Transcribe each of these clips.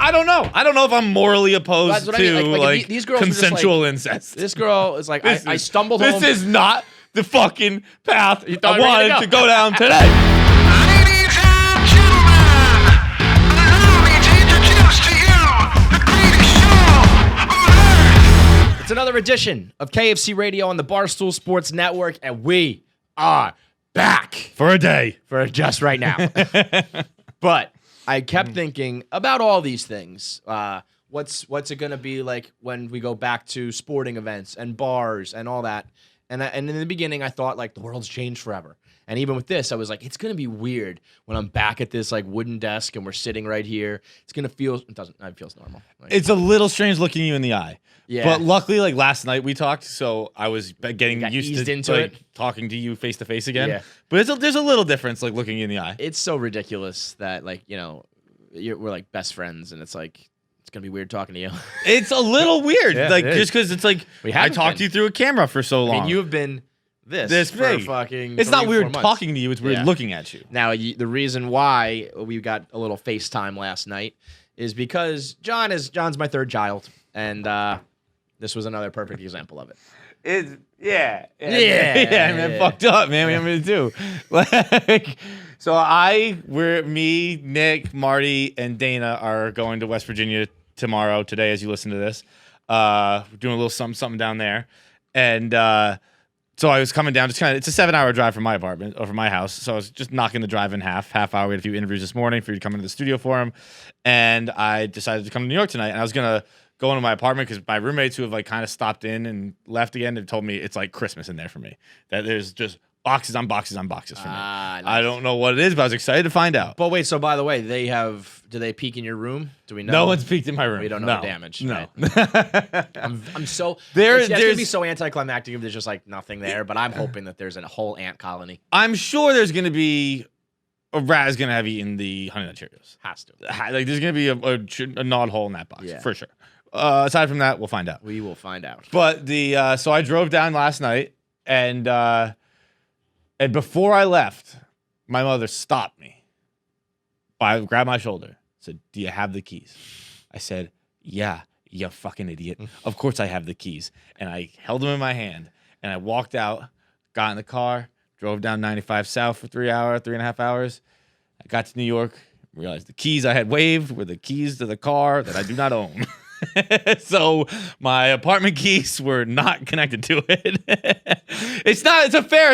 I don't know. I don't know if I'm morally opposed to I mean. like these girls consensual incest. This girl is like, I stumbled home. This is not the fucking path I wanted to go down today. Ladies and gentlemen, allow me to introduce to you the greatest show on earth. It's another edition of KFC Radio on the Barstool Sports Network, and we are back For a day. for just right now. But I kept thinking about all these things. What's it going to be like when we go back to sporting events and bars and all that? And in the beginning, I thought like the world's changed forever. And even with this, I was like, it's going to be weird when I'm back at this like wooden desk and we're sitting right here. It's going to feel, it feels normal. Like, It's a little strange looking you in the eye. Yeah. But luckily, like last night we talked, so I was getting got used eased to into like, it. talking to you face to face again. Yeah. But there's a little difference, like looking you in the eye. it's so ridiculous that like, we're like best friends and it's like, it's going to be weird talking to you. It's a little weird, Yeah, like it is. just because it's like We I haven't talked been. to you through a camera for so long. I mean, you have been this for big. fucking It's not 3-4 weird months. talking to you; it's weird Yeah. looking at you. Now, the reason why we got a little FaceTime last night is because John's my third child, and this was another perfect example of it. Yeah, Yeah. man, fucked up, man. We have to do. Like, so me, Nick, Marty, and Dana are going to West Virginia today, as you listen to this. We're doing a little something down there, and so I was coming down. It's a 7-hour drive from my apartment or from my house. So I was just knocking the drive in half hour. We had a few interviews this morning for you to come into the studio for him, and I decided to come to New York tonight. And I was gonna go into my apartment because my roommates who have like kind of stopped in and left again have told me it's like Christmas in there for me. That there's just boxes on boxes on boxes for me. Nice. I don't know what it is, but I was excited to find out. But wait, so by the way, do they peek in your room? Do we know? No one's peeked in my room. We don't know No. the damage. No. Right? I'm so There's gonna be so anticlimactic if there's just like nothing there. But I'm hoping that there's a whole ant colony. I'm sure there's gonna be a rat is gonna have eaten the Honey Nut Cheerios. Has to. Like there's gonna be a gnawed hole in that box Yeah. for sure. Aside from that, we'll find out. We will find out. But so I drove down last night, and before I left, my mother stopped me. I grabbed my shoulder, said, "Do you have the keys?" I said, "Yeah, you fucking idiot. Of course I have the keys." And I held them in my hand, and I walked out, got in the car, drove down 95 South for 3.5 hours. I got to New York, realized the keys I had waived were the keys to the car that I do not own. So my apartment keys were not connected to it. It's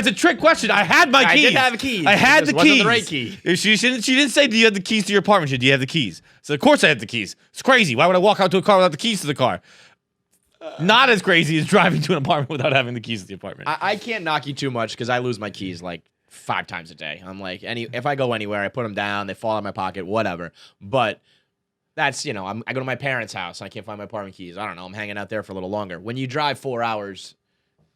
a trick question. I had my keys. I did have keys. I had It the just wasn't keys. the right key. She didn't say, "Do you have the keys to your apartment?" She said, "Do you have the keys?" So of course I had the keys. It's crazy. Why would I walk out to a car without the keys to the car? Not as crazy as driving to an apartment without having the keys to the apartment. I can't knock you too much because I lose my keys like 5 times a day. I'm like, if I go anywhere, I put them down, they fall out of my pocket, whatever. But that's, I go to my parents' house and I can't find my apartment keys. I don't know. I'm hanging out there for a little longer. When you drive 4 hours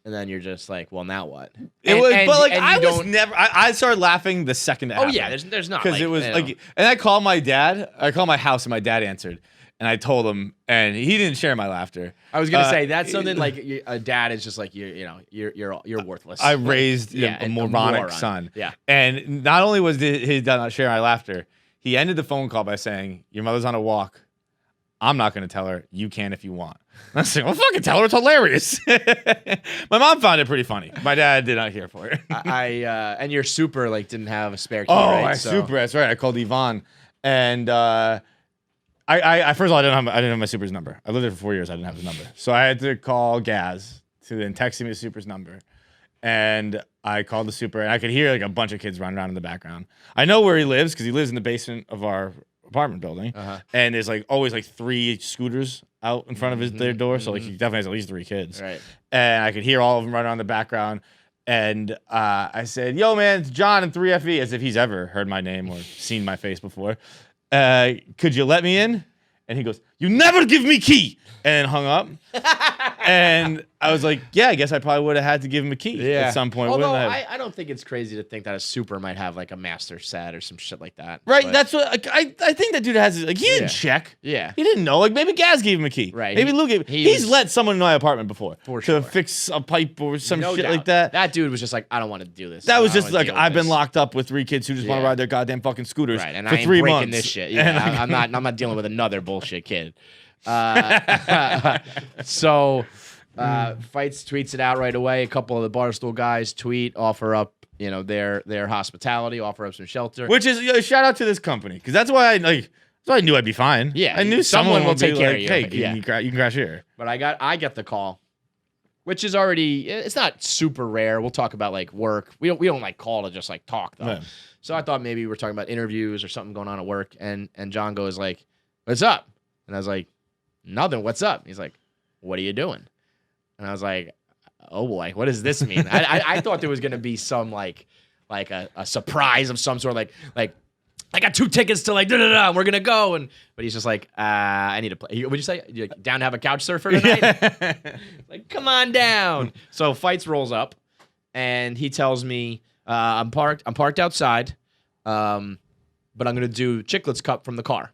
and then you're just like, well, now what? I started laughing the second it Oh, happened. yeah. There's not. Because it was like, and I called my dad. I called my house and my dad answered. And I told him, and he didn't share my laughter. I was gonna say that's something like a dad is just like you're worthless. I raised a moronic moron. son. Yeah. And not only was his dad not sharing my laughter, he ended the phone call by saying, "Your mother's on a walk. I'm not going to tell her. You can if you want." And I said, "Well, fucking tell her. It's hilarious." My mom found it pretty funny. My dad did not care for it. And your super didn't have a spare key. Oh, right? my super. That's right. I called Yvonne, and I first of all I didn't have my super's number. I lived there for 4 years. I didn't have his number, so I had to call Gaz to then text me the super's number. And I called the super, and I could hear a bunch of kids running around in the background. I know where he lives because he lives in the basement of our apartment building, and there's always 3 scooters out in front of their door, so he definitely has at least 3 kids. Right. And I could hear all of them running around in the background. And I said, "Yo, man, it's John in 3FE," as if he's ever heard my name or seen my face before. "Could you let me in?" And he goes, "You never give me key," and then hung up. And I was like, "Yeah, I guess I probably would have had to give him a key at some point." Although wouldn't I? I don't think it's crazy to think that a super might have a master set or some shit like that. Right, but- that's what I think that dude has. He didn't check. Yeah. He didn't know. Maybe Gaz gave him a key. Right. Maybe Lou gave. He's let someone in my apartment before For sure. to fix a pipe or some No shit doubt. like that. That dude was just like, I don't want to do this. That was I don't just wanna deal with I've been this. locked up with 3 kids who just want to Yeah. ride their goddamn fucking scooters Right, and for I ain't 3 breaking months. this shit. Yeah, I'm not dealing with another bullshit. bullshit kid. So Fights tweets it out right away. A couple of the Barstool guys tweet, offer up, their hospitality, offer up some shelter. Which is shout out to this company because that's why I knew I'd be fine. Yeah, I knew someone will take care of you. Hey, yeah. you can crash here. But I get the call, which is already, it's not super rare. We'll talk about like work. We don't like call to just like talk though. No. So I thought maybe we're talking about interviews or something going on at work. And John goes like, "What's up?" And I was like, "Nothing. What's up?" And he's like, "What are you doing?" And I was like, "Oh boy, what does this mean?" I thought there was gonna be some like a surprise of some sort, like I got 2 tickets to like and we're gonna go, but he's just like, I need to play. What'd you say? You like, down to have a couch surfer tonight? Like, come on down. So Fights rolls up, and he tells me, I'm parked outside, but I'm gonna do Chicklets Cup from the car,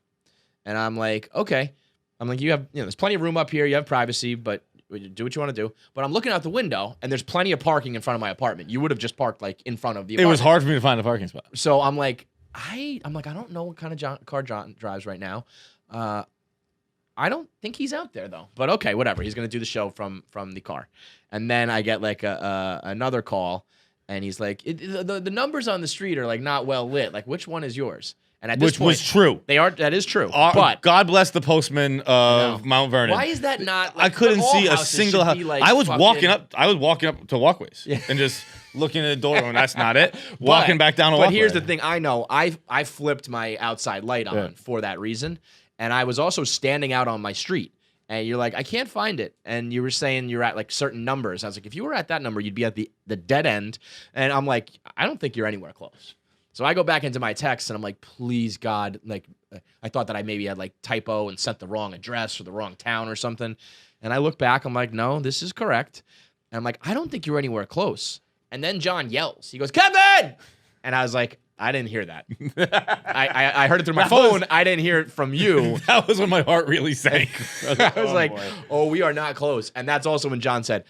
and I'm like, okay. I'm like, you have, there's plenty of room up here. You have privacy, but do what you want to do. But I'm looking out the window, and there's plenty of parking in front of my apartment. You would have just parked like in front of the apartment. It was hard for me to find a parking spot. So I'm like, I don't know what kind of car John drives right now. I don't think he's out there though. But okay, whatever. He's gonna do the show from the car, and then I get like another call, and he's like, the numbers on the street are like not well lit. Like, which one is yours? And at this point, was true. They are. That is true. But God bless the postman of Mount Vernon. why is that not? I couldn't see a single house. Like I was walking up to walkways and just looking at the door, and that's not it. Walking back down a walkway. But here's the thing: I know I flipped my outside light on for that reason, and I was also standing out on my street. And you're like, I can't find it. And you were saying you're at like certain numbers. I was like, if you were at that number, you'd be at the dead end. And I'm like, I don't think you're anywhere close. So I go back into my text and I'm like, please God, like I thought that I maybe had like typo and sent the wrong address or the wrong town or something. And I look back, I'm like, no, this is correct. And I'm like, I don't think you're anywhere close. And then John yells. He goes, Kevin! And I was like, I didn't hear that. I heard it through my phone. I didn't hear it from you. That was when my heart really sank. I was like, oh, we are not close. And that's also when John said,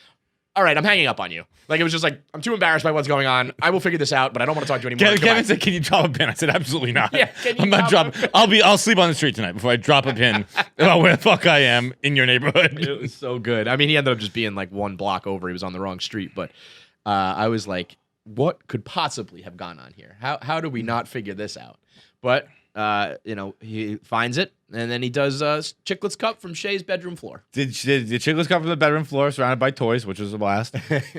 all right, I'm hanging up on you. Like, it was just like, I'm too embarrassed by what's going on. I will figure this out, but I don't want to talk to you anymore. Kevin said, can you drop a pin? I said, absolutely not. Yeah, can you I'm not dropping. I'll sleep on the street tonight before I drop a pin about where the fuck I am in your neighborhood. It was so good. I mean, he ended up just being like 1 block over. He was on the wrong street. But I was like, what could possibly have gone on here? How do we not figure this out? But, he finds it. And then he does Chicklets Cup from Shay's bedroom floor. Did Chicklets come from the bedroom floor, surrounded by toys, which was a blast.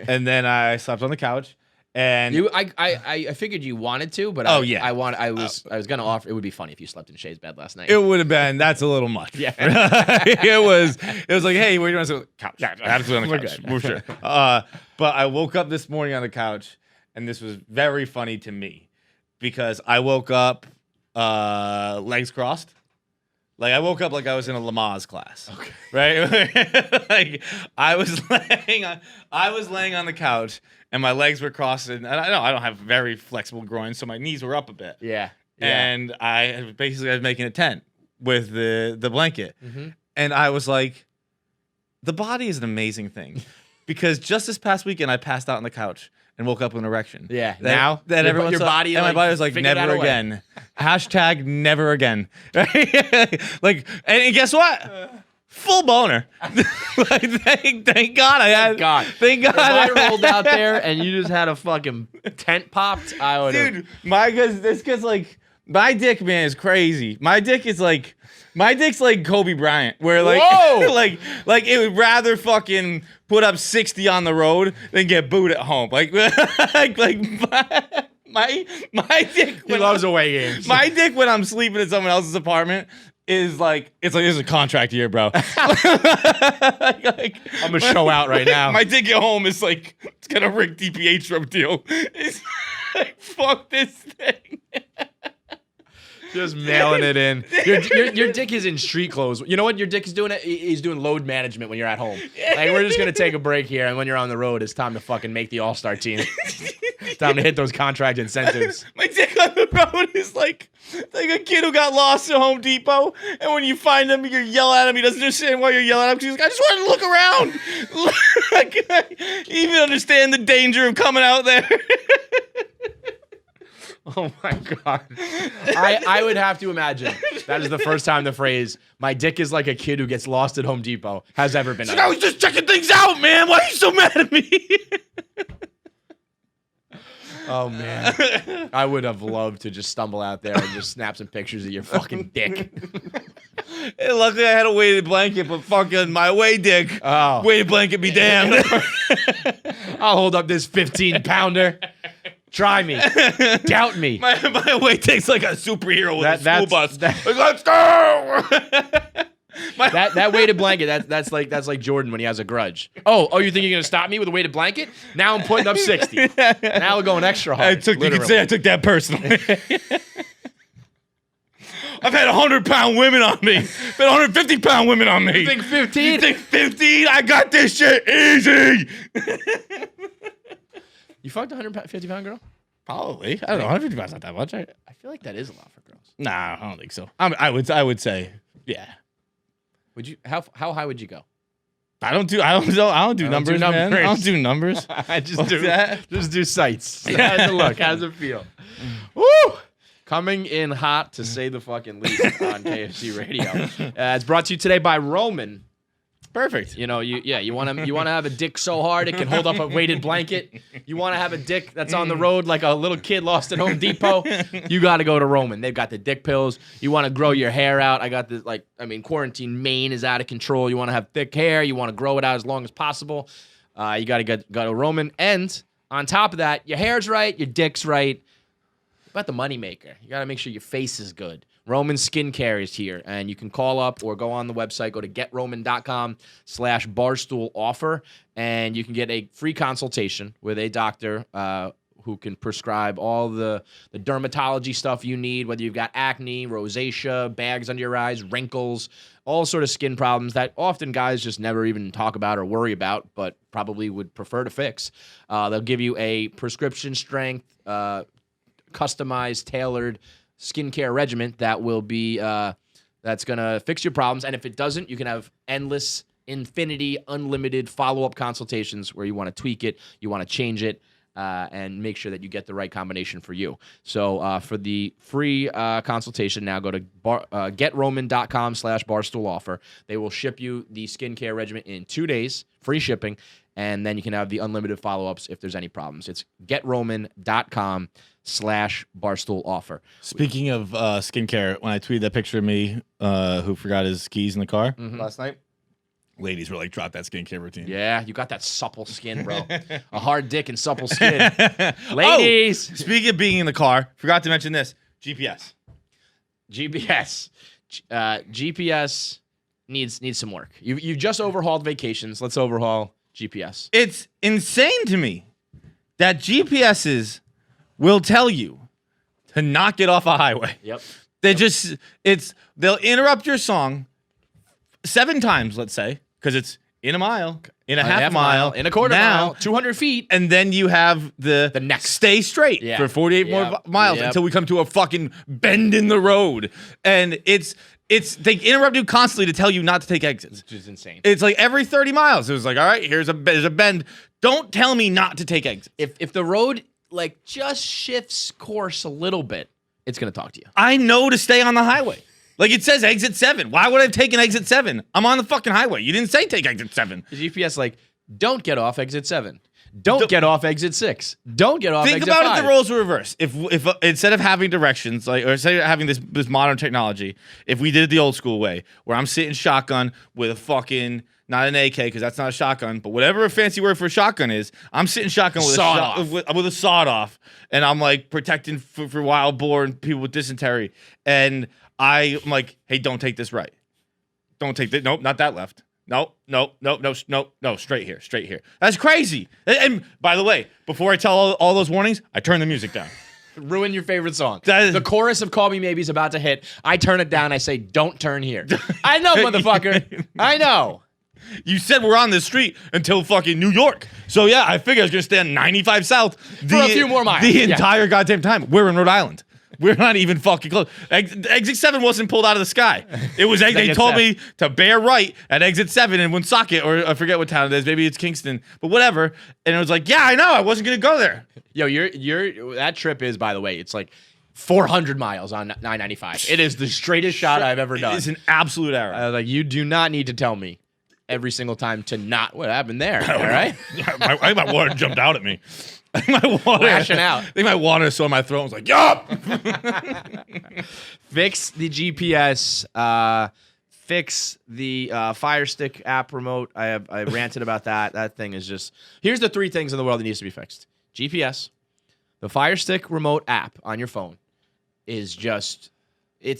And then I slept on the couch. And I figured you wanted to, but I was gonna offer. It would be funny if you slept in Shay's bed last night. It would have been. That's a little much. Yeah. it was like, hey, where do you want to sit? Couch. Yeah, absolutely on the couch. We're sure. But I woke up this morning on the couch, and this was very funny to me because I woke up legs crossed. Like, I woke up like I was in a Lamaze class. Okay. Right? Like, I was laying on the couch, and my legs were crossed. And I don't have very flexible groins, so my knees were up a bit. Yeah. And I was making a tent with the blanket. Mm-hmm. And I was like, the body is an amazing thing. Because just this past weekend, I passed out on the couch and woke up with an erection. Yeah. Now that everyone's your body, and my body was like, never again. Hashtag never again. Like, and guess what? Full boner. Like, thank God I had. Thank God. If I rolled out there and you just had a fucking tent popped, I would. Dude, this guy's like, my dick, man, is crazy. My dick's like Kobe Bryant, where like, like it would rather fucking put up 60 on the road than get booed at home. Like my dick. He loves away games. My dick when I'm sleeping in someone else's apartment is like, it's a contract year, bro. I'm gonna show out right now. My dick at home is like, it's got a Rick DiPietro deal. It's like, fuck this thing. Just mailing it in. Your dick is in street clothes. You know what your dick is doing? He's doing load management when you're at home. Like, we're just going to take a break here, and when you're on the road, it's time to fucking make the all-star team. It's time to hit those contract incentives. My dick on the road is like a kid who got lost at Home Depot, and when you find him, you yell at him. He doesn't understand why you're yelling at him. He's like, I just wanted to look around. Like, you even understand the danger of coming out there. Oh my God. I would have to imagine That is the first time the phrase "my dick is like a kid who gets lost at Home Depot" has ever been. I was just checking things out, man. Why are you so mad at me? Oh man, I would have loved to just stumble out there and just snap some pictures of your fucking dick. Hey, luckily, I had a weighted blanket, but fucking my weight dick. Oh. Weighted blanket be damned. I'll hold up this 15-pounder. Try me. Doubt me. My weight dick's like a superhero with a school bus. Like, let's go. That weighted blanket, that's like Jordan when he has a grudge. Oh, you think you're gonna stop me with a weighted blanket? Now I'm putting up 60. Now we're going extra hard. You can say I took that personally. I've had 100-pound women on me. I've had 150-pound women on me. You think 15? You think 15? I got this shit easy. You fucked a 150-pound girl? Probably. I don't know. 150 pounds not that much. I feel like that is a lot for girls. Nah, I don't think so. I would say, yeah. Would you? How high would you go? I don't do numbers, man. I don't do numbers. I just What's do that? Just do sights. How's it look? How's it feel? Woo! Coming in hot to say the fucking least on KFC Radio. It's brought to you today by Roman. Perfect. You know, you want to have a dick so hard it can hold up a weighted blanket. You want to have a dick that's on the road like a little kid lost at Home Depot. You got to go to Roman. They've got the dick pills. You want to grow your hair out. I got this quarantine mane is out of control. You want to have thick hair. You want to grow it out as long as possible. You got to go to Roman. And on top of that, your hair's right, your dick's right. About the moneymaker. You got to make sure your face is good. Roman Skincare is here, and you can call up or go on the website, go to getroman.com/barstool offer, and you can get a free consultation with a doctor who can prescribe all the dermatology stuff you need, whether you've got acne, rosacea, bags under your eyes, wrinkles, all sort of skin problems that often guys just never even talk about or worry about, but probably would prefer to fix. They'll give you a prescription strength, customized, tailored skincare regimen that will be that's gonna fix your problems. And if it doesn't, you can have endless, infinity, unlimited follow-up consultations where you want to tweak it, you want to change it, and make sure that you get the right combination for you. So for the free consultation, now go to getroman.com/barstool offer. They will ship you the skincare regimen in 2 days, free shipping, and then you can have the unlimited follow-ups if there's any problems. It's getroman.com/barstool offer. Speaking of skincare, when I tweeted that picture of me who forgot his keys in the car last night, ladies were like, drop that skincare routine. Yeah, you got that supple skin, bro. A hard dick and supple skin. Ladies. Oh, speaking of being in the car, forgot to mention this. GPS needs some work. You've just overhauled vacations. Let's overhaul GPS. It's insane to me that GPSs will tell you to not get off a highway. Yep. They'll interrupt your song 7 times, let's say, because it's in a mile, in a half mile, in a quarter mile, 200 feet. And then you have the next. Stay straight for 48 more miles until we come to a fucking bend in the road. And they interrupt you constantly to tell you not to take exits. Which is insane. It's like every 30 miles. It was like, all right, there's a bend. Don't tell me not to take exits. If the road just shifts course a little bit, it's gonna talk to you. I know to stay on the highway. Like it says exit 7. Why would I have taken exit 7? I'm on the fucking highway. You didn't say take exit 7. The GPS don't get off exit 7. Don't get off exit 6. Don't get off exit 5. Think about if the roles were reversed. If instead of having directions, or instead of having this modern technology, if we did it the old school way, where I'm sitting shotgun with a fucking, not an AK because that's not a shotgun, but whatever a fancy word for a shotgun is, I'm sitting shotgun with with a sawed off, and I'm like protecting for wild boar and people with dysentery, and I'm like, hey, don't take this right. Don't take that. Nope, not that left. No, straight here. That's crazy. And by the way, before I tell all those warnings, I turn the music down. Ruin your favorite song. The chorus of Call Me Maybe is about to hit. I turn it down. I say, don't turn here. I know, motherfucker. I know. You said we're on this street until fucking New York. So yeah, I figured I was going to stand 95 south for a few more miles. The entire goddamn time. We're in Rhode Island. We're not even fucking close. Exit 7 wasn't pulled out of the sky. It was. They told me to bear right at exit 7 in Woonsocket, or I forget what town it is. Maybe it's Kingston, but whatever. And it was like, yeah, I know. I wasn't gonna go there. Yo, your that trip is, by the way, it's like 400 miles on 995. It is the straightest shot I've ever done. It's an absolute error. Like, you do not need to tell me every single time to not. What happened there? All right. I think my water jumped out at me. I think my water Lashing out. I think my water saw my throat. I was like, yup. Fix the GPS. Fix the Fire Stick app remote. I ranted about that. That thing is just. Here's the 3 things in the world that needs to be fixed: GPS, the Fire Stick remote app on your phone is just. It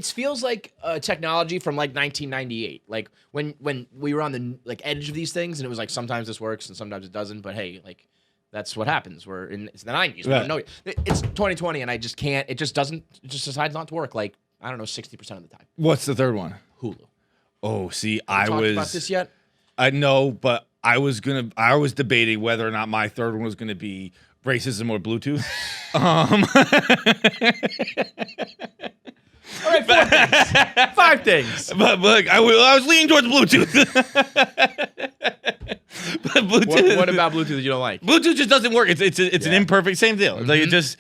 feels like technology from like 1998, like when we were on the edge of these things, and it was like sometimes this works and sometimes it doesn't. But hey, like that's what happens. It's the 90s. We don't know. It's 2020, and I just can't. It just doesn't. It just decides not to work. Like I don't know, 60% of the time. What's the third one? Hulu. Oh, see, Talked about this yet? I know, but I was debating whether or not my third one was gonna be racism or Bluetooth. All right, 4 things. 5 things. But look, I was leaning towards Bluetooth. But Bluetooth. What about Bluetooth that you don't like? Bluetooth just doesn't work. It's an imperfect same deal. Like it just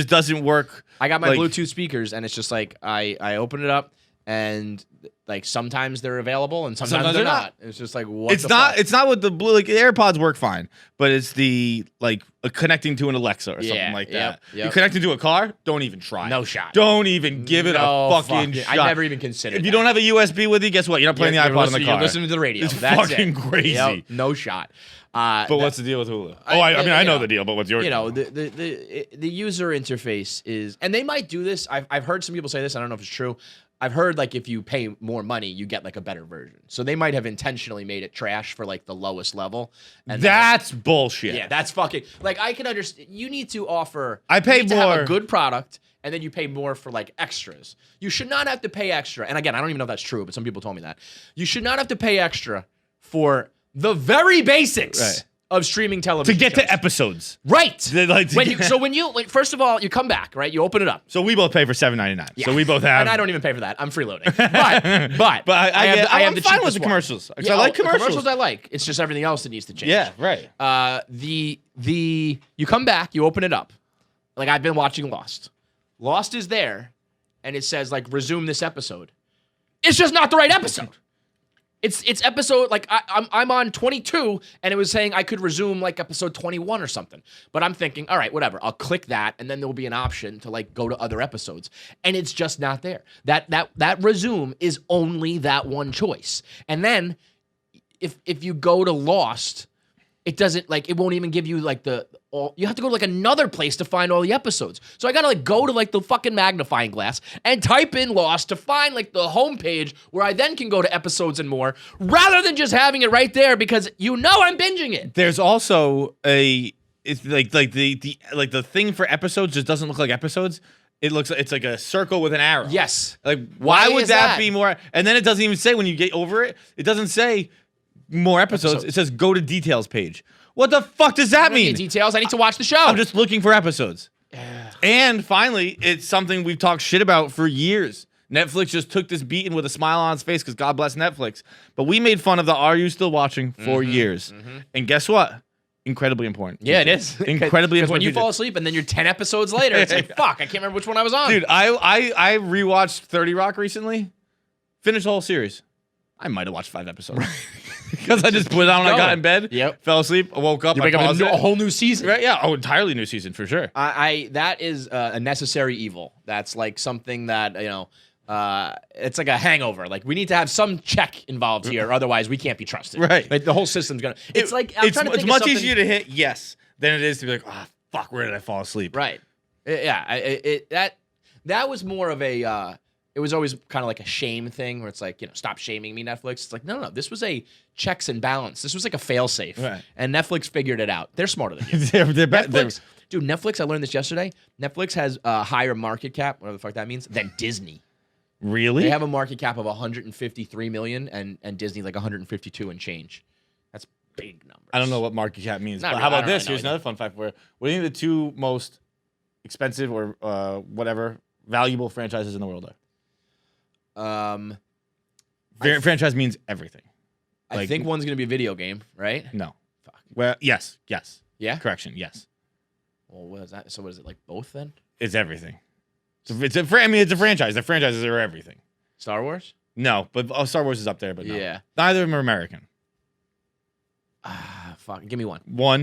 doesn't work. I got my like, Bluetooth speakers, and it's just like I open it up, and like sometimes they're available, and sometimes they're not. It's just like what? It's not. It's not with the blue. Like the AirPods work fine, but it's the connecting to an Alexa or something like that. Yep. You're connecting to a car. Don't even try. No shot. Don't even give it a fucking shot. I never even considered. If you don't have a USB with you, guess what? You're not playing the iPod in the car. You're listening to the radio. It's That's fucking crazy. Yep, no shot. But what's the deal with Hulu? I know the deal, but what's your deal? The user interface is, and they might do this. I've heard some people say this. I don't know if it's true. I've heard like if you pay more money, you get like a better version. So they might have intentionally made it trash for like the lowest level. And that's bullshit. Yeah, that's fucking like I can understand. You need to offer. I pay you need to more. have a good product, and then you pay more for like extras. You should not have to pay extra. And again, I don't even know if that's true, but some people told me that you should not have to pay extra for the very basics of streaming television to get shows. to episodes. Right. When first of all, you come back, right? You open it up. So we both pay for $7.99. Yeah. So we both have. And I don't even pay for that. I'm freeloading. But I'm fine with the commercials. I like commercials. The commercials I like. It's just everything else that needs to change. Yeah, right. You come back, you open it up. Like I've been watching Lost. Lost is there, and it says like resume this episode. It's just not the right episode. It's episode like I'm on 22, and it was saying I could resume like episode 21 or something. But I'm thinking, all right, whatever. I'll click that, and then there'll be an option to like go to other episodes, and it's just not there. That resume is only that one choice. And then if you go to Lost, it doesn't like it won't even give you like you have to go to like another place to find all the episodes. So I gotta like go to like the fucking magnifying glass and type in Lost to find like the homepage where I then can go to episodes and more, rather than just having it right there because I'm binging it. There's also it's like the thing for episodes just doesn't look like episodes. It's like a circle with an arrow. Yes. Like why would is that be more? And then it doesn't even say when you get over it. It doesn't say more episodes. It says go to details page. What the fuck does that mean? Details. I need to watch the show. I'm just looking for episodes. And finally, it's something we've talked shit about for years. Netflix just took this beating with a smile on its face because God bless Netflix. But we made fun of the "Are you still watching?" for years. And guess what? Incredibly important. Yeah, it is. Incredibly important. Because when you fall asleep and then you're 10 episodes later, it's like, fuck, I can't remember which one I was on. Dude, I rewatched 30 Rock recently. Finished the whole series. I might have watched 5 episodes. Because I just put it on when I got in bed, fell asleep, I woke up, you wake up a whole new season. Right? Yeah, entirely new season for sure. That is a necessary evil. That's like something that, it's like a hangover. Like we need to have some check involved here, otherwise we can't be trusted. Right. Like the whole system's gonna. It's like it's much easier to hit yes than it is to be like, oh fuck, where did I fall asleep? Right. Yeah. That was more of a. It was always kind of like a shame thing where it's like, stop shaming me, Netflix. It's like, no. This was a checks and balance. This was like a fail-safe. Right. And Netflix figured it out. They're smarter than you. they're Dude, Netflix, I learned this yesterday. Netflix has a higher market cap, whatever the fuck that means, than Disney. Really? They have a market cap of 153 million and Disney like 152 and change. That's big numbers. I don't know what market cap means. But Not how really, about this? really Here's another fun fact for you. What do you think the 2 most expensive or whatever valuable franchises in the world are? Franchise means everything. I think one's gonna be a video game, right? No. Fuck. Well, yes. Yeah. Correction, yes. Well, what is that? So what is it, like both then? It's everything. It's a franchise. The franchises are everything. Star Wars? No, but Star Wars is up there, but no. Yeah. Neither of them are American. Fuck. Give me one.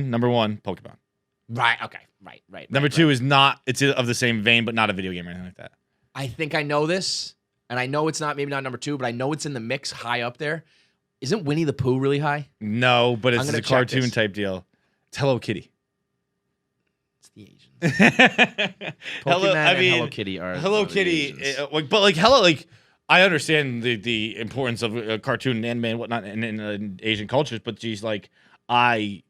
Number one, Pokemon. Right. Okay. Right. Number two is not. It's of the same vein, but not a video game or anything like that. I think I know this, and I know it's not maybe not number 2, but I know it's in the mix high up there. Isn't Winnie the Pooh really high? No, but I'm it's gonna a check cartoon this. type deal. It's Hello Kitty. It's the Asians. Pokemon and Hello Kitty are Hello are the Kitty, Asians. but like Hello, like I understand the importance of cartoon and anime and whatnot in Asian cultures, but geez, like I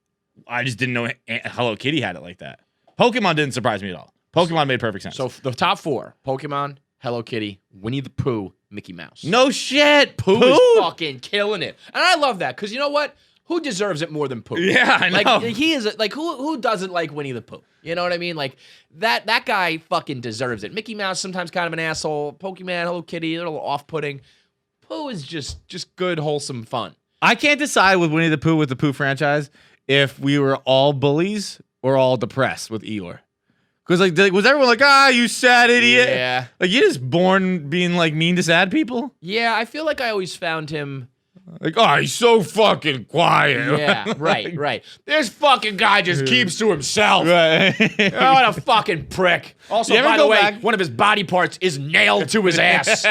just didn't know Hello Kitty had it like that. Pokemon didn't surprise me at all. Pokemon made perfect sense. So the top 4: Pokemon, Hello Kitty, Winnie the Pooh, Mickey Mouse. no shit, Pooh is fucking killing it, and I love that because you know what? Who deserves it more than Pooh? Yeah, I know. Like he is like who doesn't like Winnie the Pooh? You know what I mean? Like that guy fucking deserves it. Mickey Mouse sometimes kind of an asshole. Pokemon, Hello Kitty, a little off-putting. Pooh is just good, wholesome fun. I can't decide with Winnie the Pooh with the Pooh franchise if we were all bullies or all depressed with Eeyore. Because like was everyone like, you sad idiot? Yeah. Like you just born being like mean to sad people? Yeah, I feel like I always found him. Like, he's so fucking quiet. Yeah, right. This fucking guy just keeps to himself. Right. Oh, what a fucking prick. Also, You ever by the go way, back- one of his body parts is nailed to his ass.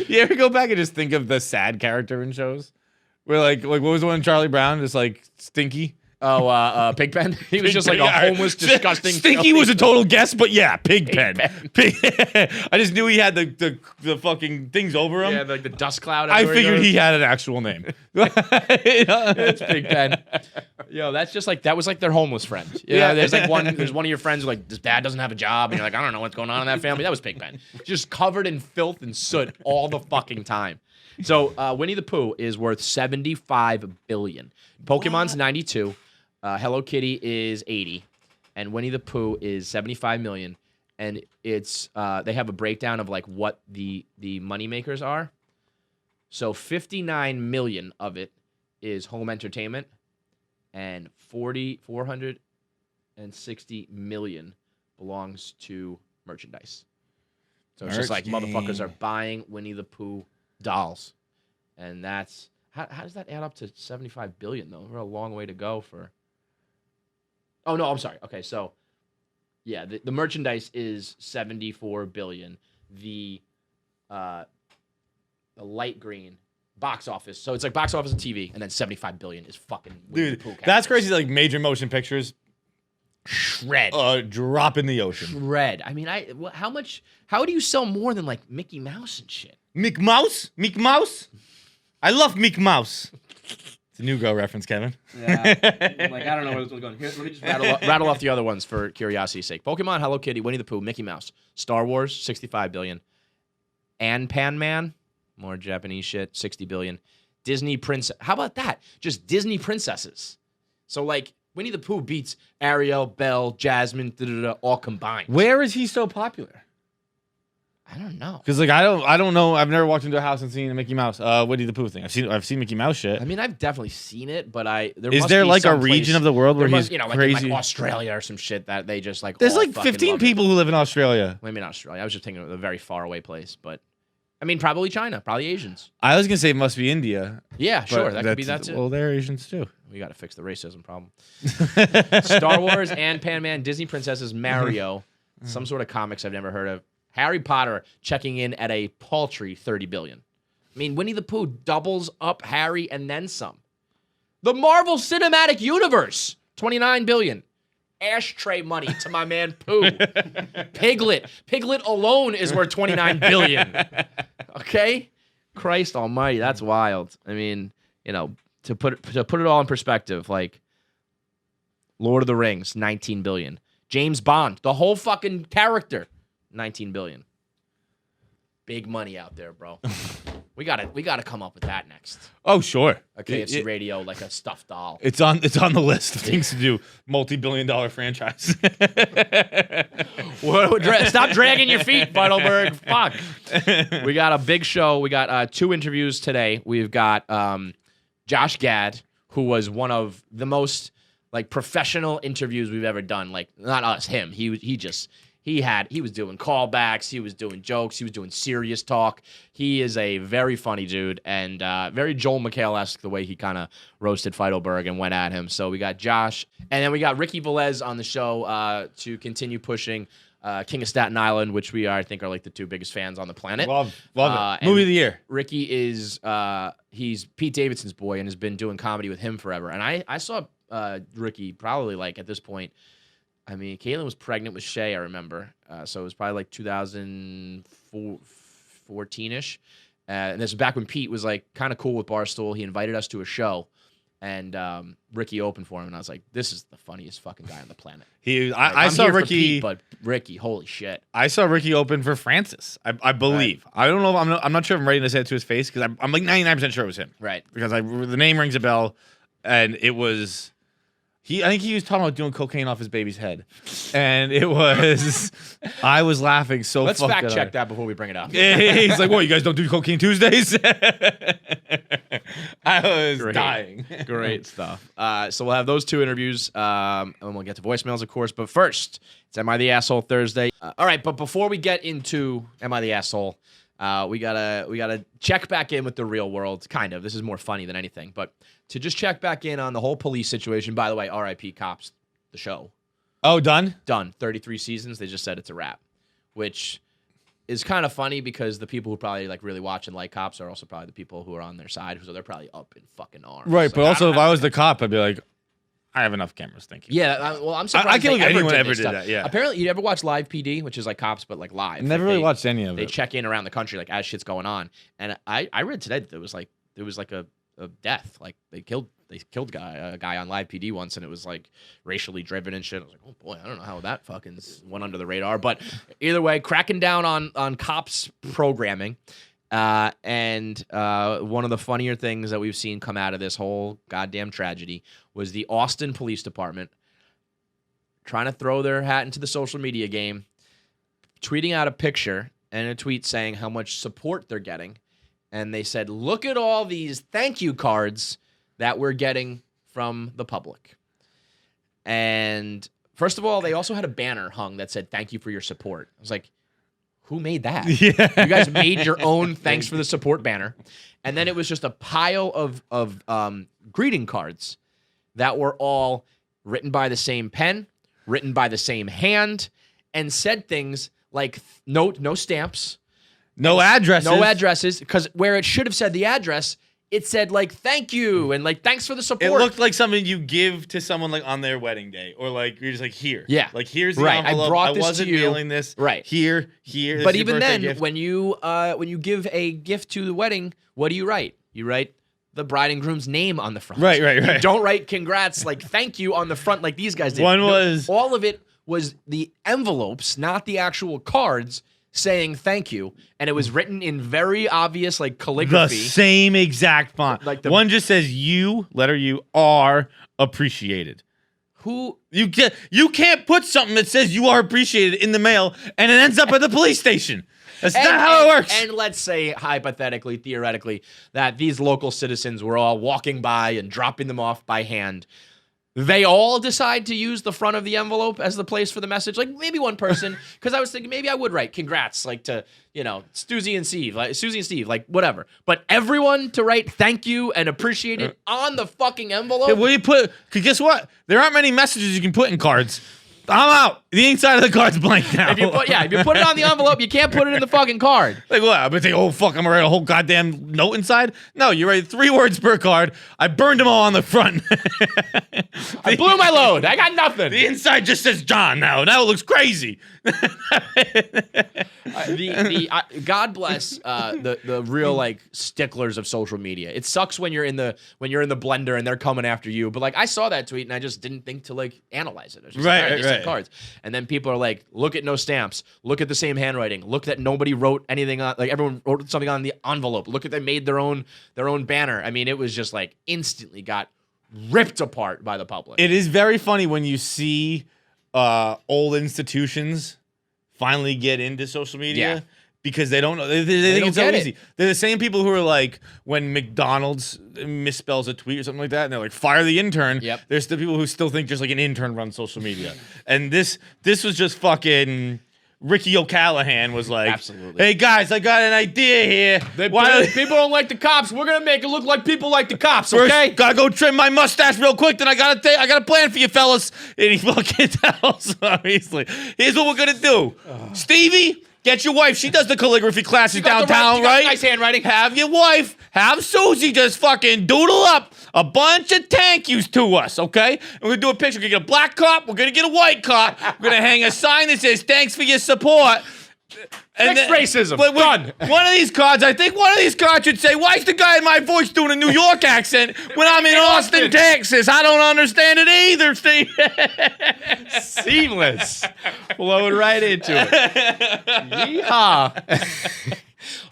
You ever go back and just think of the sad character in shows? Where like what was the one in Charlie Brown? Just like Stinky. Oh, Pigpen? He was just like a homeless, disgusting. Stinky was a total guess, but yeah, Pigpen. I just knew he had the fucking things over him. Yeah, like the dust cloud. I everywhere figured goes. he had an actual name. It's Pigpen. Yo, that's just like that was like their homeless friend. Yeah, there's like one of your friends who's like, this dad doesn't have a job, and you're like, I don't know what's going on in that family. That was Pigpen. Just covered in filth and soot all the fucking time. So Winnie the Pooh is worth $75 billion. Pokemon's 92. Hello Kitty is 80, and Winnie the Pooh is 75 million. And it's they have a breakdown of like what the money makers are. So 59 million of it is home entertainment, and 460 million belongs to merchandise. So it's just like motherfuckers are buying Winnie the Pooh dolls, and that's how does that add up to 75 billion though? We're a long way to go for. Oh no, I'm sorry. Okay, so yeah, the merchandise is 74 billion. The light green box office. So it's like box office and TV, and then 75 billion is fucking Winnie the Dude, Pooh that's characters. crazy. Like major motion pictures, Shred. drop in the ocean. Shred. I mean, how do you sell more than like Mickey Mouse and shit? Mickey Mouse? Mickey Mouse? I love Mickey Mouse. It's a New Girl reference, Kevin. Yeah. Like, I don't know where this one's going. Here, let me just rattle off the other ones for curiosity's sake. Pokemon, Hello Kitty, Winnie the Pooh, Mickey Mouse. Star Wars, 65 billion. Pan Man, more Japanese shit, 60 billion. Disney Princess. How about that? Just Disney princesses. So, like, Winnie the Pooh beats Ariel, Belle, Jasmine, all combined. Where is he so popular? I don't know. Because like I don't know. I've never walked into a house and seen a Mickey Mouse, Winnie the Pooh thing. I've seen Mickey Mouse shit. I mean, I've definitely seen it, but Is there like a region of the world where he's like crazy? in like Australia or some shit that they just like. There's all like fucking 15 love it. people who live in Australia. Maybe not Australia. I was just thinking of a very far away place, but I mean, probably China, probably Asians. I was gonna say it must be India. Yeah, but sure, that could be that too. Well, they're Asians too. We got to fix the racism problem. Star Wars and Pan Man, Disney princesses, Mario, some sort of comics I've never heard of. Harry Potter checking in at a paltry 30 billion. I mean, Winnie the Pooh doubles up Harry and then some. The Marvel Cinematic Universe, 29 billion. Ashtray money to my man Pooh. Piglet. Piglet alone is worth 29 billion. Okay? Christ almighty, that's wild. I mean, you know, to put it all in perspective, like Lord of the Rings, 19 billion. James Bond, the whole fucking character, 19 billion. Big money out there, bro. We gotta come up with that next. Oh sure. A KFC radio, like a stuffed doll. It's on the list of things to do. Multi-billion-dollar franchise. Stop dragging your feet, Vitalberg. Fuck. We got a big show. We got 2 interviews today. We've got Josh Gad, who was one of the most like professional interviews we've ever done. Like not us, him. He was doing callbacks, he was doing jokes, he was doing serious talk. He is a very funny dude and very Joel McHale-esque the way he kind of roasted Feidelberg and went at him. So we got Josh, and then we got Ricky Velez on the show to continue pushing King of Staten Island, which I think are like the two biggest fans on the planet. Love it. Movie of the year. Ricky is he's Pete Davidson's boy and has been doing comedy with him forever. And I saw Ricky probably like at this point. I mean, Caitlin was pregnant with Shay, I remember. So it was probably like 2014-ish. And this is back when Pete was like kind of cool with Barstool. He invited us to a show. And Ricky opened for him, and I was like, "This is the funniest fucking guy on the planet." I saw Ricky, Pete, but Ricky, holy shit! I saw Ricky open for Francis. I believe. Right. I don't know. I'm not sure if I'm ready to say it to his face because I'm like 99% sure it was him. Right. Because the name rings a bell, and it was. I think he was talking about doing cocaine off his baby's head, and it was. I was laughing so. Let's fact check that before we bring it up. He's like, "What? You guys don't do cocaine Tuesdays?" I was dying. Great stuff. So we'll have those two interviews, and we'll get to voicemails, of course. But first, it's Am I the Asshole Thursday. All right, but before we get into Am I the Asshole, we gotta check back in with the real world. Kind of. This is more funny than anything, but to just check back in on the whole police situation. By the way, R.I.P. Cops, the show. Oh, done. 33 seasons. They just said it's a wrap, which is kind of funny because the people who probably like really watch and like Cops are also probably the people who are on their side, so they're probably up in fucking arms. Right, like, but also if I was the cop, I'd be like, I have enough cameras, thank you. Yeah, well, I'm surprised I can't believe anyone ever did that. Yeah. Apparently, you ever watch Live PD, which is like Cops but like live. Never really watched any of it. They check in around the country like as shit's going on, and I read today that there was like a death, like they killed a guy on Live PD once, and it was like racially driven and shit. I was like, oh boy, I don't know how that fucking went under the radar, but either way, cracking down on Cops programming. And one of the funnier things that we've seen come out of this whole goddamn tragedy was the Austin Police Department trying to throw their hat into the social media game, tweeting out a picture and a tweet saying how much support they're getting. And they said, look at all these thank you cards that we're getting from the public. And first of all, they also had a banner hung that said, thank you for your support. I was like, who made that? Yeah. You guys made your own thanks for the support banner. And then it was just a pile of greeting cards that were all written by the same pen, written by the same hand, and said things like no stamps. No addresses. No addresses, because where it should have said the address, it said like thank you and like thanks for the support. It looked like something you give to someone like on their wedding day, or like you're just like here. Yeah, like here's the right. envelope. I brought this wasn't to you. mailing this. Right here. But even then, when you give a gift to the wedding, what do you write? You write the bride and groom's name on the front. Right. You don't write congrats like thank you on the front like these guys did. All of it was the envelopes, not the actual cards, saying thank you, and it was written in very obvious like calligraphy. The same exact font. Like one just says "you," letter U, are appreciated. Who you can't put something that says "you are appreciated" in the mail and it ends up at the police station. That's not how it works. And let's say hypothetically, theoretically, that these local citizens were all walking by and dropping them off by hand. They all decide to use the front of the envelope as the place for the message. Like maybe one person, because I was thinking maybe I would write congrats, like to, Susie and Steve, like whatever. But everyone to write thank you and appreciate it on the fucking envelope. Yeah, what do you put? Because guess what? There aren't many messages you can put in cards. I'm out. The inside of the card's blank now. If you put it on the envelope, you can't put it in the fucking card. Like what? I'm gonna say, oh fuck, I'm gonna write a whole goddamn note inside. No, you write 3 words per card. I burned them all on the front. I blew my load. I got nothing. The inside just says John now. Now it looks crazy. God bless the real like sticklers of social media. It sucks when you're in the blender and they're coming after you. But like I saw that tweet and I just didn't think to like analyze it. I was just like, all right, they said cards. And then people are like, look at no stamps. Look at the same handwriting. Look that nobody wrote anything on, like everyone wrote something on the envelope. Look at they made their own banner. I mean, it was just like instantly got ripped apart by the public. It is very funny when you see old institutions finally get into social media because they don't know. They think don't it's so get it. easy. They're the same people who are like, when McDonald's misspells a tweet or something like that, and they're like, fire the intern. Yep. There's the people who still think just like an intern runs social media. And this was just fucking Ricky O'Callahan was like, Absolutely. hey guys, I got an idea here. People don't like the cops. We're gonna make it look like people like the cops. First, Okay. gotta go trim my mustache real quick. Then I got a plan for you, fellas. And he fucking tells obviously, here's what we're gonna do. Stevie, get your wife. She does the calligraphy classes downtown, She got right? nice handwriting. Have your wife, have Susie just fucking doodle up a bunch of thank yous to us, okay? And we're gonna do a picture. We're gonna get a black cop. We're gonna get a white cop. We're gonna hang a sign that says "Thanks for your support." And Fix racism. Done. One of these cards, I think one of these cards should say, why is the guy in my voice doing a New York accent when I'm in Austin, Texas? I don't understand it either, Steve. Seamless. Flowing right into it. Yeehaw.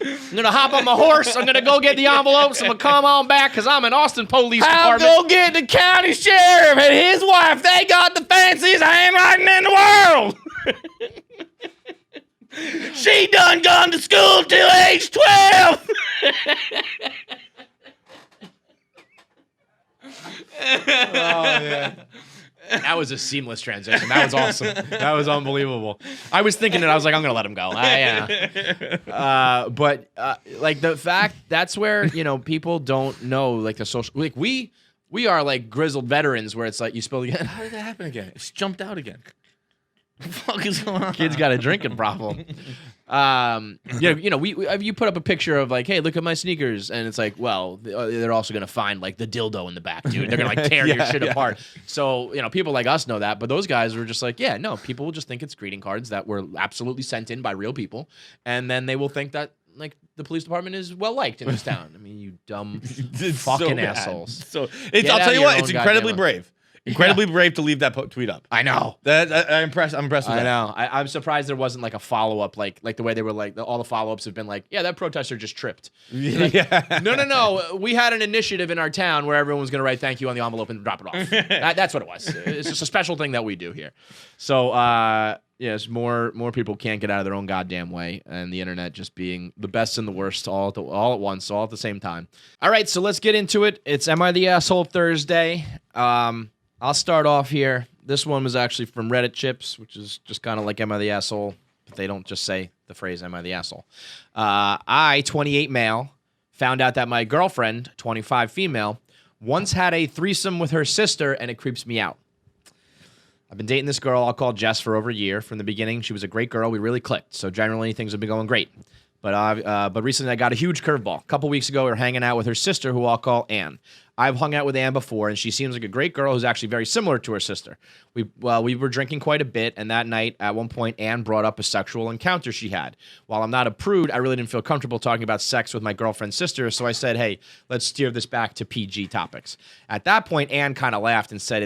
I'm gonna hop on my horse. I'm gonna go get the envelopes. I'm gonna come on back because I'm an Austin Police I'll Department. go get the county sheriff and his wife. They got the fanciest handwriting in the world. She done gone to school till age 12. That was a seamless transition. That was awesome. That was unbelievable. I was thinking it. I was like, I'm gonna let him go. But like the fact that's where people don't know like the social. Like we are like grizzled veterans where it's like you spill again. How did that happen again? It's jumped out again. What the fuck is going on? Kid's got a drinking problem. You put up a picture of like, hey, look at my sneakers, and it's like, well, they're also gonna find like the dildo in the back, dude. They're gonna like tear your shit apart. So people like us know that, but those guys were just like, yeah, no, people will just think it's greeting cards that were absolutely sent in by real people, and then they will think that like the police department is well liked in this town. I mean, you dumb It's fucking so bad. assholes. So Get I'll out tell of you your what, own it's incredibly goddamn- brave. Incredibly brave to leave that tweet up. I know. I'm impressed with I that. know. I'm surprised there wasn't like a follow up, like the way they were like all the follow ups have been like, yeah, that protester just tripped. Yeah. No. We had an initiative in our town where everyone was going to write thank you on the envelope and drop it off. That's what it was. It's just a special thing that we do here. So, yes, more people can't get out of their own goddamn way, and the internet just being the best and the worst all at once, all at the same time. All right, so let's get into it. It's Am I the Asshole Thursday. I'll start off here. This one was actually from Reddit Chips, which is just kind of like Am I the Asshole? But they don't just say the phrase Am I the Asshole? I, 28 male, found out that my girlfriend, 25 female, once had a threesome with her sister, and it creeps me out. I've been dating this girl I'll call Jess for over a year. From the beginning, she was a great girl. We really clicked. So generally, things have been going great. But recently, I got a huge curveball. A couple weeks ago, we were hanging out with her sister, who I'll call Ann. I've hung out with Ann before, and she seems like a great girl who's actually very similar to her sister. We were drinking quite a bit, and that night, at one point, Ann brought up a sexual encounter she had. While I'm not a prude, I really didn't feel comfortable talking about sex with my girlfriend's sister, so I said, hey, let's steer this back to PG topics. At that point, Ann kind of laughed and said,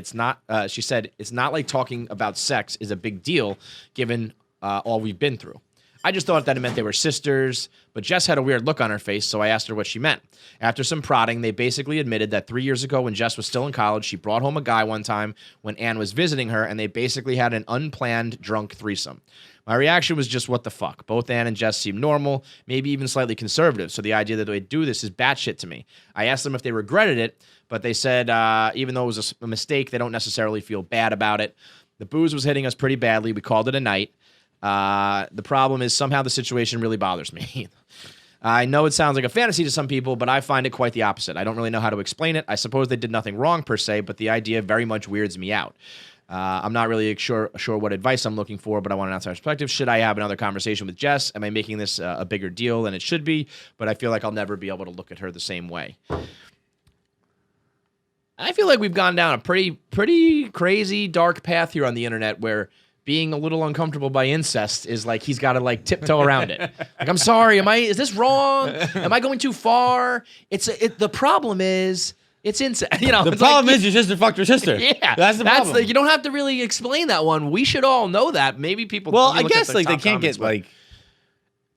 she said, it's not like talking about sex is a big deal, given all we've been through. I just thought that it meant they were sisters, but Jess had a weird look on her face, so I asked her what she meant. After some prodding, they basically admitted that 3 years ago when Jess was still in college, she brought home a guy one time when Ann was visiting her, and they basically had an unplanned drunk threesome. My reaction was just, what the fuck? Both Ann and Jess seemed normal, maybe even slightly conservative, so the idea that they'd do this is batshit to me. I asked them if they regretted it, but they said even though it was a mistake, they don't necessarily feel bad about it. The booze was hitting us pretty badly. We called it a night. The problem is somehow the situation really bothers me. I know it sounds like a fantasy to some people, but I find it quite the opposite. I don't really know how to explain it. I suppose they did nothing wrong per se, but the idea very much weirds me out. I'm not really sure what advice I'm looking for, but I want an outside perspective. Should I have another conversation with Jess? Am I making this a bigger deal than it should be? But I feel like I'll never be able to look at her the same way. I feel like we've gone down a pretty crazy, dark path here on the internet where being a little uncomfortable by incest is like he's got to like tiptoe around it. Like, I'm sorry, is this wrong? Am I going too far? The problem is it's incest. The problem is your sister fucked your sister. Yeah, that's the problem. You don't have to really explain that one. We should all know that. Maybe people. Well, let me I look at guess the like they top can't comments, get like,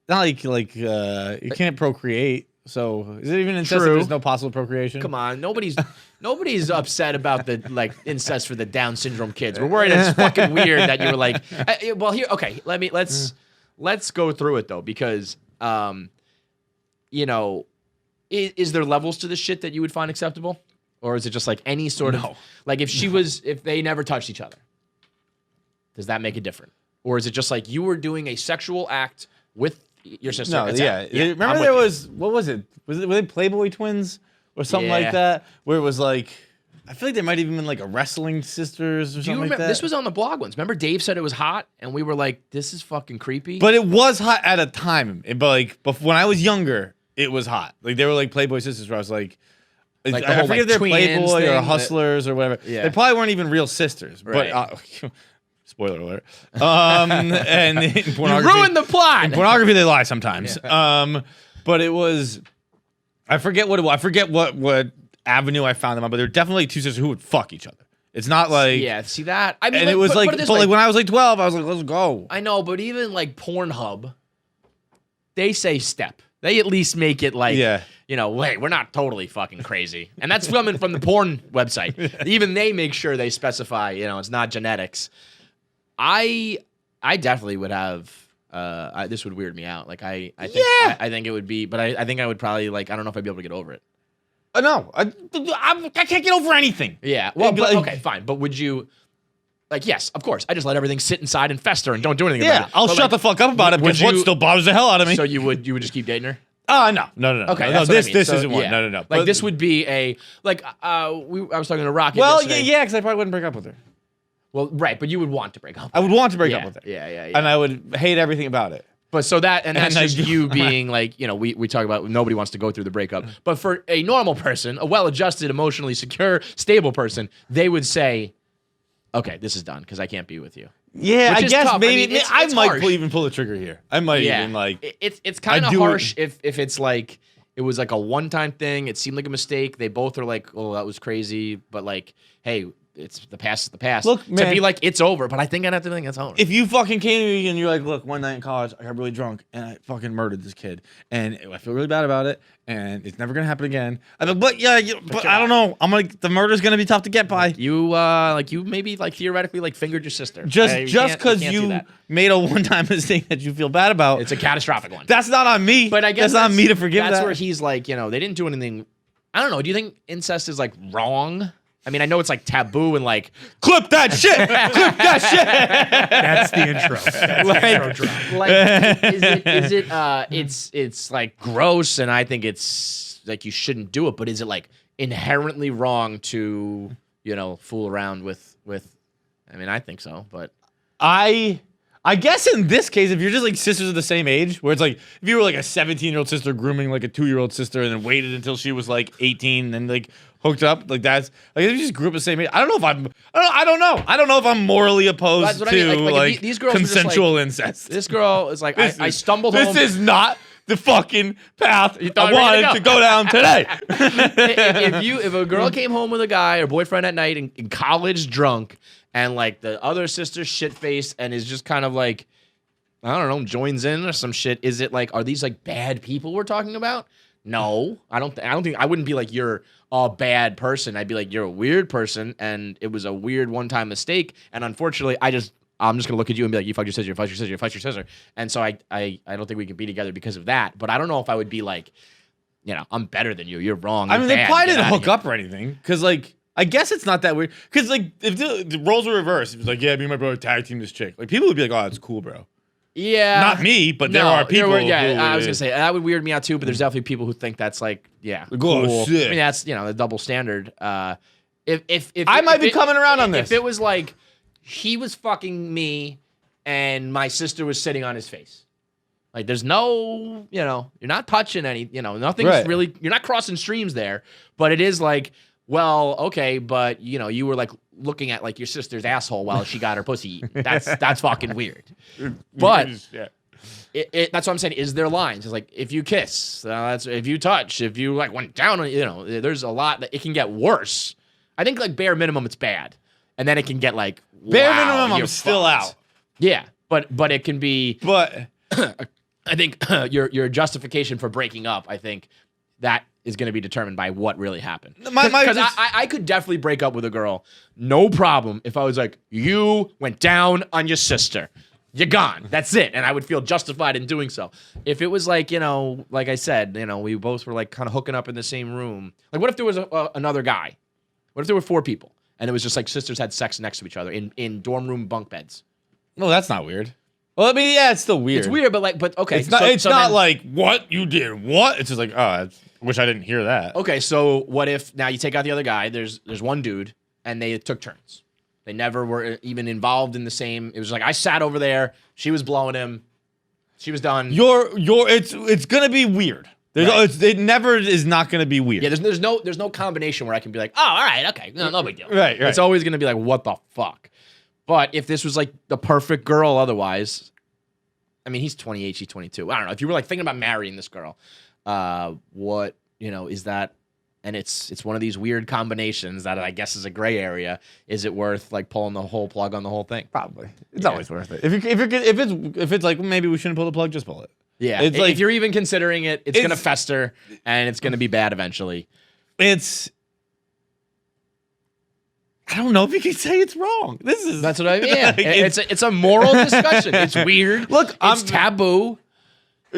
not like you can't procreate. So is it even incest if True. there's no possible procreation? Come on, nobody's upset about the like incest for the Down syndrome kids. We're worried it's fucking weird that you were like, well here, okay, let's let's go through it though, because you know, is there levels to this shit that you would find acceptable, or is it just like any sort of like if they never touched each other, does that make it different, or is it just like you were doing a sexual act with your sister? No, remember there was what was it? Were they Playboy twins or something like that? Where it was like. I feel like there might even been like a wrestling sisters or something like that. This was on the blog once. Remember Dave said it was hot, and we were like, "This is fucking creepy." But it was hot at a time. But when I was younger, it was hot. Like they were like Playboy sisters. Where I was like the I whole, forget like, if they're twins Playboy thing or Hustlers or whatever. Yeah. They probably weren't even real sisters. Right. But spoiler alert. And in pornography, you ruined the plot. In pornography, they lie sometimes. Yeah. But it was. I forget what it was. I forget what avenue I found them on, but they're definitely two sisters who would fuck each other. It's not like see that. I mean, and it was like, but like when I was like 12, I was like, let's go. I know, but even like Pornhub, they say step. They at least make it like, you know, wait, we're not totally fucking crazy, and that's coming from the porn website. Even they make sure they specify, you know, it's not genetics. I definitely would have. This would weird me out. Like I think it would be, but I think I would probably like. I don't know if I'd be able to get over it. No, I can't get over anything. Yeah. Well, but, okay, fine. But would you, like, yes, of course. I just let everything sit inside and fester and don't do anything about it. I'll shut the fuck up about it because what still botters the hell out of me. So you would just keep dating her? No. Okay, no. This so, isn't one. No. Like this would be a like. I was talking to Rocket. Well, yesterday. yeah, because I probably wouldn't break up with her. Well, right, but you would want to break up. I would want to break up with her. Yeah. And I would hate everything about it. But so that's just I- you being like, you know, we talk about nobody wants to go through the breakup. But for a normal person, a well-adjusted, emotionally secure, stable person, they would say, okay, this is done because I can't be with you. Yeah, Which I is guess tough. maybe I mean, I it's might harsh. even pull the trigger here. I might even like. It's kind of do harsh if it's like it was like a one-time thing. It seemed like a mistake. They both are like, oh, that was crazy. But like, hey, it's the past is the past. Look, to man, be like, it's over. But I think I'd have to think it's over. If you fucking came to me and you're like, look, one night in college, I got really drunk and I fucking murdered this kid, and I feel really bad about it, and it's never gonna happen again. I'm like, but I don't know. I'm like, the murder's gonna be tough to get by. You you maybe like theoretically like fingered your sister. Just because you made a one-time mistake that you feel bad about. It's a catastrophic one. That's not on me. But I guess that's not me to forgive That's that. where he's like, you know, they didn't do anything. I don't know. Do you think incest is like wrong? I mean, I know it's like taboo and like clip that shit. Clip that shit. That's the intro. That's the intro drop. Like, it's like gross, and I think it's like you shouldn't do it. But is it like inherently wrong to, you know, fool around with? I mean, I think so, but I guess in this case, if you're just like sisters of the same age, where it's like if you were like a 17-year-old sister grooming like a 2-year-old sister and then waited until she was like 18 and then like hooked up, like that's like if you just grew up the same age. I don't know if I'm morally opposed That's what to I mean. Like, if these girls were just, consensual like, incest. this girl is like, I stumbled home. This is not the fucking path thought I we were gonna wanted to go down today. if a girl came home with a guy or boyfriend at night in college drunk, and like the other sister shit faced and is just kind of like, I don't know, joins in or some shit. Is it like, are these like bad people we're talking about? No, I don't think I wouldn't be like you're a bad person. I'd be like you're a weird person, and it was a weird one-time mistake. And unfortunately, I'm just gonna look at you and be like, you fucked your sister, you fucked your sister, you fucked your sister. And so I don't think we can be together because of that. But I don't know if I would be like, you know, I'm better than you. You're wrong. I mean, you're they bad, probably get didn't outta hook here. up or anything, because like I guess it's not that weird. Because like if the roles were reversed, it was like, yeah, me and my brother tag team this chick. Like people would be like, oh, that's cool, bro. Yeah, Not me, but there are people. I was gonna say that would weird me out too. But there's definitely people who think that's like, yeah, Like, cool. oh, sick. I mean, that's, you know, the double standard. If I might be coming around on this. If it was like he was fucking me and my sister was sitting on his face, like there's no, you know, you're not touching any, you know, nothing's Right. really, you're not crossing streams there. But it is like, well, okay, but you know, you were like looking at like your sister's asshole while she got her pussy eaten. That's fucking weird. But yeah. that's what I'm saying. Is there lines? It's like if you kiss, that's if you touch, if you like went down, you know, there's a lot that it can get worse. I think like bare minimum it's bad, and then it can get like Bare wow, minimum, I'm you're still fucked. out. Yeah, but it can be. But I think your justification for breaking up, I think that is going to be determined by what really happened. Because I could definitely break up with a girl, no problem, if I was like, you went down on your sister. you're gone. That's it. And I would feel justified in doing so. If it was like, like I said, we both were like kind of hooking up in the same room. Like, what if there was another guy? What if there were 4 people and it was just like sisters had sex next to each other in dorm room bunk beds? No, that's not weird. Well, I mean, yeah, it's still weird. It's weird, but okay. It's not. It's so not then, like what you did. What? It's just like, oh, I wish I didn't hear that. Okay, so what if now you take out the other guy? There's one dude, and they took turns. They never were even involved in the same. It was like I sat over there. She was blowing him. She was done. It's gonna be weird. It never is not gonna be weird. Yeah, there's no combination where I can be like, oh, all right, okay, no big deal. Right. It's always gonna be like, what the fuck. But if this was like the perfect girl, otherwise, I mean, he's 28, she's 22. I don't know. If you were like thinking about marrying this girl, what is that? And it's one of these weird combinations that I guess is a gray area. Is it worth like pulling the whole plug on the whole thing? Probably. It's always worth it. If it's like maybe we shouldn't pull the plug, just pull it. Yeah. It's like, if you're even considering it, it's gonna fester and it's gonna be bad eventually. I don't know if you can say it's wrong. That's what I mean. Yeah. It's a moral discussion. It's weird. Look, it's taboo.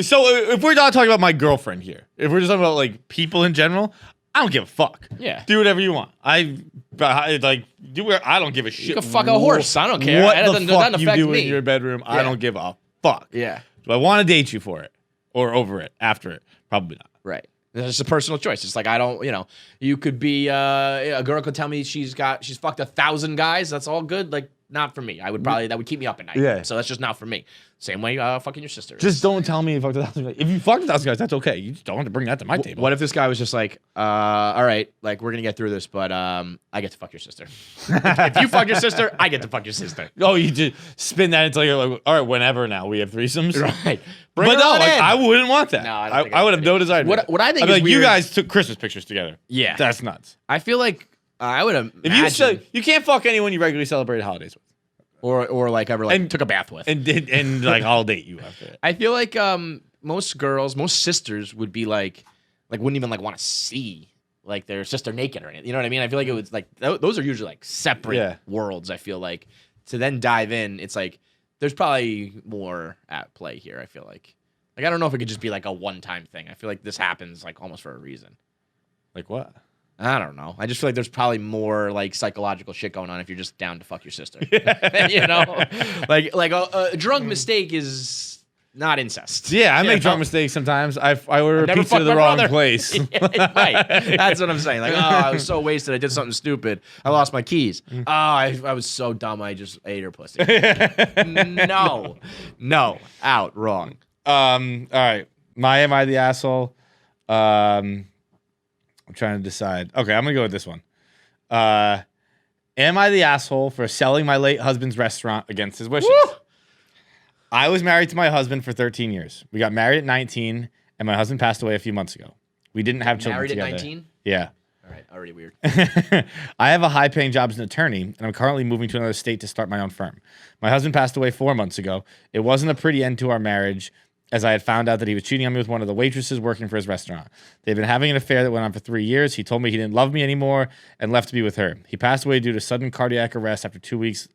So if we're not talking about my girlfriend here, if we're just talking about like people in general, I don't give a fuck. Yeah. Do whatever you want. I don't give a shit. You can fuck a horse. I don't care. What It the doesn't fuck you affect do me. in your bedroom? I don't give a fuck. Yeah. Do I want to date you for it or over it, after it? Probably not. Right. It's just a personal choice. It's like I don't, you could be a girl could tell me she's fucked 1,000 guys. That's all good. Like not for me. That would keep me up at night. Yeah. So that's just not for me. Same way fucking your sister. Just don't tell me you fucked 1,000 guys. If you fucked 1,000 guys, that's okay. You just don't have to bring that to my table. What if this guy was just like, all right, like we're gonna get through this, but I get to fuck your sister. If you fuck your sister, I get to fuck your sister. Oh, you just spin that until you're like, all right, whenever now we have threesomes. Right. But no, I wouldn't want that. No, I don't think I would have no desire. What I think I'd be is like, weird, you guys took Christmas pictures together. Yeah. That's nuts. I feel like I would imagine. If you say you can't fuck anyone you regularly celebrate holidays with. Or like ever like took a bath with. And like I'll date you after it. I feel like most sisters would be like wouldn't even like want to see like their sister naked or anything. You know what I mean? I feel like it was like those are usually like separate worlds. I feel like to then dive in, it's like there's probably more at play here. I feel like I don't know if it could just be like a one-time thing. I feel like this happens like almost for a reason. Like what? I don't know. I just feel like there's probably more like psychological shit going on if you're just down to fuck your sister. Like a drunk mistake is not incest. Yeah, I make drunk mistakes sometimes. I order never pizza to the fucked my wrong brother. place. Right. That's what I'm saying. Like, oh, I was so wasted. I did something stupid. I lost my keys. Oh, I was so dumb. I just ate her pussy. No, out wrong. All right. Am I the asshole? I'm trying to decide. Okay, I'm gonna go with this one. Am I the asshole for selling my late husband's restaurant against his wishes? Woo! I was married to my husband for 13 years. We got married at 19, and my husband passed away a few months ago. We didn't have children Married together. at 19? Yeah. All right, already weird. I have a high-paying job as an attorney, and I'm currently moving to another state to start my own firm. My husband passed away 4 months ago. It wasn't a pretty end to our marriage, as I had found out that he was cheating on me with one of the waitresses working for his restaurant. They've been having an affair that went on for 3 years. He told me he didn't love me anymore and left to be with her. He passed away due to sudden cardiac arrest after 2 weeks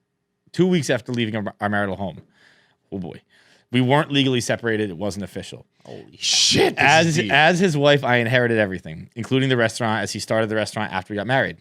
after leaving our marital home. Oh boy. We weren't legally separated. It wasn't official. Holy shit. As his wife, I inherited everything, including the restaurant, as he started the restaurant after we got married.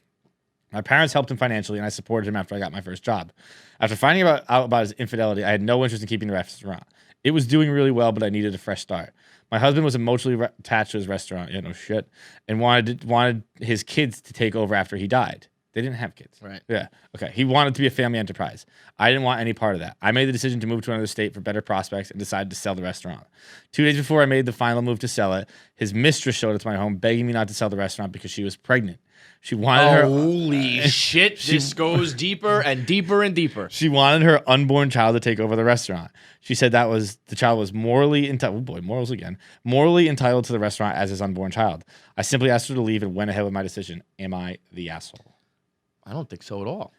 My parents helped him financially, and I supported him after I got my first job. After finding out about his infidelity, I had no interest in keeping the restaurant. It was doing really well, but I needed a fresh start. My husband was emotionally attached to his restaurant, no shit, and wanted his kids to take over after he died. They didn't have kids. Right. Yeah. Okay. He wanted to be a family enterprise. I didn't want any part of that. I made the decision to move to another state for better prospects and decided to sell the restaurant. 2 days before I made the final move to sell it, his mistress showed up to my home begging me not to sell the restaurant because she was pregnant. She wanted her. Holy shit. This goes deeper and deeper and deeper. She wanted her unborn child to take over the restaurant. She said the child was morally entitled. Oh boy, morals again. Morally entitled to the restaurant as his unborn child. I simply asked her to leave and went ahead with my decision. Am I the asshole? I don't think so at all.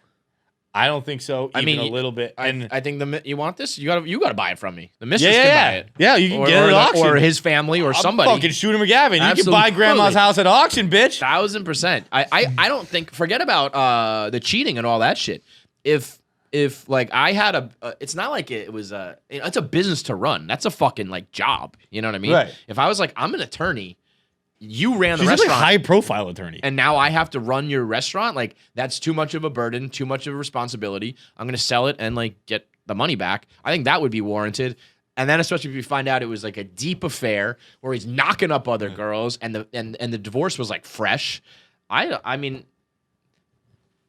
I don't think so. I mean, a little bit. I think you want this? You gotta buy it from me. The mistress can buy it. Yeah, you can get it at auction. Or his family or somebody. Fucking shoot him a Gavin. You can buy Absolutely. grandma's house at auction, bitch. 1,000%. I don't think. Forget about the cheating and all that shit. If if like I had it's not like it was it's a business to run. That's a fucking like job. You know what I mean? Right. If I was like, I'm an attorney, you ran the She's a restaurant, high profile attorney. and now I have to run your restaurant. Like that's too much of a burden, too much of a responsibility. I'm gonna sell it and like get the money back. I think that would be warranted. And then especially if you find out it was like a deep affair where he's knocking up other girls and the divorce was like fresh. I mean,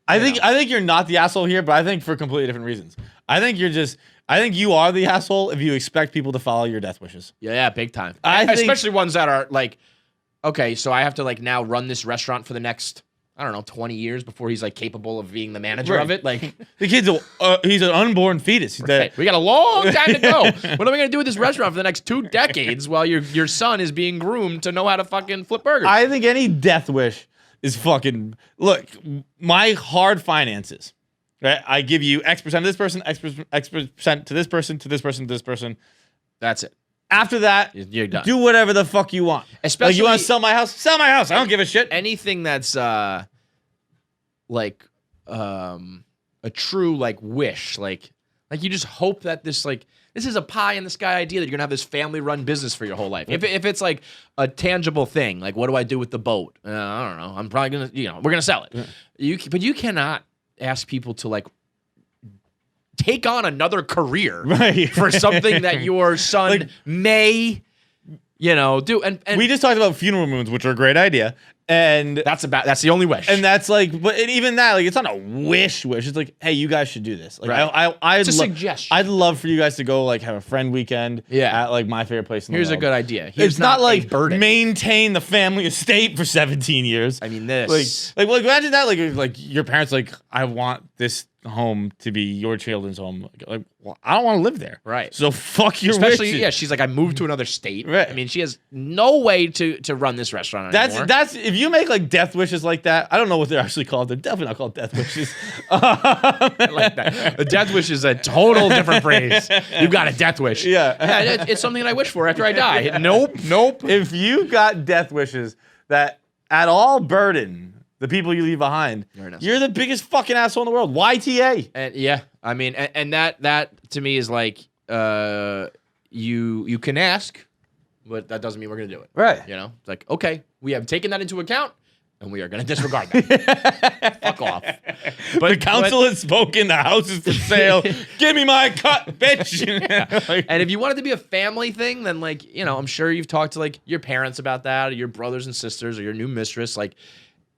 I think you're not the asshole here, but I think for completely different reasons. I think you are the asshole if you expect people to follow your death wishes. yeah, big time. I think- Especially ones that are like, okay, so I have to like now run this restaurant for the next, I don't know, 20 years before he's like capable of being the manager of it. Like, The kid's he's an unborn fetus. right, we got a long time to go. What are we gonna do with this restaurant for the next 2 decades while your son is being groomed to know how to fucking flip burgers? I think any death wish is fucking. Look, my hard finances. Right, I give you X% to this person, X% to this person, to this person, to this person. That's it. After that, You're done. do whatever the fuck you want. Especially like you want to sell my house? Sell my house. I don't give a shit. Anything that's like a true like wish, like you just hope that this is a pie in the sky idea that you're gonna have this family run business for your whole life. If it's like a tangible thing, like what do I do with the boat? I don't know. I'm probably gonna we're gonna sell it. Yeah. But you cannot ask people to like take on another career Right. for something that your son Like- may do. And We just talked about funeral moons, which are a great idea, and that's the only wish. and that's like, but even that, like, it's not a wish. It's like, hey, you guys should do this. Like, Right. I'd It's a suggestion. I'd love for you guys to go like have a friend weekend. Yeah. At like my favorite place in the Here's a world. good idea. Here's It's not a like burden. maintain the family estate for 17 years. I mean, this. like imagine that, like your parents, like, I want this home to be your children's home. Like, well, I don't want to live there. Right. So fuck your Especially, wishes. yeah, she's like, I moved to another state. Right. I mean, she has no way to run this restaurant anymore. That's if you make like death wishes like that. I don't know what they're actually called. They're definitely not called death wishes. I like that. A death wish is a total different phrase. You've got a death wish. Yeah. It's something that I wish for after I die. Nope. If you got death wishes that at all burden the people you leave behind, you're the biggest fucking asshole in the world. YTA. And yeah, I mean, and that to me is like, you can ask, but that doesn't mean we're gonna do it. Right. It's like, okay, we have taken that into account, and we are gonna disregard that. Fuck off. But The council has spoken. The house is for sale. Give me my cut, bitch. Like, And if you want it to be a family thing, then like, I'm sure you've talked to like your parents about that, or your brothers and sisters, or your new mistress. Like,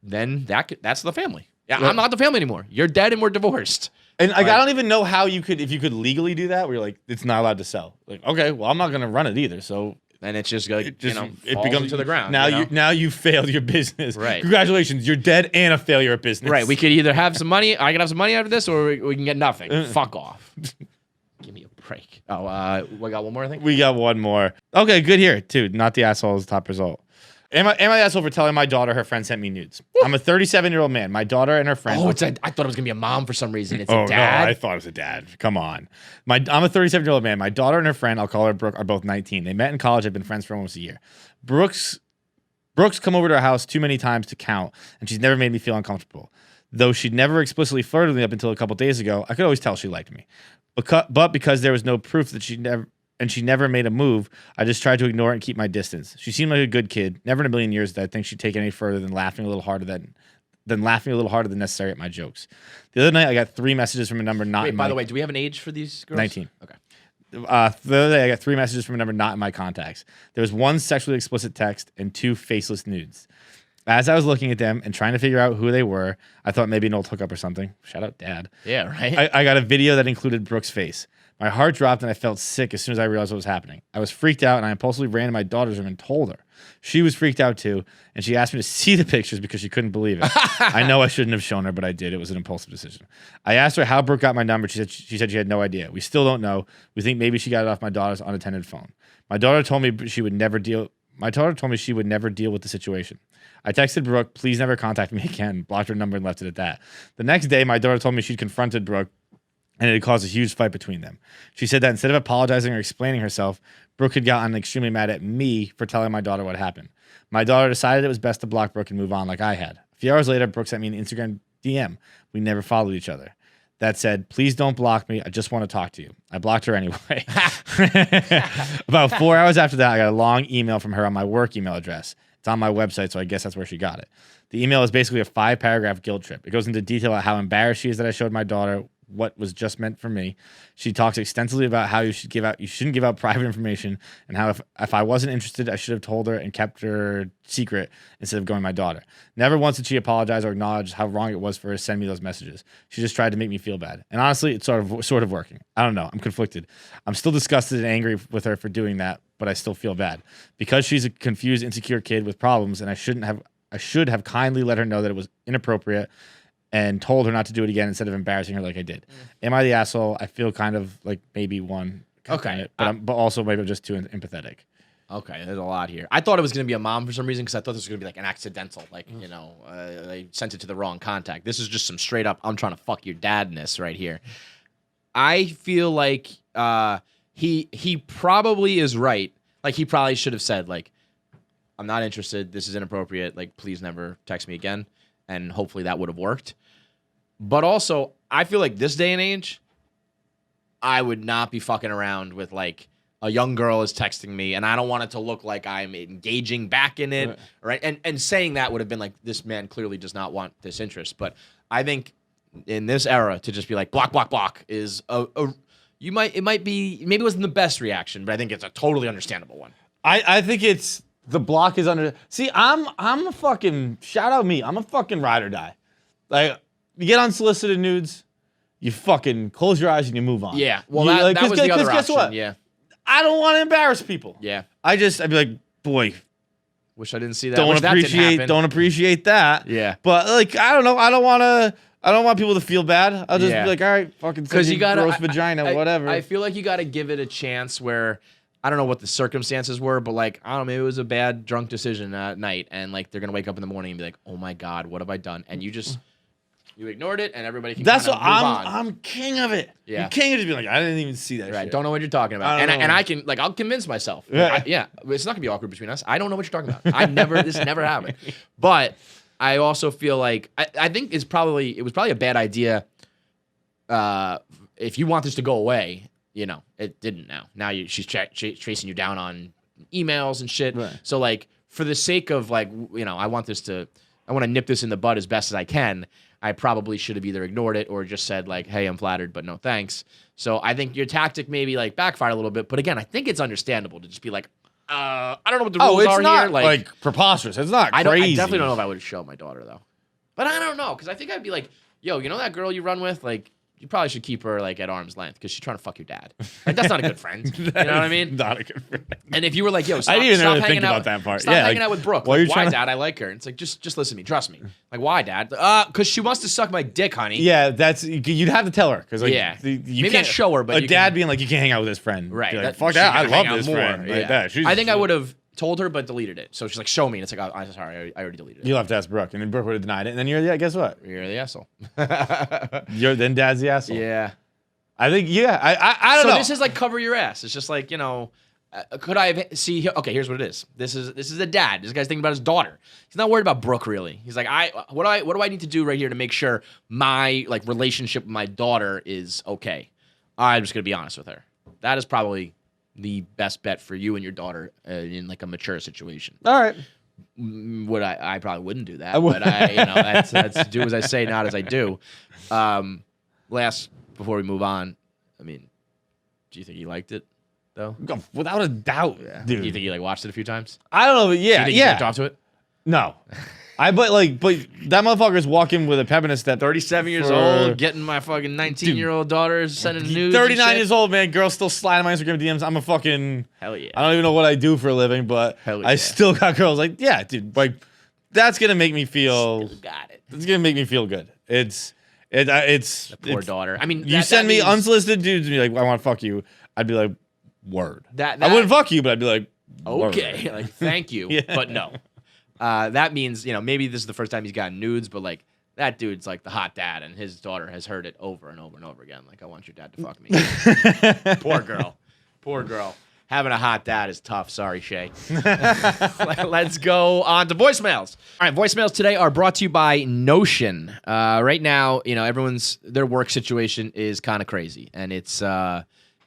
then that's the family. Yeah, Right. I'm not the family anymore. You're dead and we're divorced. and like, I don't even know how if you could legally do that, where you're like, it's not allowed to sell. Like, okay, well, I'm not gonna run it either. So And it's just like, it falls becomes to the ground. Now you failed your business. Right. Congratulations, you're dead and a failure at business. Right. We could either have some money, I can have some money out of this, or we can get nothing. Fuck off. Give me a break. Oh, we got one more, I think? We got one more. Okay, good here too. Not the asshole is top result. Am I the asshole for telling my daughter her friend sent me nudes? I'm a 37-year-old man. My daughter and her friend. Oh, I thought it was going to be a mom for some reason. It's Oh, a dad. no, I thought it was a dad. Come on. I'm a 37-year-old man. My daughter and her friend, I'll call her Brooke, are both 19. They met in college, have been friends for almost a year. Brooks come over to our house too many times to count, and she's never made me feel uncomfortable. Though she'd never explicitly flirted with me up until a couple days ago, I could always tell she liked me. But because there was no proof that she never made a move, I just tried to ignore it and keep my distance. She seemed like a good kid. Never in a million years did I think she'd take it any further than laughing a little harder than necessary at my jokes. The other night, I got 3 messages from a number not Wait, in by my... the way, do we have an age for these girls? 19. Okay. The other day, I got 3 messages from a number not in my contacts. There was 1 sexually explicit text and 2 faceless nudes. As I was looking at them and trying to figure out who they were, I thought maybe an old hookup or something. Shout out, Dad. Yeah, right? I got a video that included Brooke's face. My heart dropped and I felt sick as soon as I realized what was happening. I was freaked out and I impulsively ran to my daughter's room and told her. She was freaked out too, and she asked me to see the pictures because she couldn't believe it. I know I shouldn't have shown her, but I did. It was an impulsive decision. I asked her how Brooke got my number. She said she had no idea. We still don't know. We think maybe she got it off my daughter's unattended phone. My daughter told me she would never deal with the situation. I texted Brooke, please never contact me again, blocked her number and left it at that. The next day, my daughter told me she'd confronted Brooke and it had caused a huge fight between them. She said that instead of apologizing or explaining herself, Brooke had gotten extremely mad at me for telling my daughter what happened. My daughter decided it was best to block Brooke and move on like I had. A few hours later, Brooke sent me an Instagram DM. We never followed each other. that said, "Please don't block me. I just want to talk to you." I blocked her anyway. About 4 hours after that, I got a long email from her on my work email address. It's on my website, so I guess that's where she got it. The email is basically a 5-paragraph guilt trip. It goes into detail about how embarrassed she is that I showed my daughter what was just meant for me. She talks extensively about how you shouldn't give out private information, and how if I wasn't interested, I should have told her and kept her secret instead of going to my daughter. Never once did she apologize or acknowledge how wrong it was for her to send me those messages. She just tried to make me feel bad. And honestly, it's sort of working. I don't know. I'm conflicted. I'm still disgusted and angry with her for doing that, but I still feel bad. Because she's a confused, insecure kid with problems, and I should have kindly let her know that it was inappropriate and told her not to do it again instead of embarrassing her like I did. Am I the asshole? I feel kind of like maybe one. Okay. But also maybe I'm just too empathetic. Okay, there's a lot here. I thought it was going to be a mom for some reason because I thought this was going to be like an accidental, like, they sent it to the wrong contact. This is just some straight up, I'm trying to fuck your dadness right here. I feel like he probably is right. Like, he probably should have said, like, I'm not interested. This is inappropriate. Like, please never text me again. And hopefully that would have worked. But also, I feel like this day and age, I would not be fucking around with, like, a young girl is texting me, and I don't want it to look like I'm engaging back in it, right? And saying that would have been like, this man clearly does not want this interest. But I think in this era, to just be like, block, block, block is maybe it wasn't the best reaction, but I think it's a totally understandable one. I think it's the block is under. See, I'm a fucking shout out me. I'm a fucking ride or die. Like, you get unsolicited nudes, you fucking close your eyes and you move on. Yeah. Well, that was the other guess option. what? Yeah. I don't want to embarrass people. Yeah. I'd be like, boy, Wish I didn't see that. don't Wish that didn't happen. appreciate that. Yeah. But like, I don't know. I don't want people to feel bad. I'll just be like, all right, fucking, because you got gross vagina, whatever. I feel like you got to give it a chance where. I don't know what the circumstances were, but like, I don't know, maybe it was a bad drunk decision at night, and like they're gonna wake up in the morning and be like, "Oh my god, what have I done?" And you ignored it, and everybody can. That's what I'm king of it. Yeah, I'm king of just being like, I didn't even see that. Right, shit. don't know what you're talking about, and I can like I'll convince myself. Yeah, it's not gonna be awkward between us. I don't know what you're talking about. This never happened. But I also feel like I think it was probably a bad idea. If you want this to go away. It didn't now. Now she's chasing you down on emails and shit. Right. So, like, for the sake of, like, I want to nip this in the bud as best as I can, I probably should have either ignored it or just said, like, hey, I'm flattered, but no thanks. So I think your tactic maybe, like, backfired a little bit. But again, I think it's understandable to just be like, I don't know what the rules it's are not, here. Like, preposterous. It's not crazy. I definitely don't know if I would show my daughter, though. But I don't know, because I think I'd be like, yo, that girl you run with? Like, you probably should keep her like at arm's length because she's trying to fuck your dad. Like, that's not a good friend. You know what I mean? Not a good friend. And if you were like, yo, I didn't even stop really hanging think out, about that part. Stop hanging out with Brooke. Why, Like, why Dad? I like her. And it's like, just listen to me. Trust me. Like, why, Dad? Because she wants to suck my dick, honey. Yeah, you'd have to tell her because like, Yeah. you Maybe can't not show her, but a you dad can- being like, you can't hang out with his friend. Right. Be like, That- fuck she that. I gotta hang love out this more. friend. Like Yeah. that. She's, I think I would have told her, but deleted it. So she's like, show me. And it's like, I'm sorry. I already deleted it. You'll have to ask Brooke, and then Brooke would have denied it, and then guess what? You're the asshole. Then Dad's the asshole. Yeah. I think I don't know. So this is like cover your ass. It's just like, could I have okay, here's what it is. This is a dad. This guy's thinking about his daughter. He's not worried about Brooke really. He's like, what do I need to do right here to make sure my like relationship with my daughter is okay? I'm just gonna be honest with her. That is probably the best bet for you and your daughter in like a mature situation. All right. Would I probably wouldn't do that, I would. but that's do as I say, not as I do. Last before we move on, I mean, do you think he liked it though? Without a doubt, dude. Do you think he like watched it a few times? I don't know, but Do you think he jerked off to it? No. but that motherfucker's walking with a pep in his step. 37 years old, getting my fucking 19-year-old daughter sending nudes. 39 years old, man. Girl still sliding my Instagram DMs. I'm a fucking. Hell yeah. I don't even know what I do for a living, but Hell yeah. I still got girls like, yeah, dude. Like, that's gonna make me feel. Got it. It's gonna make me feel good. It's Poor daughter. I mean, you send me unsolicited dudes and be like, I want to fuck you. I'd be like, word. That I wouldn't fuck you, but I'd be like, okay, word. like thank you, Yeah. but no. That means maybe this is the first time he's gotten nudes, but like that dude's like the hot dad, and his daughter has heard it over and over and over again. Like, I want your dad to fuck me. Poor girl. Having a hot dad is tough. Sorry, Shay. Let's go on to voicemails. All right, voicemails today are brought to you by Notion. Right now, their work situation is kind of crazy, and it's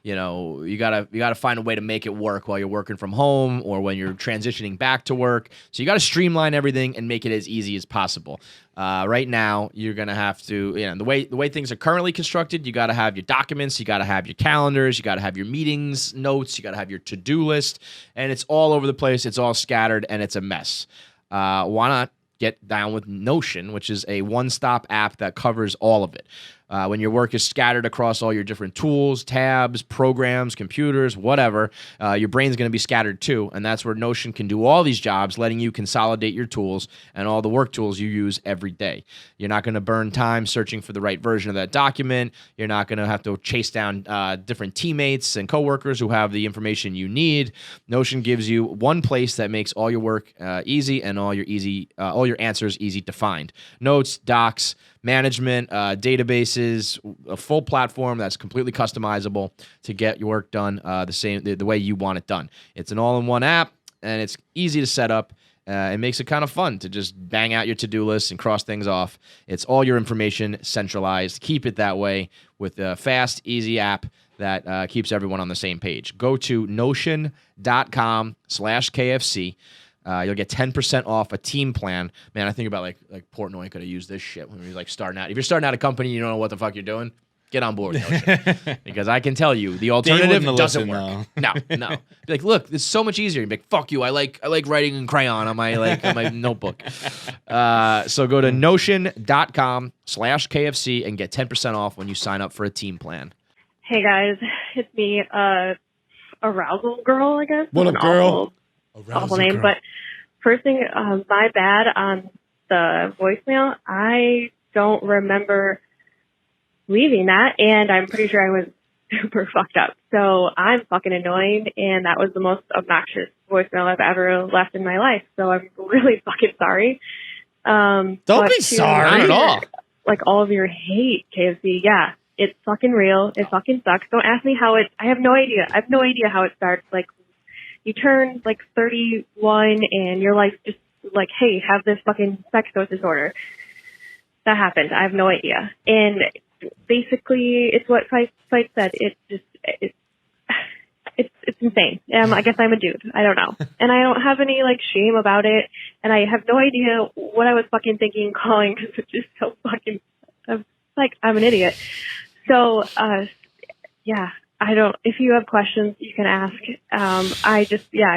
you gotta find a way to make it work while you're working from home or when you're transitioning back to work. So you gotta streamline everything and make it as easy as possible. Right now, you're gonna have to, the way things are currently constructed, you gotta have your documents, you gotta have your calendars, you gotta have your meetings notes, you gotta have your to-do list, and it's all over the place. It's all scattered and it's a mess. Why not get down with Notion, which is a one-stop app that covers all of it. When your work is scattered across all your different tools, tabs, programs, computers, whatever, your brain's going to be scattered too, and that's where Notion can do all these jobs, letting you consolidate your tools and all the work tools you use every day. You're not going to burn time searching for the right version of that document. You're not going to have to chase down different teammates and coworkers who have the information you need. Notion gives you one place that makes all your work easy and all your answers easy to find. Notes, docs, management, databases, a full platform that's completely customizable to get your work done the way you want it done. It's an all-in-one app, and it's easy to set up. It makes it kind of fun to just bang out your to-do list and cross things off. It's all your information centralized. Keep it that way with a fast, easy app that keeps everyone on the same page. Go to notion.com/KFC. You'll get 10% off a team plan. Man, I think about like Portnoy could have used this shit when he was like starting out. If you're starting out a company, you don't know what the fuck you're doing, get on board. Because I can tell you the alternative doesn't work. No. Be like, look, this is so much easier. You'd be like, fuck you. I like writing in crayon on my on my notebook. So go to notion.com/KFC and get 10% off when you sign up for a team plan. Hey guys, it's me, Arousal Girl, I guess. What up, girl? Awful name, but first thing, my bad on the voicemail. I don't remember leaving that, and I'm pretty sure I was super fucked up. So I'm fucking annoying, and that was the most obnoxious voicemail I've ever left in my life. So I'm really fucking sorry. Don't be sorry. Not at all. Like all of your hate, KFC. Yeah, it's fucking real. It fucking sucks. Don't ask me how I have no idea. I have no idea how it starts. Like, you turn like 31 and your life just like, hey, have this fucking sex disorder. That happened. I have no idea. And basically, it's what Fight said. It's insane. I guess I'm a dude. I don't know. And I don't have any like shame about it. And I have no idea what I was fucking thinking calling because it's just so fucking, I'm an idiot. So, yeah. If you have questions, you can ask. I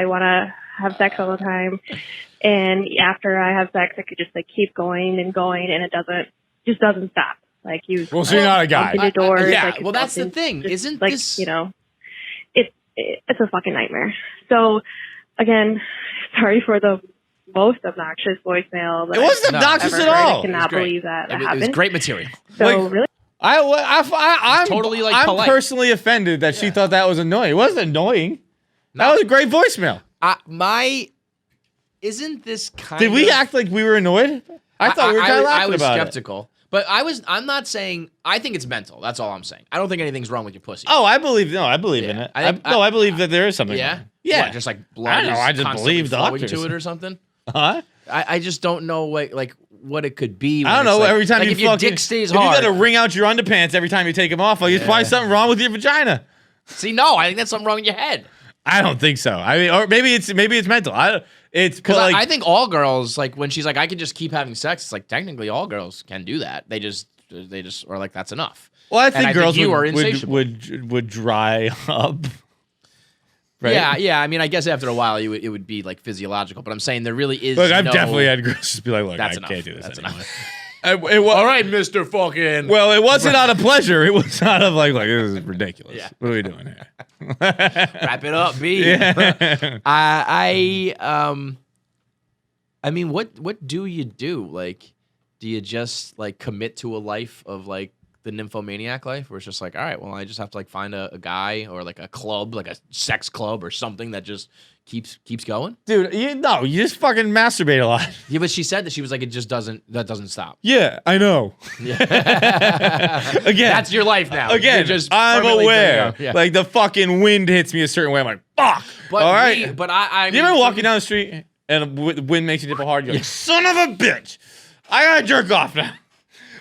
want to have sex all the time. And after I have sex, I could just like keep going, and it doesn't stop. Like so you're not a guy. Into doors, yeah. like, Well, that's the thing. Isn't like, this, it's a fucking nightmare. So again, sorry for the most obnoxious voicemail. It wasn't obnoxious at all. I cannot believe that happened. It was great material. So really? I'm totally like I'm polite. personally offended that she thought that was annoying. It wasn't annoying. That was a great voicemail. Isn't this kind Did of... we act like we were annoyed? I thought we were kind of laughing about it. I was skeptical. But I'm not saying, I think it's mental. That's all I'm saying. I don't think anything's wrong with your pussy. Oh, I believe in it. I believe that there is something Yeah? wrong. Yeah. What, just like blood I don't know, is I just constantly believe flowing doctors. to it or something? Huh? I just don't know what it could be. I don't know. Like, every time like you if your dick stays if hard. you got to wring out your underpants every time you take them off, like there's probably something wrong with your vagina. See, no, I think that's something wrong with your head. I don't think so. I mean, or maybe it's mental. Because I think all girls, like when she's like, I can just keep having sex. It's like technically all girls can do that. They just are like, that's enough. Well, I think girls would dry up. Right? Yeah. I mean, I guess after a while, it would be like physiological. But I'm saying there really is. Look, I've definitely had girls just be like, "Look, that's I enough. can't do this That's anymore." All right, Mr. Fucking. Well, it wasn't out of pleasure. It was out of like this is ridiculous. Yeah. What are we doing here? Wrap it up, B. Yeah. I mean, what do you do? Like, do you just like commit to a life of like the nymphomaniac life, where it's just like, all right, well, I just have to like find a guy or like a club, like a sex club or something that just keeps going. Dude, you just fucking masturbate a lot. Yeah, but she said that she was like, it just doesn't stop. Yeah, I know. Yeah. Again, That's your life now. Again, You're just I'm permanently aware. doing it. Yeah. Like the fucking wind hits me a certain way. I'm like, fuck. But all right. I You ever walking down the street and the wind makes you nipple hard? You're like, son of a bitch. I gotta jerk off now.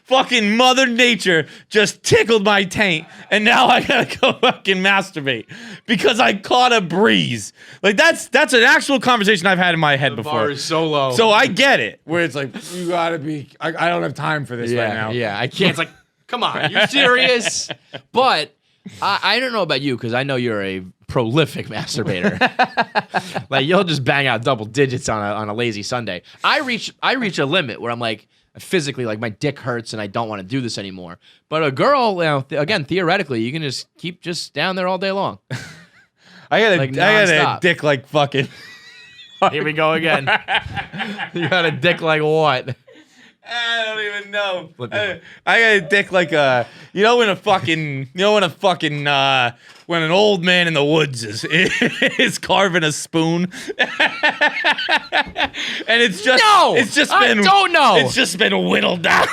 Fucking Mother Nature just tickled my taint, and now I gotta go fucking masturbate because I caught a breeze. Like that's an actual conversation I've had in my head before. bar is so low. So I get it, where it's like, you gotta be. I don't have time for this right now. Yeah, I can't. It's like, come on, you serious? But I don't know about you because I know you're a prolific masturbator. Like you'll just bang out double digits on a lazy Sunday. I reach a limit where I'm like, physically, like my dick hurts and I don't want to do this anymore. But a girl, again, theoretically, you can just keep just down there all day long. I got Like, a dick like fucking. Here we go again. You got a dick like what? I don't even know. Flip I got a dick like when an old man in the woods is carving a spoon, and it's just I don't know. It's just been whittled down.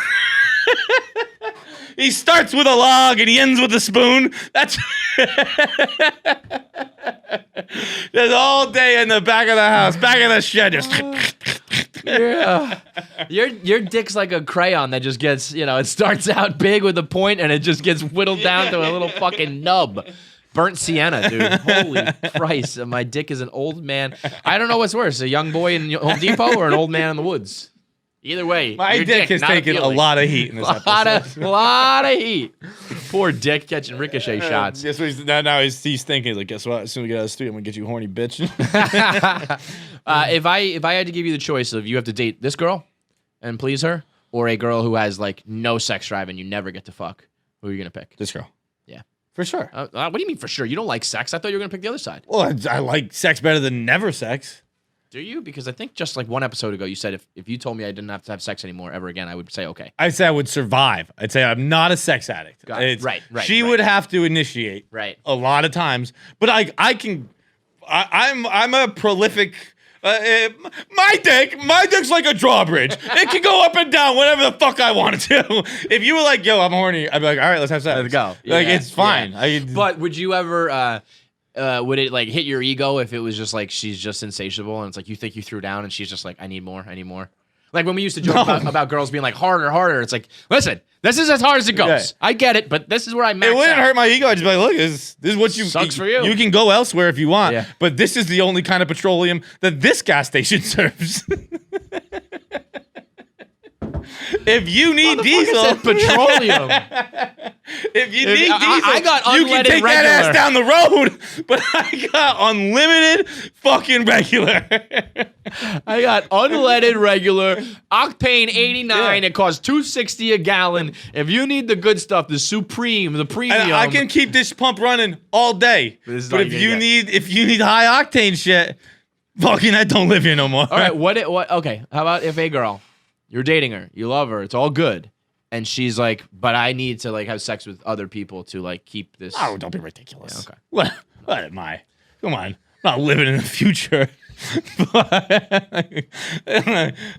He starts with a log and he ends with a spoon. That's just all day in the back of the house, back of the shed, just. Yeah. Your dick's like a crayon that just gets, it starts out big with a point and it just gets whittled down to a little fucking nub. Burnt sienna, dude. Holy Christ. My dick is an old man. I don't know what's worse, a young boy in Home Depot or an old man in the woods. Either way, My your dick has not taken appealing. a lot of heat in this episode. lot of heat. Poor dick catching ricochet shots. Guess what now he's thinking. He's like, guess what? As soon as we get out of the street, I'm gonna get you horny, bitch. If I had to give you the choice of you have to date this girl and please her, or a girl who has like no sex drive and you never get to fuck, who are you gonna pick? This girl. Yeah. For sure. What do you mean for sure? You don't like sex? I thought you were gonna pick the other side. Well, I like sex better than never sex. Do you? Because I think just like one episode ago, you said if you told me I didn't have to have sex anymore ever again, I would say okay. I'd say I would survive. I'd say I'm not a sex addict. Got it. Right. She would have to initiate. Right. A lot of times, but I'm a prolific. My dick's like a drawbridge. It can go up and down whenever the fuck I want it to. If you were like, yo, I'm horny, I'd be like, all right, let's have sex. Let's go. Like, Yeah, it's fine. yeah. But would you ever? Would it like hit your ego if it was just like she's just insatiable and it's like you think you threw down and she's just like I need more. Like when we used to joke about girls being like harder. It's like, listen, this is as hard as it goes. Yeah. I get it, but this is where I max it wouldn't out. hurt my ego. I'd just be like, look, this is what you Sucks for you. You can go elsewhere if you want, Yeah. but this is the only kind of petroleum that this gas station serves. If you need diesel, Said petroleum. if you need diesel, I got you can unleaded take regular. that ass down the road. But I got unlimited fucking regular. I got unleaded regular octane 89. Yeah. It costs $2.60 a gallon. If you need the good stuff, the supreme, the premium, And I can keep this pump running all day. But this is But all if you you need high octane shit, fucking I don't live here no more. All right, what? Okay, how about if a girl, you're dating her, you love her, it's all good, and she's like, but I need to like have sex with other people to like keep this. Oh, don't be ridiculous. Yeah, okay. What am I? Come on. I'm not living in the future. Look,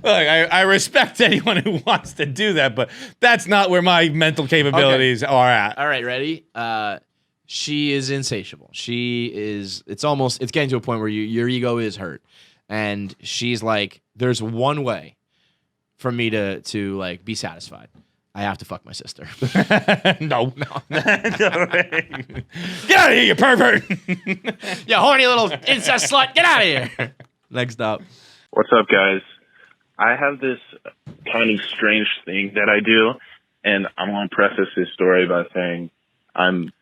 I respect anyone who wants to do that, but that's not where my mental capabilities are at. All right, ready? She is insatiable. It's getting to a point where your ego is hurt, and she's like, there's one way for me to like be satisfied. I have to fuck my sister. No. Get out of here, you pervert. You horny little incest slut. Get out of here. Next up. What's up, guys? I have this kind of strange thing that I do, and I'm going to preface this story by saying I'm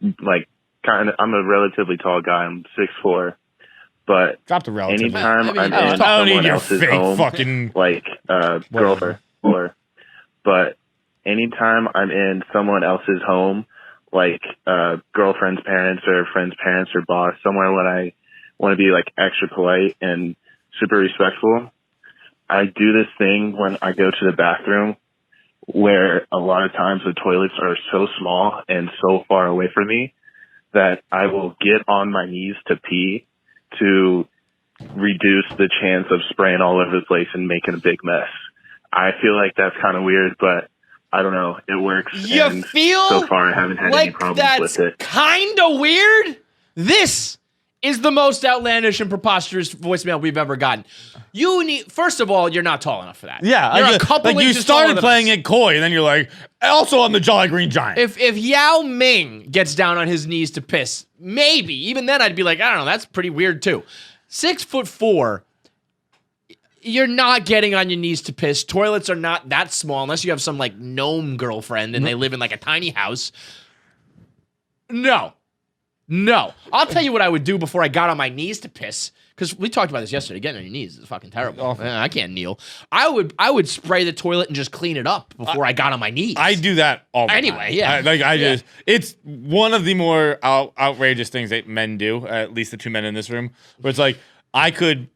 I'm a relatively tall guy. I'm 6'4", but Drop the relative. anytime I'm I in don't need someone your else's fake home, fucking. like girlfriend, but anytime I'm in someone else's home, like girlfriend's parents or friend's parents or boss, somewhere when I want to be like extra polite and super respectful, I do this thing when I go to the bathroom where a lot of times the toilets are so small and so far away from me that I will get on my knees to pee to reduce the chance of spraying all over the place and making a big mess. I feel like that's kind of weird, but I don't know. It works. You and feel so far I haven't had any like problems that's with it. kind of weird? This is the most outlandish and preposterous voicemail we've ever gotten. You need, first of all, you're not tall enough for that. Yeah, you're like, a couple like you inches taller started than playing us. it coy, and then you're like, also I'm the Jolly Green Giant. If Yao Ming gets down on his knees to piss, maybe even then I'd be like, I don't know, that's pretty weird too. 6'4", you're not getting on your knees to piss. Toilets are not that small unless you have some like gnome girlfriend and they live in like a tiny house. No. I'll tell you what I would do before I got on my knees to piss. Because we talked about this yesterday. Getting on your knees is fucking terrible. I can't kneel. I would spray the toilet and just clean it up before I got on my knees. I do that all the Anyway, time. yeah. Just, it's one of the more outrageous things that men do, at least the two men in this room, where it's like, I could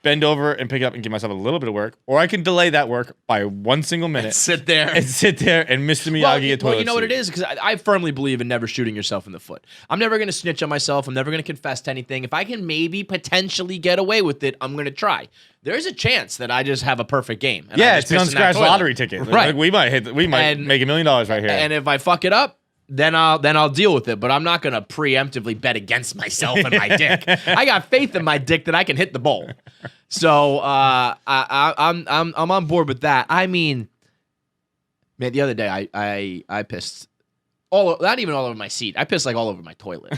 bend over and pick it up and give myself a little bit of work, or I can delay that work by 1 single minute. Sit there. And sit there and Mr. Miyagi get toilet Well, you know what seat. it is? Because I firmly believe in never shooting yourself in the foot. I'm never going to snitch on myself. I'm never going to confess to anything. If I can maybe potentially get away with it, I'm going to try. There's a chance that I just have a perfect game. And Yeah, I it's just an piss in that unscratched toilet. lottery ticket. Right. Like, we might And- make $1 million right here. And if I fuck it up, then I'll deal with it. But I'm not going to preemptively bet against myself and my dick. I got faith in my dick that I can hit the bowl. So I'm on board with that. I mean, man, the other day I pissed not even all over my seat. I pissed like all over my toilet.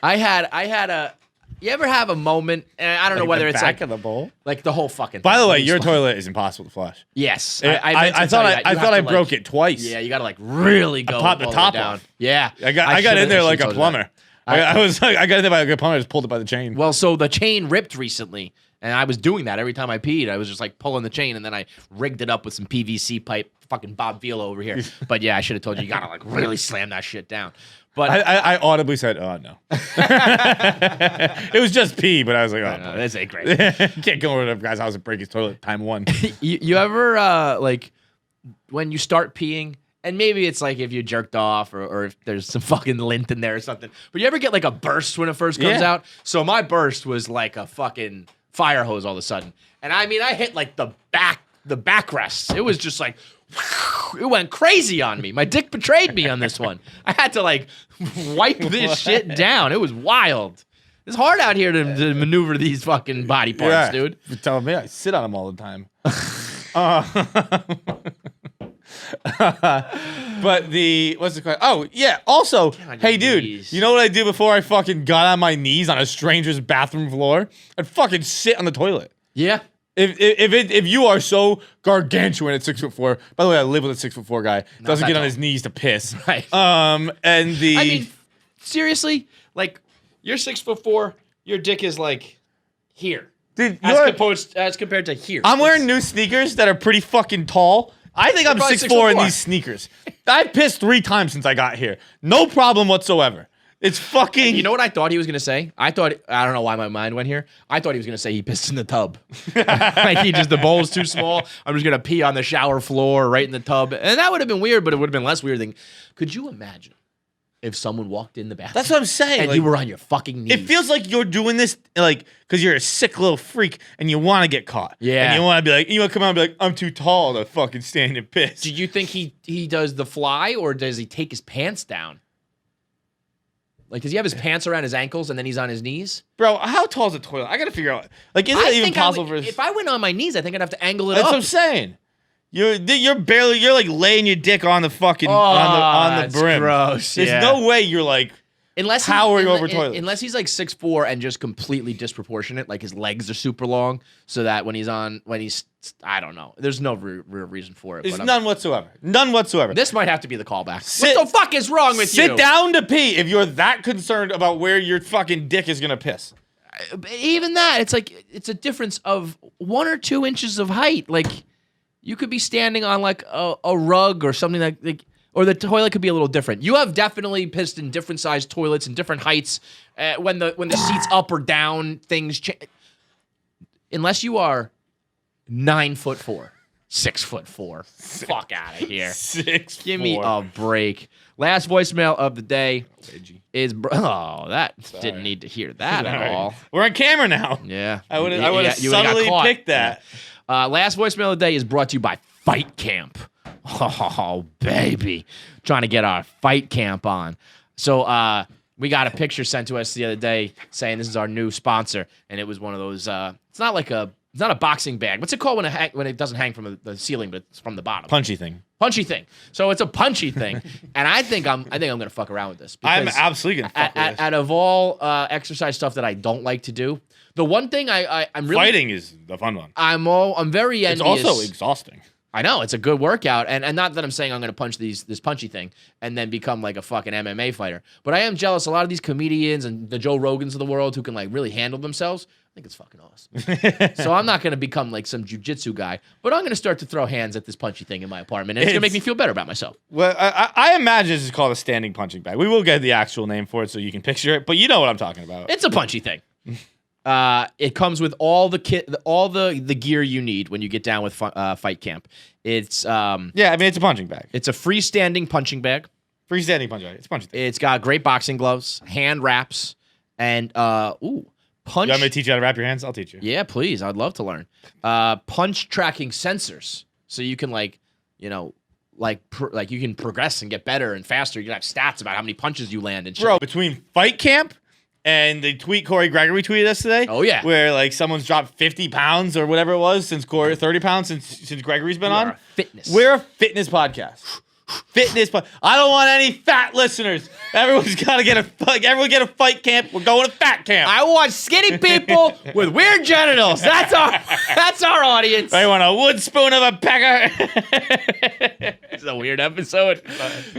I had a. You ever have a moment? And I don't know whether it's back of the bowl. like the whole fucking. By thing. the way, Let me your explain. toilet is impossible to flush. Yes, I thought I broke it twice. Yeah, you gotta like really go. popped the all way top down. off. Yeah, I got in there like a should've told you that. plumber. I was like, I got in there like a plumber. I just pulled it by the chain. Well, so the chain ripped recently, and I was doing that every time I peed. I was just like pulling the chain, and then I rigged it up with some PVC pipe. Fucking Bob Vila over here. But yeah, I should have told you. You gotta like really slam that shit down. But I audibly said, "Oh no." It was just pee, but I was like, "Oh, no, boy. this ain't great. Can't go over to a guy's house and break his toilet time one." You ever like when you start peeing, and maybe it's like if you jerked off or if there's some fucking lint in there or something, but you ever get like a burst when it first comes Yeah. out? So my burst was like a fucking fire hose all of a sudden. And I mean, I hit like the backrests. It was just like, it went crazy on me. My dick betrayed me on this one. I had to like wipe this shit down. It was wild. It's hard out here to maneuver these fucking body parts, dude. You're telling me I sit on them all the time. But what's it called? Oh, yeah. Also, on hey, your dude, knees. you know what I do before I fucking got on my knees on a stranger's bathroom floor? I'd fucking sit on the toilet. Yeah. If you are so gargantuan at 6'4", by the way, I live with a 6'4" guy. Doesn't that get on tall. his knees to piss. Right. And I mean, seriously, like you're 6'4", your dick is like here, dude, as compared to here. I'm wearing new sneakers that are pretty fucking tall. I think I'm probably 6'4" in 6'4". these sneakers. I've pissed 3 times since I got here. No problem whatsoever. It's fucking. You know what I thought he was gonna say? I don't know why my mind went here. I thought he was gonna say he pissed in the tub. Like the bowl's too small. I'm just gonna pee on the shower floor right in the tub, and that would have been weird, but it would have been less weird than. Could you imagine if someone walked in the bathroom? That's what I'm saying. And like, you were on your fucking knees. it feels like you're doing this like because you're a sick little freak and you want to get caught. Yeah. And you want to be like, you want to come out and be like, I'm too tall to fucking stand and piss. Do you think he does the fly or does he take his pants down? Like, does he have his pants around his ankles and then he's on his knees? Bro, how tall is the toilet? I gotta figure out. Like, is it even possible for? If I went on my knees, I think I'd have to angle it That's up. what I'm saying. You're like laying your dick on the fucking on the that's brim. gross, There's yeah. no way you're like towering over toilets. Unless he's like 6'4" and just completely disproportionate, like his legs are super long, so that when he's I don't know. There's no real reason for it. There's but none whatsoever. None whatsoever. This might have to be the callback. Sit- What the fuck is wrong with you? Sit down to pee if you're that concerned about where your fucking dick is gonna piss. Even that, it's like it's a difference of 1 or 2 inches of height. Like you could be standing on like a rug or something like or the toilet could be a little different. You have definitely pissed in different sized toilets and different heights. When the seat's up or down, things change. Unless you are 9'4", 6'4". Fuck out of here. 6'4". Give me a break. Last voicemail of the day is that didn't need to hear that at Sorry. all. We're on camera now. Yeah, I would You- have you would've got subtly caught. picked that. Last voicemail of the day is brought to you by Fight Camp. Oh, baby. Trying to get our Fight Camp on. So we got a picture sent to us the other day saying this is our new sponsor. And it was one of those, it's not a boxing bag. What's it called when it doesn't hang from the ceiling, but it's from the bottom? Punchy thing. Punchy thing. So it's a punchy thing. And I think I'm gonna fuck around with this. I'm because absolutely gonna fuck with this. out of all exercise stuff that I don't like to do, the one thing I'm really Fighting is the fun one. I'm very It's envious. also exhausting. I know it's a good workout, and not that I'm saying I'm going to punch this punchy thing and then become like a fucking MMA fighter, but I am jealous. A lot of these comedians and the Joe Rogans of the world who can like really handle themselves, I think it's fucking awesome. So I'm not going to become like some jujitsu guy, but I'm going to start to throw hands at this punchy thing in my apartment, and it's going to make me feel better about myself. Well, I imagine this is called a standing punching bag. We will get the actual name for it so you can picture it, but you know what I'm talking about. It's a punchy thing. It comes with all the kit, all the gear you need when you get down with Fight Camp. It's Yeah, I mean, it's a punching bag. it's a freestanding punching bag. Freestanding punching bag. It's a punching thing. It's got great boxing gloves, hand wraps, and punch. You want me to teach you how to wrap your hands? I'll teach you. Yeah, please. I'd love to learn. Punch tracking sensors, so you can you can progress and get better and faster. You can have stats about how many punches you land and shit. Bro, between Fight Camp and the tweet Corey Gregory tweeted us today. Oh, yeah. Where like someone's dropped 50 pounds or whatever it was since Corey, 30 pounds since Gregory's been We on. are a fitness. We're a fitness podcast. I don't want any fat listeners. Everyone's gotta get everyone get a Fight Camp. We're going to Fat Camp. I want skinny people with weird genitals. That's our audience. I want a wood spoon of a pecker. It's a weird episode.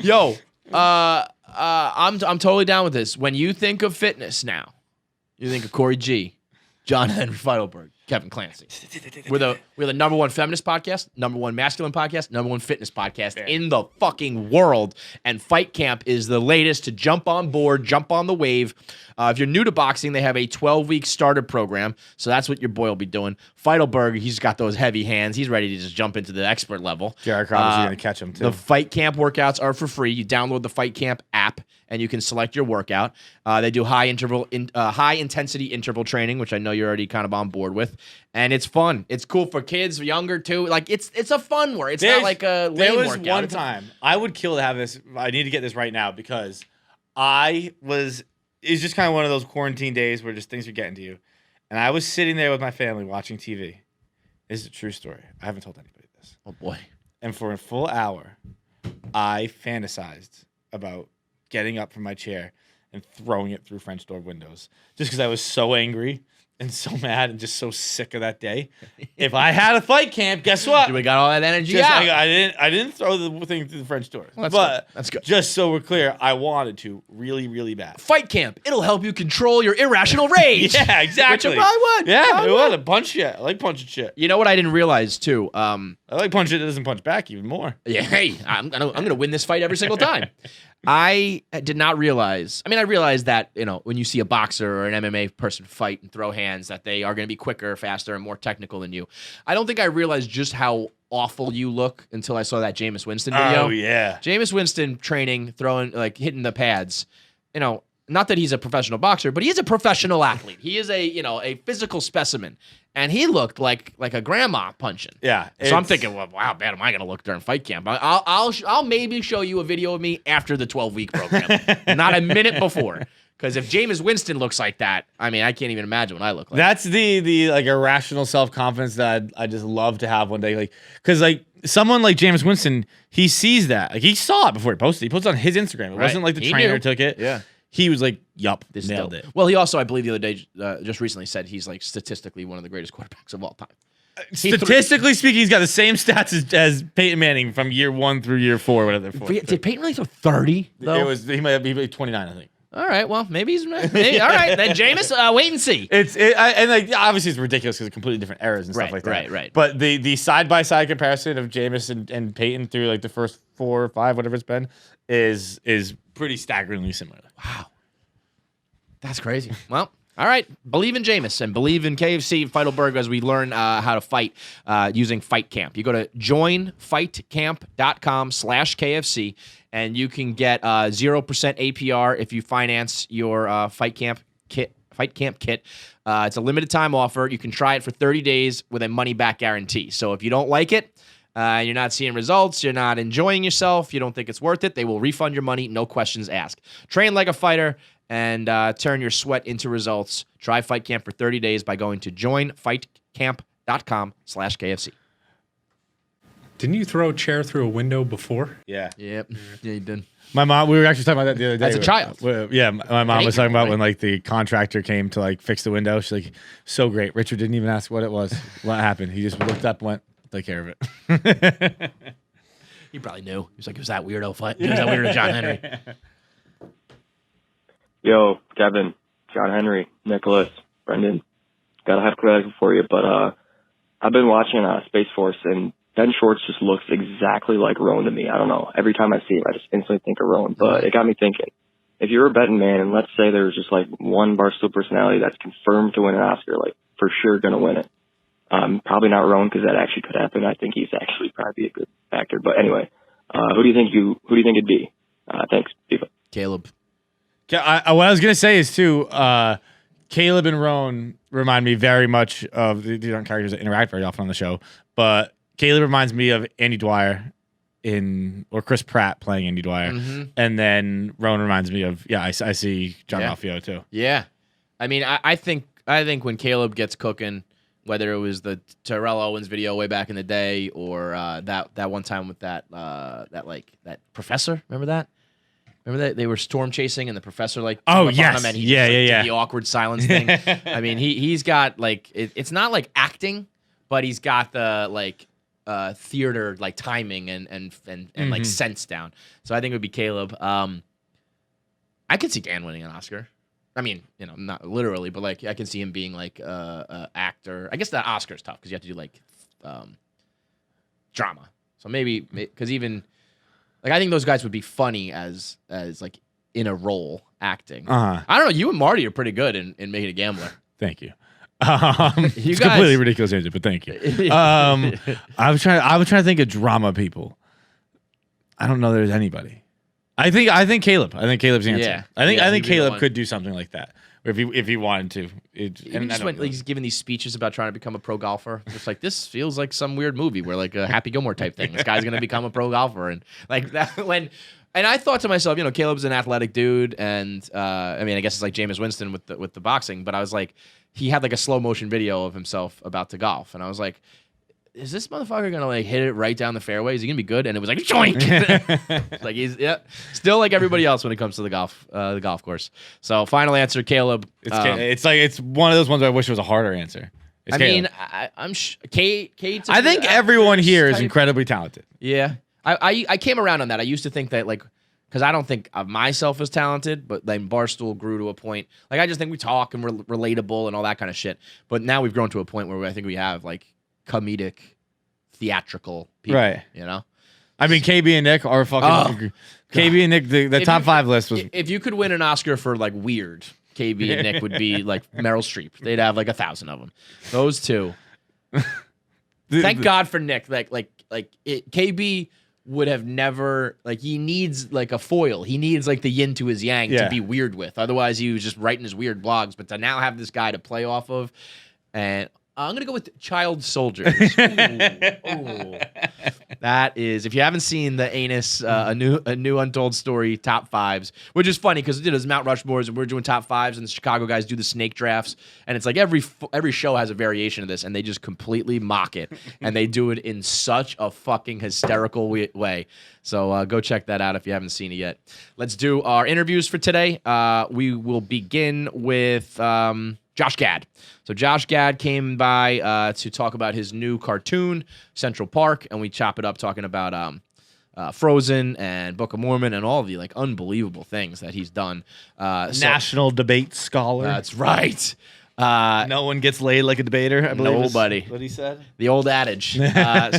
Yo, I'm totally down with this. When you think of fitness now, you think of Corey G, John Henry Feidelberg, Kevin Clancy. We're the number one feminist podcast, number one masculine podcast, number one fitness podcast in the fucking world. And Fight Camp is the latest to jump on board, jump on the wave. If you're new to boxing, they have a 12-week starter program. So that's what your boy will be doing. Feidelberg, he's got those heavy hands. He's ready to just jump into the expert level. Jared Crowder's gonna catch him too. The Fight Camp workouts are for free. You download the Fight Camp app and you can select your workout. They do high intensity interval training, which I know you're already kind of on board with, and it's fun. It's cool for kids, younger too. Like it's a fun work. It's not like a lame There was workout. one It's time I would kill to have this. I need to get this right now because it's just kind of one of those quarantine days where just things are getting to you, and I was sitting there with my family watching TV. This is a true story. I haven't told anybody this. Oh boy. And for a full hour, I fantasized about getting up from my chair and throwing it through French door windows just because I was so angry and so mad and just so sick of that day. If I had a Fight Camp, guess what? We got all that energy Just, out. I didn't throw the thing through the French door. Well, that's but good. That's good. Just so we're clear, I wanted to really, really bad. Fight Camp. It'll help you control your irrational rage. Yeah, exactly. Which it probably would. Yeah, Probably it would. would. Punch shit. I like punching shit. You know what I didn't realize too? I like punching shit that doesn't punch back even more. Yeah, hey, I'm gonna win this fight every single time. I did not realize. I mean, I realized that when you see a boxer or an MMA person fight and throw hands, that they are going to be quicker, faster, and more technical than you. I don't think I realized just how awful you look until I saw that Jameis Winston video. Oh yeah. Jameis Winston training, throwing, hitting the pads. Not that he's a professional boxer, but he is a professional athlete. He is a physical specimen, and he looked like a grandma punching. Yeah. So I'm thinking, well, how bad am I going to look during Fight Camp? I'll maybe show you a video of me after the 12-week program, not a minute before. Because if Jameis Winston looks like that, I mean, I can't even imagine what I look like. That's the irrational self-confidence that I just love to have one day. Because someone like Jameis Winston, he sees that. He saw it before he posted. He posted on his Instagram. It wasn't like the He trainer knew. took it. Yeah. He was like, yup, This nailed dope. it. Well, he also, I believe the other day, just recently said he's statistically one of the greatest quarterbacks of all time. Statistically speaking, he's got the same stats as Peyton Manning from year 1 through year 4, whatever. Did Peyton really throw 30? Though? He might be 29, I think. All right, well, maybe he's all right. Then Jameis, wait and see. Obviously it's ridiculous because it's completely different eras and stuff like that. Right. But the side by side comparison of Jameis and Peyton through the first 4 or 5, whatever it's been, is pretty staggeringly similar. Wow. That's crazy. Well, All right. Believe in Jameis and believe in KFC and Feidelberg as we learn how to fight using Fight Camp. You go to joinfightcamp.com/KFC and you can get 0% APR if you finance your Fight Camp kit. It's a limited time offer. You can try it for 30 days with a money back guarantee. So if you don't like it, you're not seeing results, you're not enjoying yourself, you don't think it's worth it, they will refund your money, no questions asked. Train like a fighter and turn your sweat into results. Try Fight Camp for 30 days by going to joinfightcamp.com/KFC. Didn't you throw a chair through a window before? Yeah. Yep. Yeah, you did. My mom, we were actually talking about that the other day. As a child. Yeah, my mom was talking about Right. when like the contractor came to like fix the window. She's like, so great. Richard didn't even ask what it was. What happened? He just looked up and went, take care of it. He probably knew. He was like, it was that weirdo fight. It was that weirdo John Henry. Yo, Kevin, John Henry, Nicholas, Brendan, gotta have credit for you, but I've been watching Space Force, and Ben Schwartz just looks exactly like Rowan to me. I don't know. Every time I see him, I just instantly think of Rowan. But it got me thinking. If you're a betting man, and let's say there's just like one Barstool personality that's confirmed to win an Oscar, like for sure gonna win it. Probably not Rowan because that actually could happen. I think he's actually probably a good actor. But anyway, who do you think it'd be? Thanks, Diva. Caleb. What I was gonna say is too, Caleb and Roan remind me very much of these aren't characters that interact very often on the show, but Caleb reminds me of Andy Dwyer or Chris Pratt playing Andy Dwyer, and then Roan reminds me of I see John Ralphio too. Yeah, I mean, I think when Caleb gets cooking, whether it was the Terrell Owens video way back in the day or that one time with that professor, remember that? Remember that they were storm chasing and the professor like oh came up on yes him and he yeah just, yeah like, yeah did the awkward silence thing. I mean he's got like it's not like acting, but he's got the like theater like timing and like sense down. So I think it would be Caleb. I could see Dan winning an Oscar. I mean, you know, not literally, but like I can see him being like actor. I guess that Oscar's tough because you have to do like drama. So maybe because even like I think those guys would be funny as like in a role acting. I don't know. You and Marty are pretty good in Making a Gambler. Thank you. You it's guys- completely ridiculous answer, but thank you. I was trying to think of drama people. I don't know there's anybody. I think Caleb. I think Caleb's the answer. Yeah. I think Yeah, he'd be the Caleb one. could do something like that. Or if he wanted to. He's giving these speeches about trying to become a pro golfer. Just like this feels like some weird movie where like a Happy Gilmore type thing. This guy's gonna become a pro golfer and like that and I thought to myself, you know, Caleb's an athletic dude, and I mean, I guess it's like Jameis Winston with the boxing, but I was like, he had like a slow motion video of himself about to golf, and I was like, is this motherfucker gonna like hit it right down the fairway? Is he gonna be good? And it was like joink. Like he's still like everybody else when it comes to the golf course. So final answer, Caleb. It's one of those ones where I wish it was a harder answer. It's I Caleb. mean, I'm Kate. I think everyone here is incredibly talented. Yeah, I came around on that. I used to think that like, because I don't think of myself as talented, but then Barstool grew to a point. Like I just think we talk and we're relatable and all that kind of shit. But now we've grown to a point where I think we have like comedic, theatrical people. Right. You know. I mean, KB and Nick are fucking. KB and Nick, the top 5 list was. If you could win an Oscar for like weird, KB and Nick would be like Meryl Streep. They'd have like 1,000 of them. Those two. Thank God for Nick. KB would have never he needs like a foil. He needs like the yin to his yang to be weird with. Otherwise, he was just writing his weird blogs. But to now have this guy to play off of, and I'm gonna go with Child Soldiers. Ooh. That is, if you haven't seen the Anus, a new untold story top 5s, which is funny because it is Mount Rushmore's and we're doing top 5s and the Chicago guys do the snake drafts, and it's like every show has a variation of this, and they just completely mock it, and they do it in such a fucking hysterical way. So go check that out if you haven't seen it yet. Let's do our interviews for today. We will begin with Josh Gad. So Josh Gad came by to talk about his new cartoon, Central Park, and we chop it up talking about Frozen and Book of Mormon and all the like unbelievable things that he's done. National debate scholar. That's right. No one gets laid like a debater, I believe. Nobody. What he said? The old adage.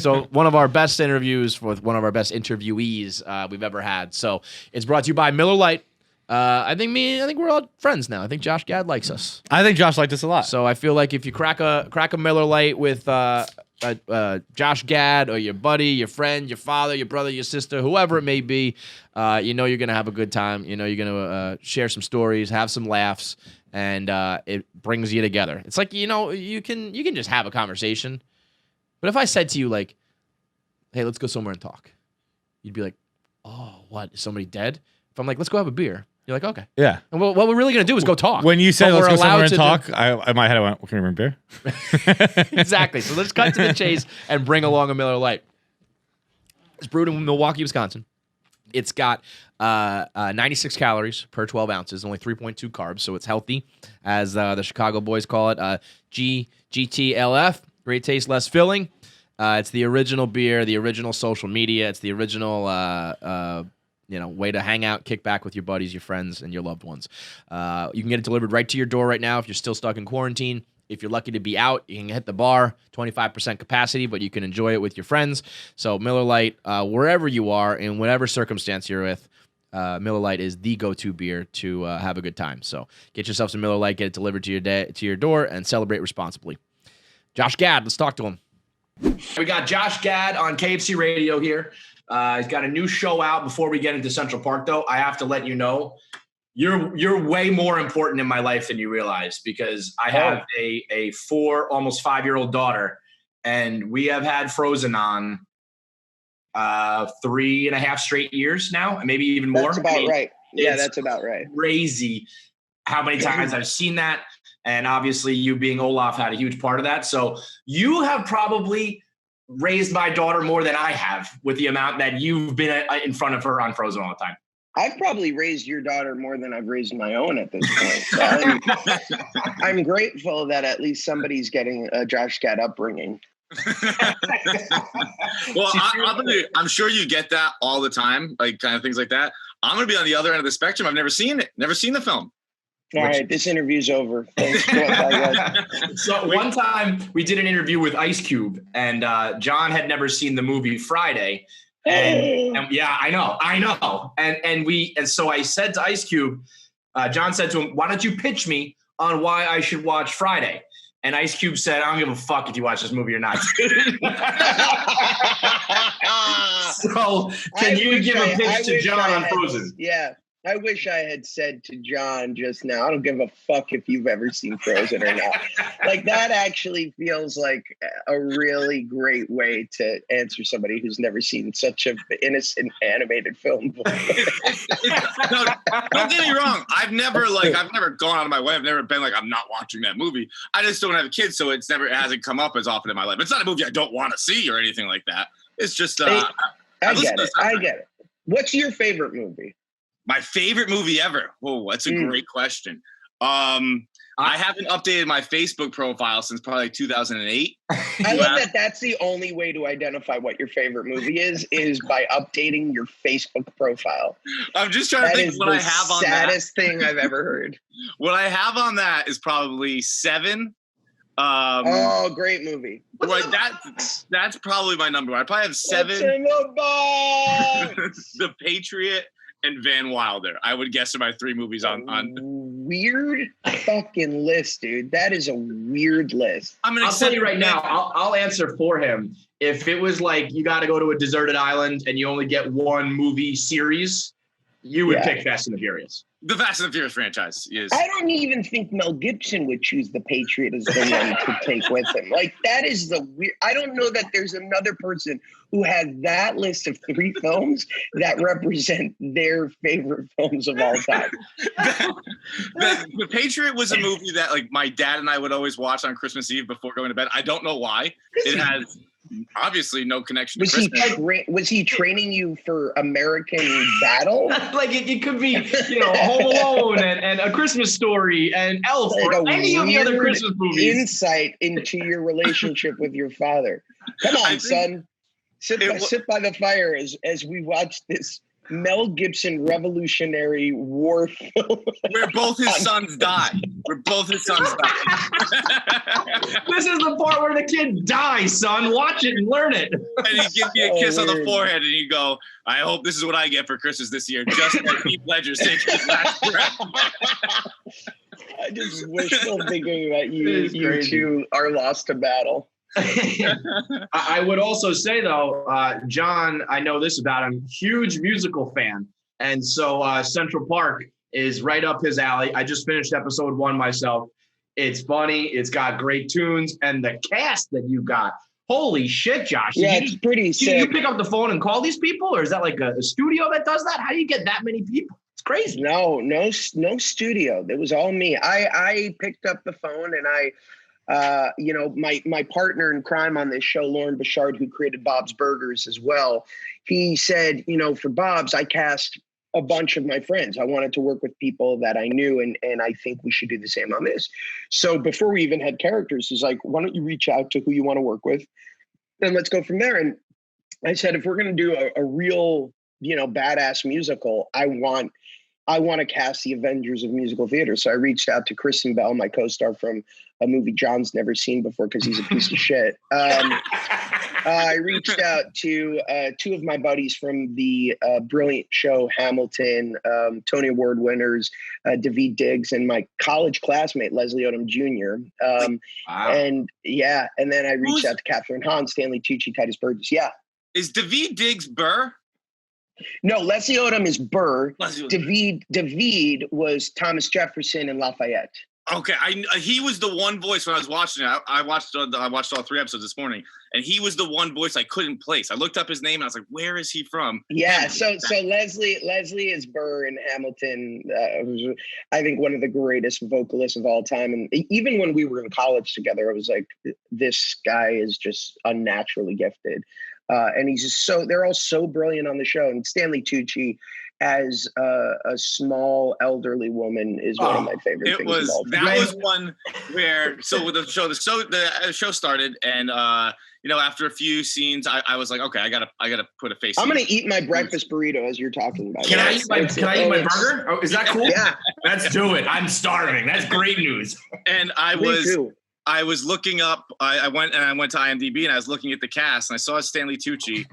So one of our best interviews with one of our best interviewees we've ever had. So it's brought to you by Miller Lite. I think we're all friends now. I think Josh Gad likes us. I think Josh liked us a lot. So I feel like if you crack a Miller Lite with Josh Gad or your buddy, your friend, your father, your brother, your sister, whoever it may be, you know you're gonna have a good time. You know you're gonna share some stories, have some laughs, and it brings you together. It's like, you know, you can just have a conversation. But if I said to you like, "Hey, let's go somewhere and talk," you'd be like, "Oh, what? Is somebody dead?" If I'm like, "Let's go have a beer," you're like, "Okay." Yeah. And what we're really gonna do is go talk. When you said But let's we're go somewhere allowed and to talk, in my head I went, "Can we bring beer?" Exactly. So let's cut to the chase and bring along a Miller Lite. It's brewed in Milwaukee, Wisconsin. It's got 96 calories per 12 ounces, only 3.2 carbs, so it's healthy, as the Chicago boys call it. GTLF, great taste, less filling. It's the original beer, the original social media. It's the original way to hang out, kick back with your buddies, your friends, and your loved ones. You can get it delivered right to your door right now if you're still stuck in quarantine. If you're lucky to be out, you can hit the bar, 25% capacity, but you can enjoy it with your friends. So Miller Lite, wherever you are, in whatever circumstance you're with, Miller Lite is the go-to beer to have a good time. So get yourself some Miller Lite, get it delivered to your door, and celebrate responsibly. Josh Gad, let's talk to him. We got Josh Gad on KFC Radio here. He's got a new show out. Before we get into Central Park, though, I have to let you know, you're way more important in my life than you realize, because I have a 4, almost 5-year-old daughter, and we have had Frozen on 3.5 straight years now, and maybe even more. That's about right. Yeah, that's about right. Crazy how many times I've seen that. And obviously you being Olaf had a huge part of that. So you have probably raised my daughter more than I have, with the amount that you've been in front of her on Frozen all the time. I've probably raised your daughter more than I've raised my own at this point. So I'm grateful that at least somebody's getting a Josh Gad upbringing. Well, I'm sure you get that all the time, like kind of things like that. I'm going to be on the other end of the spectrum. I've never seen the film. All right, this interview's over. Thanks. So one time we did an interview with Ice Cube, and John had never seen the movie Friday. And yeah, I know. And so I said to Ice Cube, John said to him, "Why don't you pitch me on why I should watch Friday?" And Ice Cube said, "I don't give a fuck if you watch this movie or not." So can you give a pitch to John on Frozen? Yeah. I wish I had said to John just now, I don't give a fuck if you've ever seen Frozen or not. Like, that actually feels like a really great way to answer somebody who's never seen such an innocent animated film before. No, don't get me wrong. I've never gone out of my way. I've never been like, I'm not watching that movie. I just don't have kids, so it hasn't come up as often in my life. It's not a movie I don't want to see or anything like that. It's just I get it. What's your favorite movie? My favorite movie ever? Whoa, that's a great question. I haven't updated my Facebook profile since probably 2008. I love that that's the only way to identify what your favorite movie is by updating your Facebook profile. I'm just trying to think what I have on that. That is the saddest thing I've ever heard. What I have on that is probably 7. Great movie. Right, that's probably my number 1. I probably have 7. What's in the box? The Patriot and Van Wilder, I would guess, are my 3 movies on. Weird fucking list, dude. That is a weird list. I'll tell you right now, I'll answer for him. If it was like you got to go to a deserted island and you only get 1 movie series, you would pick Fast and the Furious. The Fast and the Furious franchise is. I don't even think Mel Gibson would choose the Patriot as the one to take with him. Like, that is the weird. I don't know that there's another person who has that list of 3 films that represent their favorite films of all time. The Patriot was a movie that, like, my dad and I would always watch on Christmas Eve before going to bed. I don't know why. It has obviously no connection to Christmas. Was he training you for American Battle? Like, it could be, Home Alone and A Christmas Story and Elf, like, or any of the other Christmas movies. Insight into your relationship with your father. Come on, son. Sit by the fire as we watch this Mel Gibson revolutionary war film. Where both his sons die. This is the part where the kid dies, son. Watch it and learn it. And he gives you a kiss on the forehead, and you go, I hope this is what I get for Christmas this year, just like Heath Ledger's taking his last breath. I just wishful thinking that you two are lost to battle. I would also say, though, John, I know this about him, huge musical fan. And so Central Park is right up his alley. I just finished episode 1 myself. It's funny. It's got great tunes. And the cast that you got, holy shit, Josh. Yeah, it's pretty sick. You pick up the phone and call these people? Or is that like a studio that does that? How do you get that many people? It's crazy. No studio. It was all me. I picked up the phone and my partner in crime on this show, Lauren Bouchard, who created Bob's Burgers as well, he said, for Bob's, I cast a bunch of my friends. I wanted to work with people that I knew, and I think we should do the same on this. So before we even had characters, he's like, why don't you reach out to who you want to work with, and let's go from there. And I said, if we're going to do a real, badass musical, I want to cast the Avengers of musical theater. So I reached out to Kristen Bell, my co-star from a movie John's never seen before because he's a piece of shit. I reached out to 2 of my buddies from the brilliant show Hamilton, Tony Award winners, Daveed Diggs, and my college classmate, Leslie Odom Jr. Wow. And then I reached out to Catherine Hahn, Stanley Tucci, Titus Burgess. Yeah. Is Daveed Diggs Burr? No, Leslie Odom is Burr. Daveed was Thomas Jefferson and Lafayette. Okay, he was the one voice when I was watching it. I watched all 3 episodes this morning, and he was the one voice I couldn't place. I looked up his name and I was like, "Where is he from?" Yeah, so Leslie is Burr in Hamilton. I think one of the greatest vocalists of all time. And even when we were in college together, I was like, "This guy is just unnaturally gifted." And he's just they're all so brilliant on the show. And Stanley Tucci as a small elderly woman is one of my favorite things of all time. That was one where, the show started, and after a few scenes, I was like, okay, I gotta put a face. I'm gonna eat my breakfast burrito as you're talking about. Can I eat my burger? Oh, is that cool? Yeah. Let's do it. I'm starving. That's great news. And I was looking up. I went to IMDb and I was looking at the cast and I saw Stanley Tucci,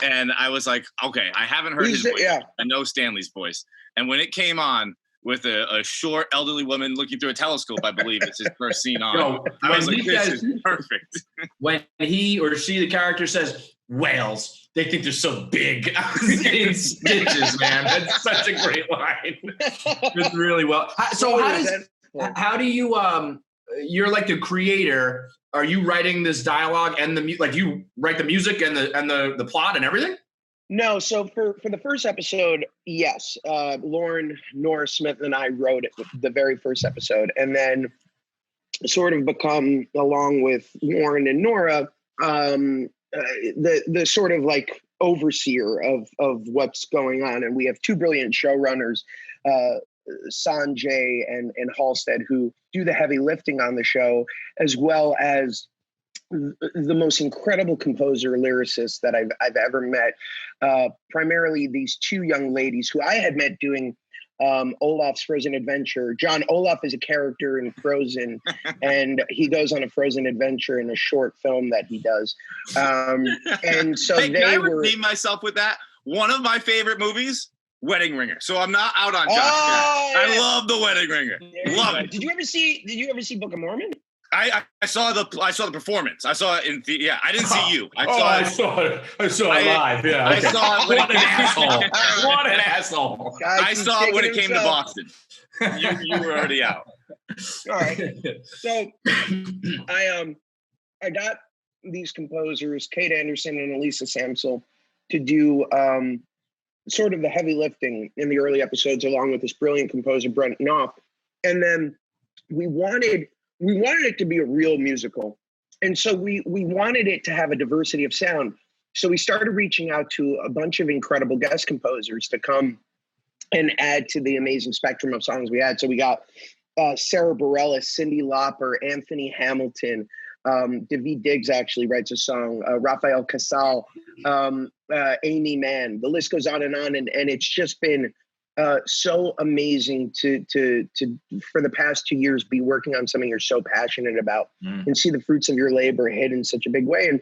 and I was like, okay, I haven't heard his voice. Yeah. I know Stanley's voice. And when it came on with a short elderly woman looking through a telescope, I believe it's his first scene on. I was like, this is perfect. When he or she, the character, says whales, they think they're so big. In stitches, man. That's such a great line. It's really well. So how do you you're like the creator. Are you writing this dialogue and you write the music and the plot and everything? No. So for the first episode, yes, Lauren Nora Smith and I wrote it, the very first episode, and then sort of become, along with Lauren and Nora, the sort of like overseer of what's going on. And we have 2 brilliant showrunners, Sanjay and Halstead, who do the heavy lifting on the show, as well as the most incredible composer lyricist that I've ever met. Primarily these 2 young ladies who I had met doing Olaf's Frozen Adventure. John, Olaf is a character in Frozen, and he goes on a Frozen adventure in a short film that he does. And so can I redeem myself with that? One of my favorite movies, Wedding Ringer. So I'm not out on Josh. I love the Wedding Ringer. Love it. Did you ever see Book of Mormon? I saw the performance. I saw it in I didn't see you. I saw it live. Yeah. I saw it. What an asshole! What an asshole! I saw it when it came to Boston. You were already out. All right. So I got these composers, Kate Anderson and Elisa Samsel, to do sort of the heavy lifting in the early episodes, along with this brilliant composer, Brent Knopf. And then we wanted it to be a real musical. And so we wanted it to have a diversity of sound. So we started reaching out to a bunch of incredible guest composers to come and add to the amazing spectrum of songs we had. So we got Sarah Bareilles, Cyndi Lauper, Anthony Hamilton, David Diggs actually writes a song, Rafael Casal, Amy Mann. The list goes on, and it's just been so amazing to for the past 2 years be working on something you're so passionate about and see the fruits of your labor hit in such a big way. And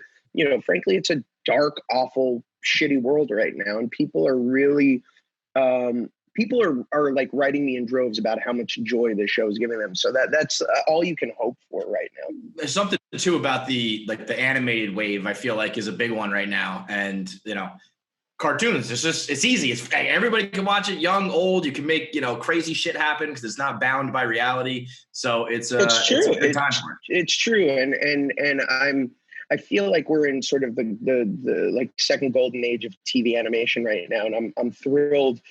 frankly, it's a dark, awful, shitty world right now, and people are really are like writing me in droves about how much joy this show is giving them. So that's all you can hope for right now. There's something too about the animated wave, I feel like, is a big one right now. And cartoons, it's easy. Everybody can watch it, young, old. You can make crazy shit happen because it's not bound by reality. So it's true. It's a good time for it. It's true, and I feel like we're in sort of the like second golden age of TV animation right now, and I'm thrilled,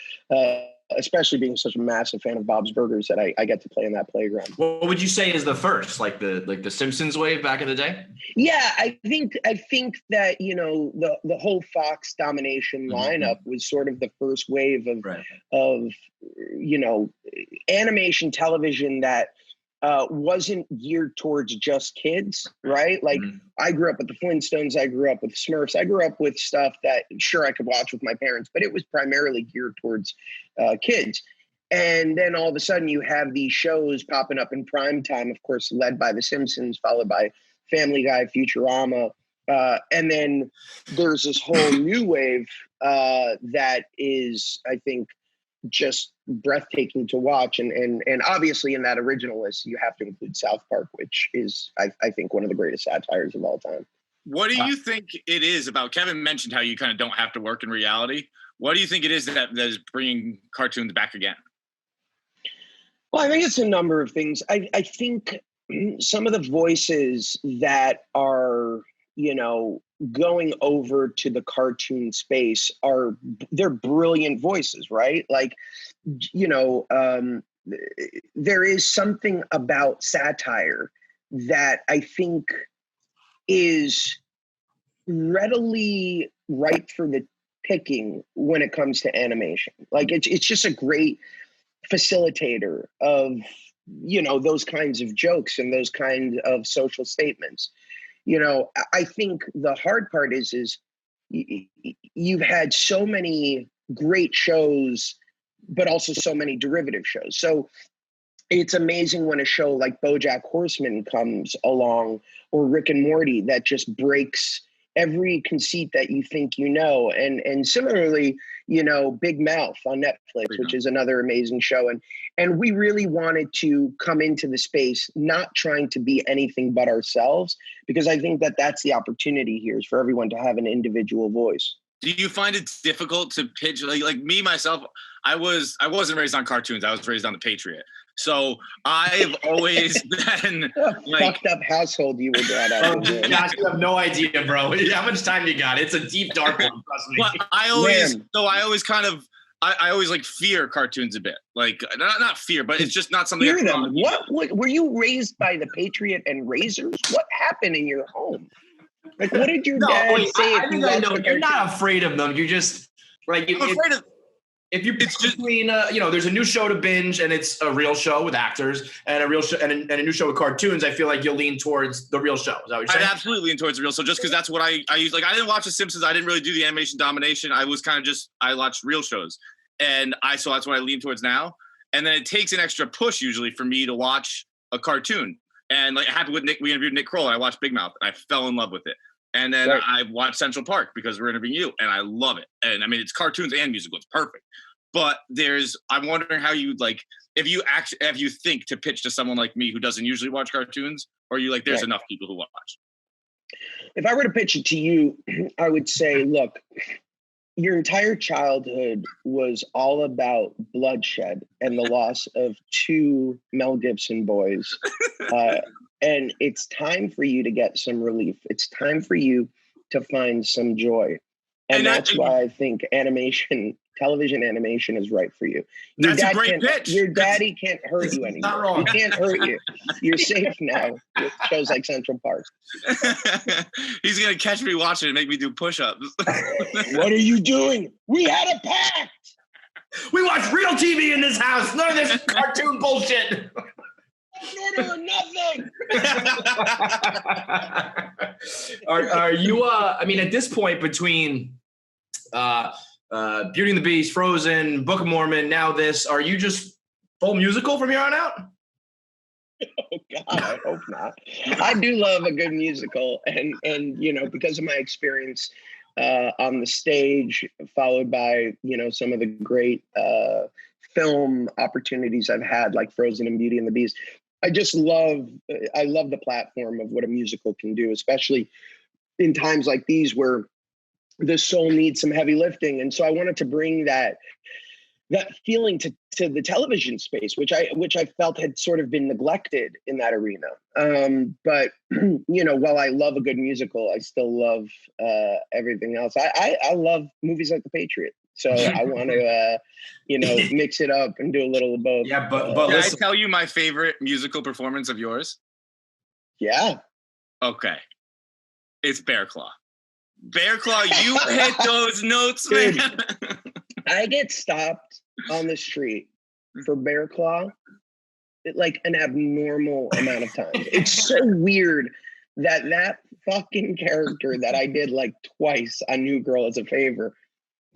especially being such a massive fan of Bob's Burgers, that I get to play in that playground. What would you say is the first, like the Simpsons wave back in the day? Yeah, I think that the whole Fox domination lineup was sort of the first wave of animation television that wasn't geared towards just kids, right? Like I grew up with the Flintstones, I grew up with Smurfs, I grew up with stuff that sure I could watch with my parents, but it was primarily geared towards kids. And then all of a sudden you have these shows popping up in prime time, of course, led by The Simpsons, followed by Family Guy, Futurama. And then there's this whole new wave that is, I think, just breathtaking to watch. And obviously in that original list, you have to include South Park, which is, I think, one of the greatest satires of all time. What do you think it is about? Kevin mentioned how you kind of don't have to work in reality. What do you think it is that is bringing cartoons back again? Well, I think it's a number of things. I think some of the voices that are, going over to the cartoon space they're brilliant voices, right? Like, there is something about satire that I think is readily ripe for the picking when it comes to animation. Like it's just a great facilitator of, those kinds of jokes and those kinds of social statements. I think the hard part is you've had so many great shows, but also so many derivative shows. So it's amazing when a show like BoJack Horseman comes along, or Rick and Morty, that just breaks every conceit that you think and similarly, Big Mouth on Netflix, which is another amazing show. And we really wanted to come into the space not trying to be anything but ourselves, because I think that that's the opportunity here, is for everyone to have an individual voice. Do you find it difficult to pitch? Like me, myself, I wasn't raised on cartoons. I was raised on The Patriot. So I've always been like fucked up household you were brought up. Oh, gosh, you have no idea, bro. How much time you got? It's a deep, dark one, trust me. But I always like fear cartoons a bit. Like not fear, but it's just not something. Fear them. What were you raised by The Patriot and razors? What happened in your home? Like, what did your dad say? I think I know. You're not afraid of them. You just like. I'm afraid of. If you pick between, there's a new show to binge and it's a real show with actors, and a real show and a new show with cartoons, I feel like you'll lean towards the real show. Is that what you're saying? I'd absolutely lean towards the real show, just because that's what I use. Like, I didn't watch The Simpsons. I didn't really do the animation domination. I was kind of I watched real shows, and so that's what I lean towards now. And then it takes an extra push usually for me to watch a cartoon. And like it happened with Nick, we interviewed Nick Kroll, and I watched Big Mouth, and I fell in love with it. And then I watched Central Park because we're interviewing you, and I love it. And I mean, it's cartoons and musical. It's perfect. But I'm wondering how you like, if you think to pitch to someone like me who doesn't usually watch cartoons, or you like, there's enough people who watch. If I were to pitch it to you, I would say, look, your entire childhood was all about bloodshed and the loss of 2 Mel Gibson boys. And it's time for you to get some relief. It's time for you to find some joy. And that's why I think television animation is right for you. That's a great pitch. Your daddy can't hurt you anymore. Not wrong. He can't hurt you. You're safe now with shows like Central Park. He's going to catch me watching and make me do push-ups. What are you doing? We had a pact. We watch real TV in this house. None of this cartoon bullshit. order nothing. Are you? I mean, at this point, between Beauty and the Beast, Frozen, Book of Mormon, now this, are you just full musical from here on out? Oh God, I hope not. I do love a good musical, and you know, because of my experience on the stage, followed by, you know, some of the great film opportunities I've had, like Frozen and Beauty and the Beast. I love the platform of what a musical can do, especially in times like these where the soul needs some heavy lifting. And so I wanted to bring that feeling to the television space, which I felt had sort of been neglected in that arena. But you know, while I love a good musical, I still love everything else. I love movies like The Patriot. So I want to, you know, mix it up and do a little of both. Yeah, but Can I listen. tell you my favorite musical performance of yours? Yeah. Okay. It's Bear Claw. Bear Claw, you hit those notes, man. I get stopped on the street for Bear Claw like an abnormal amount of times. It's so weird that fucking character that I did like twice on New Girl as a favor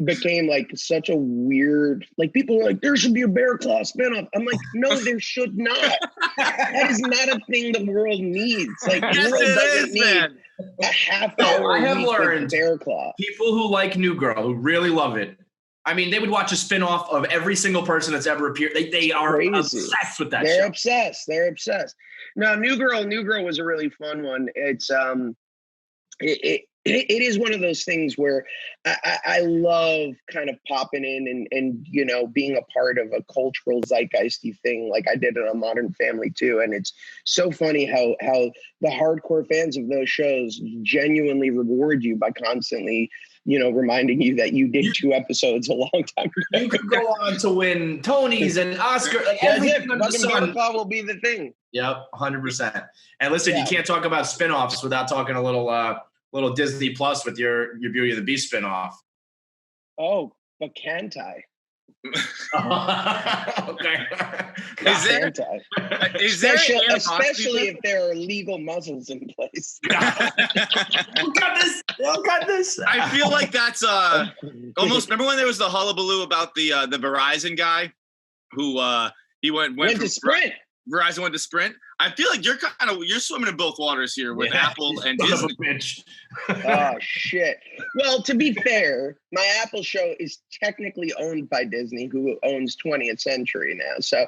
became like such a weird, like people were like, there should be a Bear Claw spinoff. I'm like, no, there should not. That is not a thing the world needs. Like, the Yes, world it doesn't is, need man. a half hour I have a week with learned Bear Claw. people who like New Girl, who really love it. I mean, they would watch a spinoff of every single person that's ever appeared. They are Crazy. obsessed with that They're show. obsessed. They're obsessed. No, New Girl was a really fun one. It's it is one of those things where I love kind of popping in and you know, being a part of a cultural zeitgeisty thing like I did in A Modern Family too. And it's so funny how the hardcore fans of those shows genuinely reward you by constantly, you know, reminding you that you did 2 episodes a long time ago. You could go on to win Tonys and Oscar, like That's everything it. under the Fucking sun. Bear Claw will be the thing. Yep, 100%. And listen, Yeah. you can't talk about spinoffs without talking a little Disney Plus with your Beauty and the Beast spinoff. Oh, but can't I? Okay. Is there Especially if there are legal muzzles in place. We'll cut this. We'll cut this. I feel like that's almost. Remember when there was the hullabaloo about the Verizon guy who he went Went from to Sprint. Verizon went to Sprint. I feel like you're swimming in both waters here with Apple and Son of a Disney. bitch. Oh shit. Well, to be fair, my Apple show is technically owned by Disney, who owns 20th Century now. So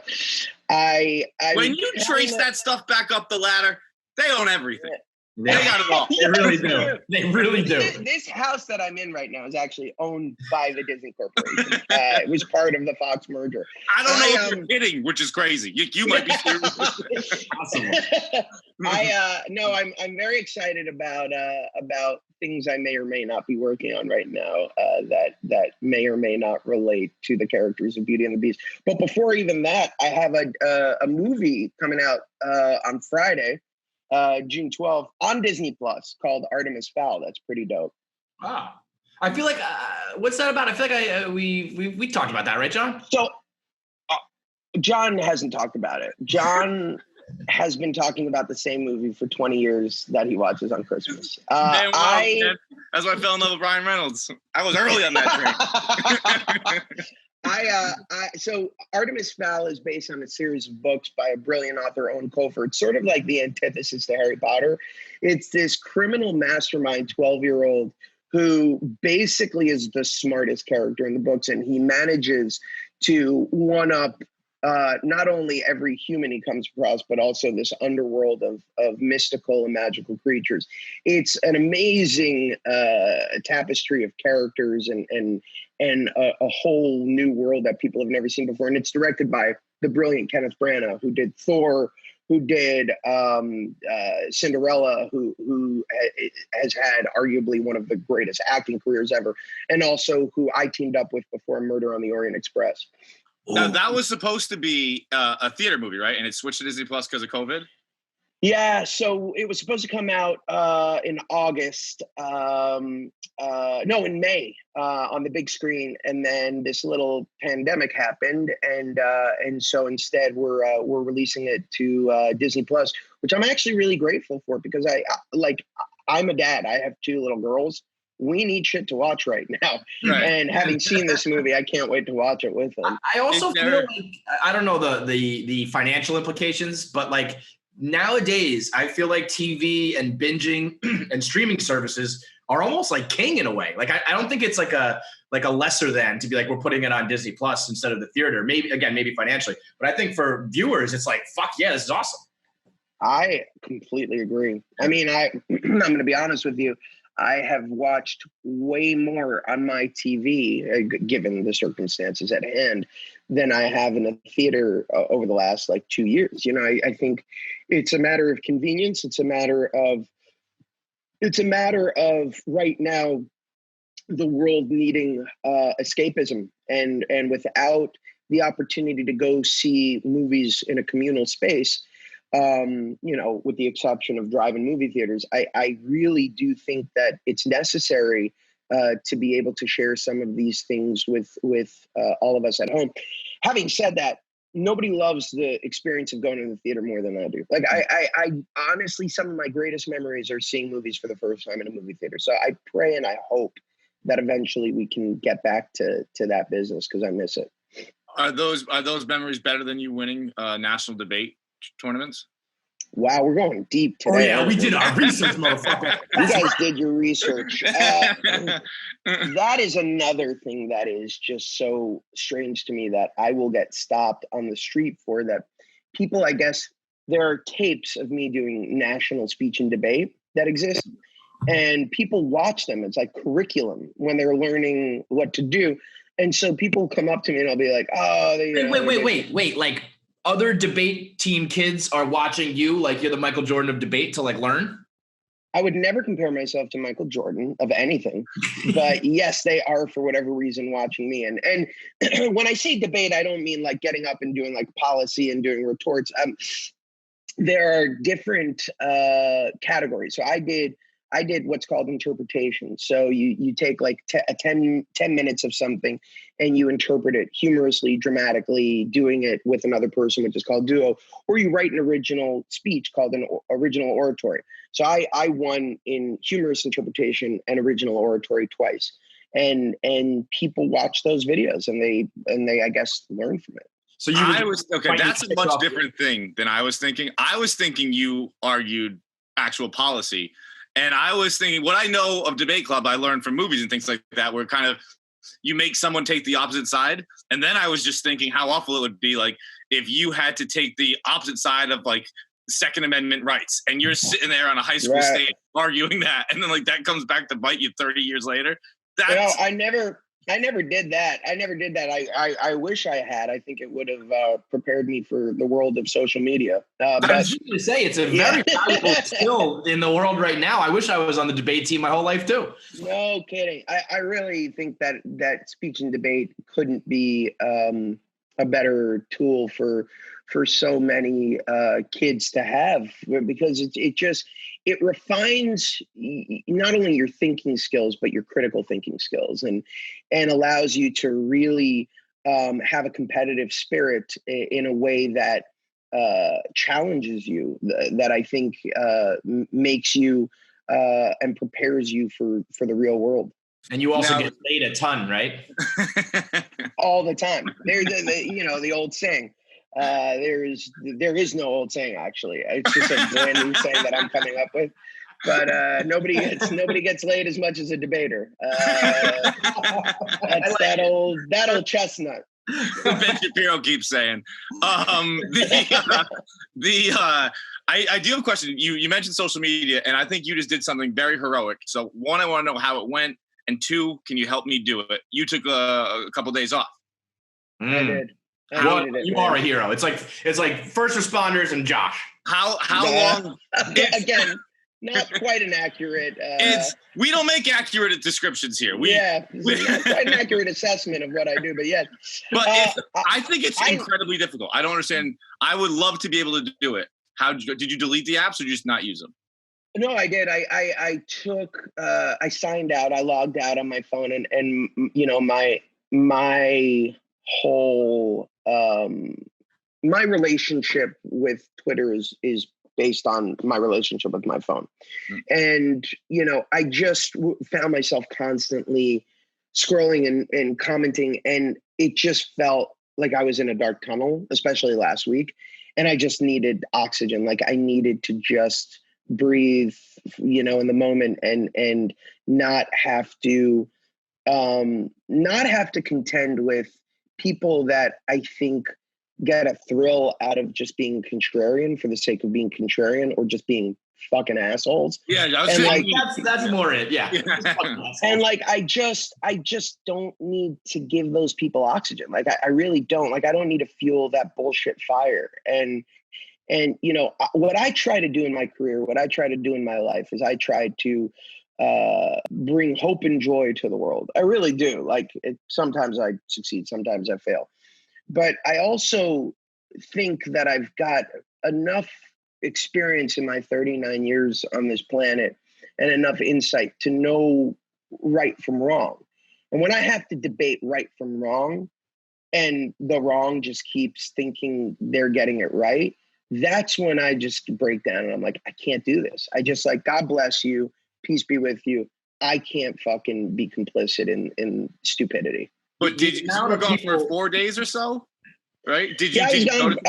I When you trace that stuff back up the ladder, they own everything. They got it all. They really do. They really do. This house that I'm in right now is actually owned by the Disney Corporation. It was part of the Fox merger. I don't know if you're kidding, which is crazy. You might be serious. Awesome. No, I'm very excited about things I may or may not be working on right now that may or may not relate to the characters of Beauty and the Beast. But before even that, I have a movie coming out on Friday, June 12th, on Disney Plus called Artemis Fowl. That's pretty dope. Wow. I feel like what's that about? I feel like we talked about that, right, John? So John hasn't talked about it. John has been talking about the same movie for 20 years that he watches on Christmas. That's why I fell in love with Ryan Reynolds. I was early on that train. So Artemis Fowl is based on a series of books by a brilliant author, Owen Colfer. It's sort of like the antithesis to Harry Potter. It's this criminal mastermind 12-year-old who basically is the smartest character in the books, and he manages to one-up not only every human he comes across, but also this underworld of mystical and magical creatures. It's an amazing tapestry of characters and a whole new world that people have never seen before. And it's directed by the brilliant Kenneth Branagh, who did Thor, who did Cinderella, who has had arguably one of the greatest acting careers ever, and also who I teamed up with before Murder on the Orient Express. Now, that was supposed to be a theater movie, right? And it switched to Disney Plus because of COVID? Yeah, so it was supposed to come out in August. No, in May on the big screen, and then this little pandemic happened, and so instead we're releasing it to Disney Plus, which I'm actually really grateful for because I'm a dad. I have 2 little girls. We need shit to watch right now, and having seen this movie, I can't wait to watch it with them. I also feel like I don't know the financial implications, but like nowadays, I feel like TV and binging and streaming services are almost like king in a way. Like I don't think it's like a lesser than to be like we're putting it on Disney Plus instead of the theater. Maybe financially, but I think for viewers, it's like fuck yeah, this is awesome. I completely agree. I mean, I'm going to be honest with you. I have watched way more on my TV, given the circumstances at hand, than I have in a theater over the last 2 years. You know, I think it's a matter of convenience. It's a matter of right now the world needing escapism, and without the opportunity to go see movies in a communal space. With the exception of drive-in movie theaters, I really do think that it's necessary to be able to share some of these things with all of us at home. Having said that, nobody loves the experience of going to the theater more than I do. Like I honestly, some of my greatest memories are seeing movies for the first time in a movie theater. So I pray and I hope that eventually we can get back to that business because I miss it. Are those memories better than you winning national debate tournaments? Wow, we're going deep today. Oh yeah, we did our research, motherfucker. You guys did your research. That is another thing that is just so strange to me that I will get stopped on the street for. That people, I guess, there are tapes of me doing national speech and debate that exist, and people watch them. It's like curriculum when they're learning what to do. And so people come up to me and I'll be like, oh, wait. Like other debate team kids are watching you like you're the Michael Jordan of debate to like learn? I would never compare myself to Michael Jordan of anything, but yes, they are for whatever reason watching me. And when I say debate, I don't mean like getting up and doing like policy and doing retorts. There are different categories. So I did what's called interpretation. So you take like 10 minutes of something and you interpret it humorously, dramatically, doing it with another person, which is called duo, or you write an original speech called an original oratory. So I won in humorous interpretation and original oratory twice. And people watch those videos and they I guess learn from it. So that's a much different thing than I was thinking. I was thinking you argued actual policy. And I was thinking, what I know of Debate Club, I learned from movies and things like that, where kind of you make someone take the opposite side. And then I was just thinking how awful it would be like if you had to take the opposite side of like Second Amendment rights and you're sitting there on a high school stage arguing that. And then like that comes back to bite you 30 years later. I never did that. I wish I had. I think it would have prepared me for the world of social media. I was just going to say, it's a very valuable skill in the world right now. I wish I was on the debate team my whole life too. No kidding. I really think that speech and debate couldn't be a better tool for so many kids to have, because it refines not only your thinking skills, but your critical thinking skills, and allows you to really have a competitive spirit in a way that challenges you, that I think makes you and prepares you for the real world. And you also get laid a ton, right? All the time. There's the old saying. There is no old saying, actually. It's just a brand new saying that I'm coming up with. But nobody gets laid as much as a debater. That's that old chestnut. Ben Shapiro keeps saying. I do have a question. You mentioned social media, and I think you just did something very heroic. So one, I want to know how it went, and two, can you help me do it? You took a couple days off. I did. You are a hero. It's like first responders and Josh. How long? Again, not quite an accurate. We don't make accurate descriptions here. Not quite an accurate assessment of what I do, but yes. But I think it's incredibly difficult. I don't understand. I would love to be able to do it, Did you delete the apps or just not use them? No, I did. I took I signed out. I logged out on my phone, and you know, my whole my relationship with Twitter is based on my relationship with my phone. And you know, I just found myself constantly scrolling and commenting, and it just felt like I was in a dark tunnel, especially last week. And I just needed oxygen. Like I needed to just breathe, you know, in the moment, and not have to contend with people that I think get a thrill out of just being contrarian for the sake of being contrarian, or just being fucking assholes. Yeah, I was And saying, like, that's more it. Yeah. and like I just don't need to give those people oxygen. Like I really don't. Like I don't need to fuel that bullshit fire. And you know, what I try to do in my career, what I try to do in my life, is I try to bring hope and joy to the world. I really do. Like sometimes I succeed, sometimes I fail. But I also think that I've got enough experience in my 39 years on this planet and enough insight to know right from wrong. And when I have to debate right from wrong, and the wrong just keeps thinking they're getting it right, that's when I just break down and I'm like, I can't do this. I just like, God bless you, peace be with you. I can't fucking be complicit in stupidity. But did you were gone for 4 days or so, right? Did you? Yeah,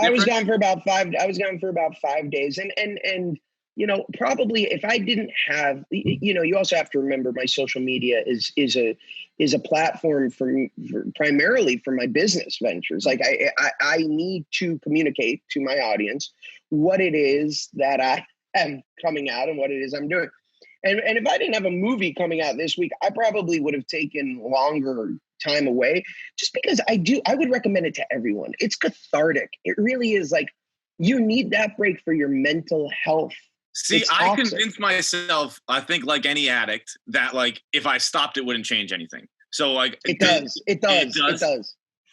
I was notice gone for about 5. I was gone for about 5 days, and you know, probably if I didn't have, you know, you also have to remember my social media is a platform for primarily for my business ventures. Like I need to communicate to my audience what it is that I have coming out and what it is I'm doing. And if I didn't have a movie coming out this week, I probably would have taken longer time away, just because I would recommend it to everyone. It's cathartic. It really is. Like, you need that break for your mental health. See, I convinced myself, I think like any addict, that like if I stopped, it wouldn't change anything. So like it does.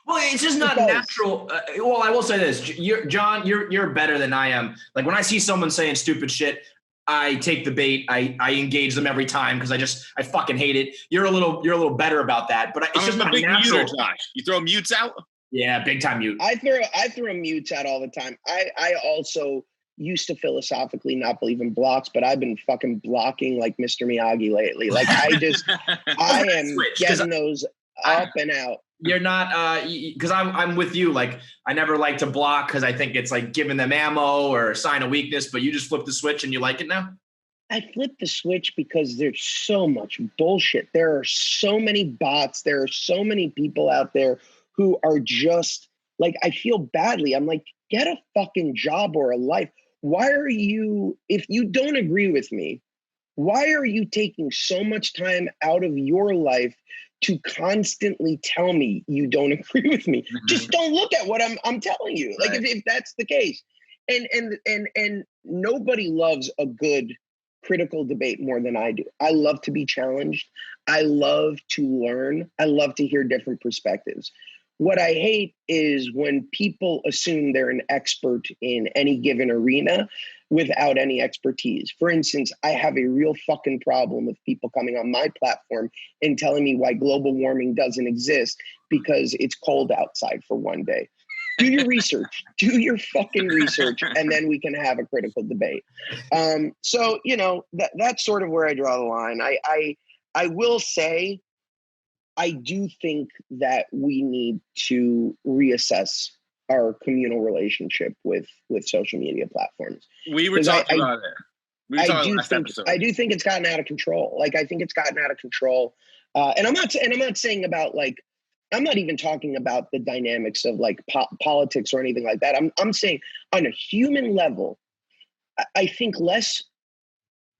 Well, it's just not natural. Well, I will say this, John, you're better than I am. Like when I see someone saying stupid shit, I take the bait. I engage them every time because I fucking hate it. You're a little better about that, but it's just not natural. Josh. You throw mutes out? Yeah, big time mute. I throw mutes out all the time. I also used to philosophically not believe in blocks, but I've been fucking blocking like Mr. Miyagi lately. Like I am getting those up and out. You're not, because I'm with you. Like I never like to block because I think it's like giving them ammo or a sign of weakness, but you just flip the switch and you like it now? I flip the switch because there's so much bullshit. There are so many bots. There are so many people out there who are just like, I feel badly. I'm like, get a fucking job or a life. Why are you, if you don't agree with me, why are you taking so much time out of your life to constantly tell me you don't agree with me? Just don't look at what I'm telling you. Like if that's the case. And nobody loves a good critical debate more than I do. I love to be challenged. I love to learn. I love to hear different perspectives. What I hate is when people assume they're an expert in any given arena without any expertise. For instance, I have a real fucking problem with people coming on my platform and telling me why global warming doesn't exist because it's cold outside for one day. Do your research. Do your fucking research, and then we can have a critical debate. So, you know, that's sort of where I draw the line. I will say, I do think that we need to reassess our communal relationship with social media platforms. We were talking about it. I do think it's gotten out of control. Like, I think it's gotten out of control. And I'm not saying about like, I'm not even talking about the dynamics of like politics or anything like that. I'm saying on a human level, I think less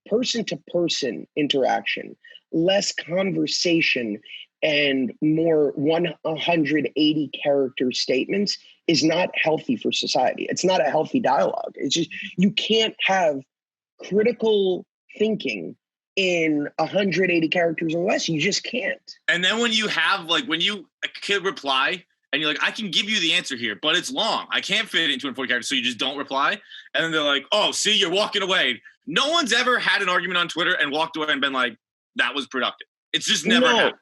person-to-person interaction, less conversation, and more 180 character statements is not healthy for society. It's not a healthy dialogue. It's just, you can't have critical thinking in 180 characters or less. You just can't. And then when you have like, when you a kid reply and you're like, I can give you the answer here, but it's long. I can't fit it into 240 characters, so you just don't reply. And then they're like, oh, see, you're walking away. No one's ever had an argument on Twitter and walked away and been like, that was productive. It's just never happened.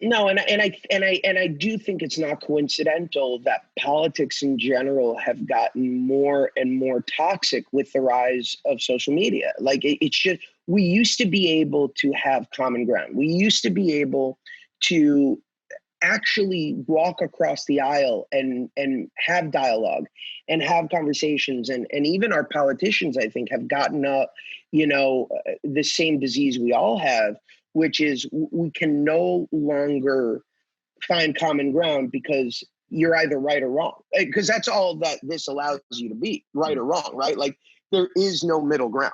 No, and I do think it's not coincidental that politics in general have gotten more and more toxic with the rise of social media. Like it's just, we used to be able to have common ground. We used to be able to actually walk across the aisle and have dialogue and have conversations. And even our politicians, I think, have gotten the same disease we all have, which is we can no longer find common ground because you're either right or wrong. Because that's all that this allows you to be, right or wrong, right? Like there is no middle ground.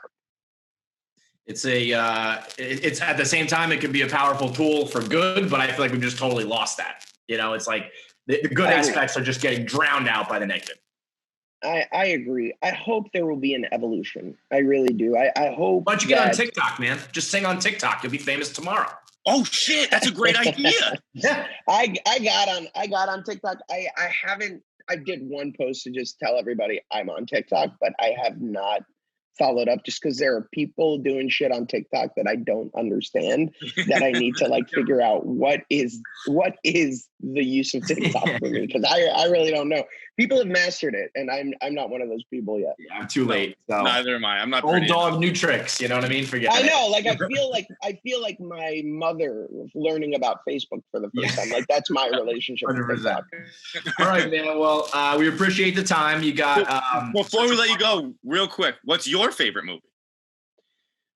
It's it's at the same time, it can be a powerful tool for good, but I feel like we've just totally lost that. It's like the good aspects are just getting drowned out by the negative. I agree. I hope there will be an evolution. I really do. I hope. Why don't you get on TikTok, man? Just sing on TikTok. You'll be famous tomorrow. Oh shit, that's a great idea. Yeah. I got on TikTok. I did one post to just tell everybody I'm on TikTok, but I have not followed up just because there are people doing shit on TikTok that I don't understand that I need to figure out what is the use of TikTok for me, because I really don't know. People have mastered it, and I'm not one of those people yet. Yeah, I'm too late. So. Neither am I. I'm not old dog, new tricks. You know what I mean? Forget. I know. I feel like my mother learning about Facebook for the first time. Like that's my relationship with TikTok. All right, man. Well, we appreciate the time. You got. Before we let you go, real quick, what's your favorite movie?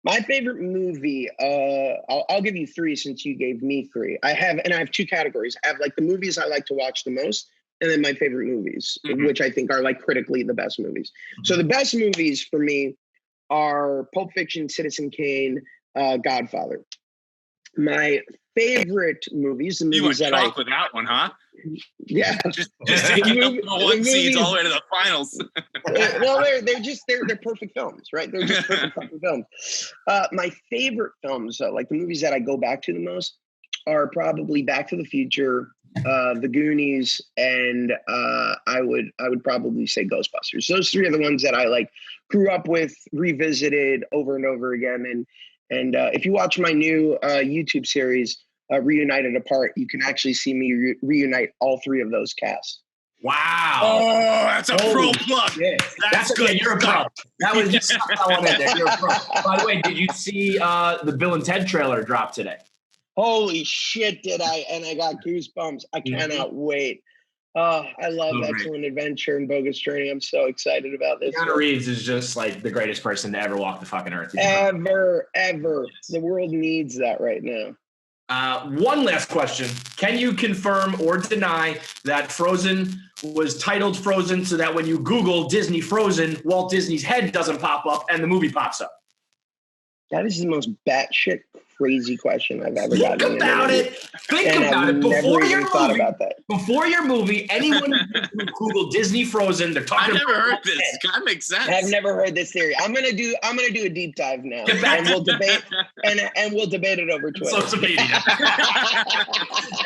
My favorite movie, I'll give you three since you gave me three. I have two categories. I have the movies I like to watch the most, and then my favorite movies, which I think are critically the best movies. So the best movies for me are Pulp Fiction, Citizen Kane, Godfather. My favorite movies, the movies you went with that one, huh? Yeah, just taking the one seeds all the way to the finals. Well, they're perfect films, right? They're just perfect fucking films. My favorite films, the movies that I go back to the most, are probably Back to the Future, The Goonies, and I would probably say Ghostbusters. Those three are the ones that I grew up with, revisited over and over again. And if you watch my new YouTube series, Reunited Apart, you can actually see me reunite all three of those casts. Wow. Oh, that's a pro plug. Yeah. That's good. You're a pro. That was just something I wanted there. You're a pro. By the way, did you see the Bill and Ted trailer drop today? Holy shit, did I? And I got goosebumps. I cannot wait. I love Excellent Adventure and Bogus Journey. I'm so excited about this. Keanu Reeves is just the greatest person to ever walk the fucking earth. Ever. The world needs that right now. One last question. Can you confirm or deny that Frozen was titled Frozen so that when you Google Disney Frozen, Walt Disney's head doesn't pop up and the movie pops up? That is the most batshit crazy question I've ever gotten. Think about it. Before your movie, anyone who Google Disney Frozen, they're talking. I've never heard this. That makes sense. I've never heard this theory. I'm gonna do a deep dive now, and we'll debate and we'll debate it over Twitter. Social media.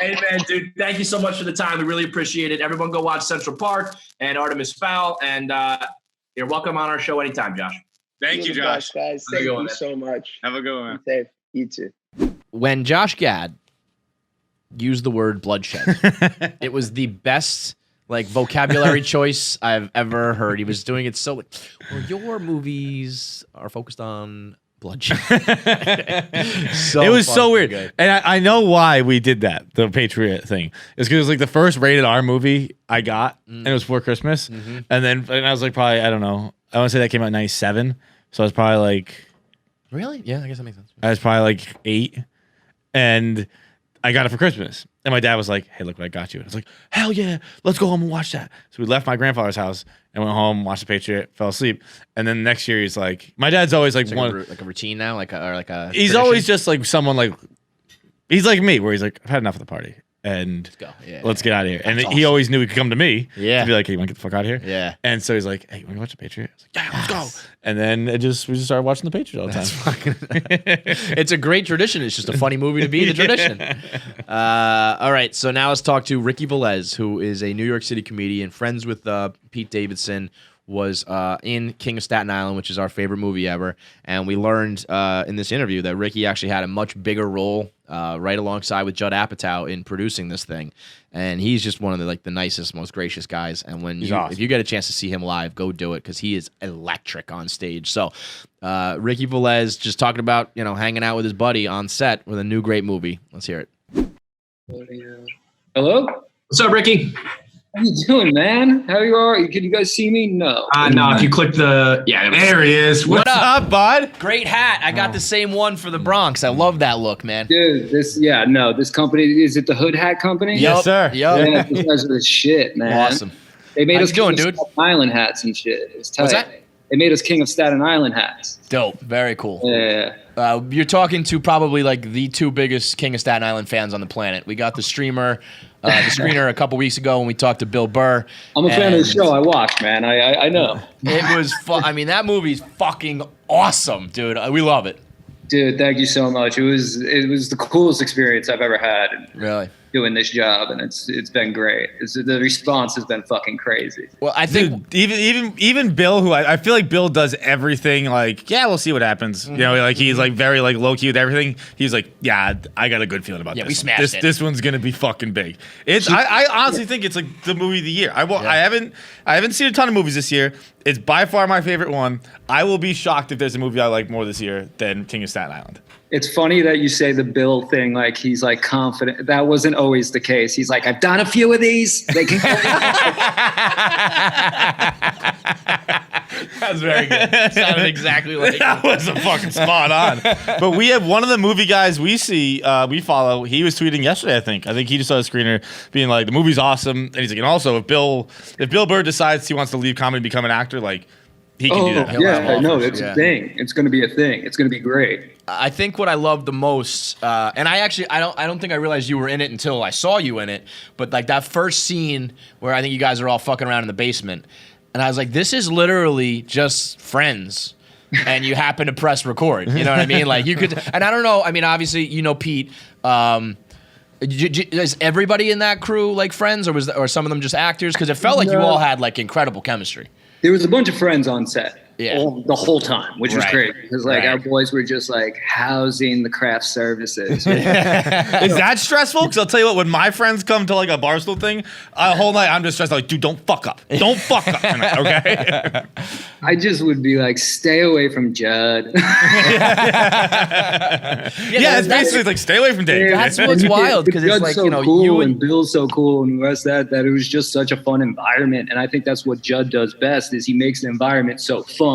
Hey man, dude, thank you so much for the time. We really appreciate it. Everyone, go watch Central Park and Artemis Fowl, and you're welcome on our show anytime, Josh. Thank you, Josh. Guys, thank you so much. Have a good one. Be safe. You too. When Josh Gad used the word bloodshed, it was the best vocabulary choice I've ever heard. He was doing it so well. Your movies are focused on bloodshed. It was so weird, good. and I know why we did that. The Patriot thing is because it was the first rated R movie I got, and it was for Christmas, and I was probably I don't know. I want to say that came out in '97, so I was probably really? Yeah, I guess that makes sense. I was probably 8, and I got it for Christmas. And my dad was like, "Hey, look what I got you." And I was like, "Hell yeah, let's go home and watch that." So we left my grandfather's house and went home, watched The Patriot, fell asleep. And then the next year, he's like, my dad's always a routine now, He's tradition? always just someone he's like me, where he's like, "I've had enough of the party." and Yeah. let's get out of here. And That's he awesome. always knew he could come to me Yeah. to be like, hey, you want to get the fuck out of here? Yeah. And so he's like, hey, you want to watch the Patriot? I was like, yeah, let's go. And then we just started watching the Patriot all the time. It's a great tradition. It's just a funny movie to be the tradition. All right, so now let's talk to Ricky Velez, who is a New York City comedian, friends with Pete Davidson, was in King of Staten Island, which is our favorite movie ever. And we learned in this interview that Ricky actually had a much bigger role right alongside with Judd Apatow in producing this thing. And he's just one of the nicest, most gracious guys. And when if you get a chance to see him live, go do it because he is electric on stage. So Ricky Velez just talking about hanging out with his buddy on set with a new great movie. Let's hear it. Hello? What's up, Ricky? How you doing, man? How you are? Can you guys see me? No. No, if you click the... Yeah, there he is. What up, bud? Great hat. I got the same one for the Bronx. I love that look, man. Dude, this company, is it the Hood Hat Company? Yes, sir. Yeah, these guys are the shit, man. Awesome. They made How us you doing, King of dude? Staten Island hats and shit. It's tight. What's that? They made us King of Staten Island hats. Dope. Very cool. Yeah. You're talking to probably the two biggest King of Staten Island fans on the planet. We got the screener a couple weeks ago when we talked to Bill Burr. I'm a fan of the show. I watched, man. I know. It was fun. I mean, that movie's fucking awesome, dude. We love it. Dude, thank you so much. It was the coolest experience I've ever had. Really? Doing this job, and it's been great. The response has been fucking crazy. Well, I think even Bill, who I feel like Bill does everything like, yeah, we'll see what happens. He's very low key with everything. He's like, yeah, I got a good feeling about this. We smashed it. This one's gonna be fucking big. I honestly think it's like the movie of the year. I haven't seen a ton of movies this year. It's by far my favorite one. I will be shocked if there's a movie I like more this year than King of Staten Island. It's funny that you say the Bill thing, like he's like confident. That wasn't always the case. He's like, I've done a few of these. They can. That was very good. Sounded exactly like that was a fucking spot on. But we have one of the movie guys we follow. He was tweeting yesterday. I think he just saw a screener being like, the movie's awesome, and he's like, and also if Bill Burr decides he wants to leave comedy and become an actor, like he can do that. Yeah, no, it's a thing. It's going to be a thing. It's going to be great. I think what I love the most, and I don't think I realized you were in it until I saw you in it, but like that first scene where I think you guys are all fucking around in the basement, and I was like, this is literally just friends, and you happen to press record. You know what I mean? Like you could, and I don't know. I mean, obviously, Pete. Is everybody in that crew like friends, or some of them just actors? Because it felt like you all had like incredible chemistry. There was a bunch of friends on set. Yeah. The whole time, which was great because our boys were just like housing the craft services. Is that stressful? Because I'll tell you what, when my friends come to like a Barstool thing, a whole night I'm just stressed. Like, dude, don't fuck up. Don't fuck up tonight, okay? I just would be like, stay away from Judd. It's basically like, stay away from Dave. That's what's wild because it's like, so cool, you and Bill's so cool and the rest of that it was just such a fun environment. And I think that's what Judd does best is he makes the environment so fun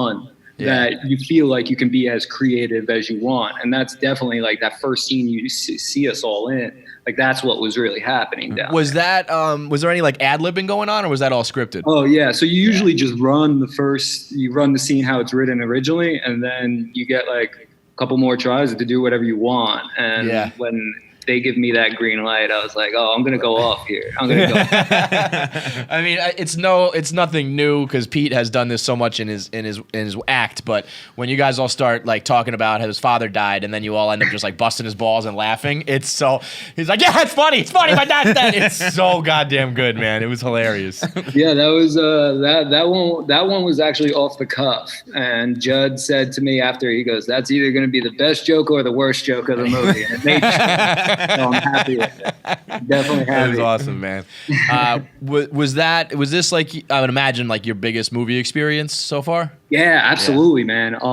that you feel like you can be as creative as you want. And that's definitely like that first scene you see us all in. Like that's what was really happening down Was there. that was there any like ad-libbing going on, or was that all scripted? Oh yeah, so you usually just run the scene how it's written originally, and then you get like a couple more tries to do whatever you want. And when they give me that green light, I was like, oh, I'm gonna go off here. I'm gonna go. I mean, it's nothing new because Pete has done this so much in his act. But when you guys all start like talking about how his father died, and then you all end up just like busting his balls and laughing, he's like, yeah, it's funny, my dad's dead. It's so goddamn good, man. It was hilarious. Yeah, that was that one was actually off the cuff, and Judd said to me after, he goes, that's either gonna be the best joke or the worst joke of the movie, and it made sense. So I'm happy with it. Definitely happy. It was awesome, man. Was this like, I would imagine, like your biggest movie experience so far? Yeah, absolutely, man. I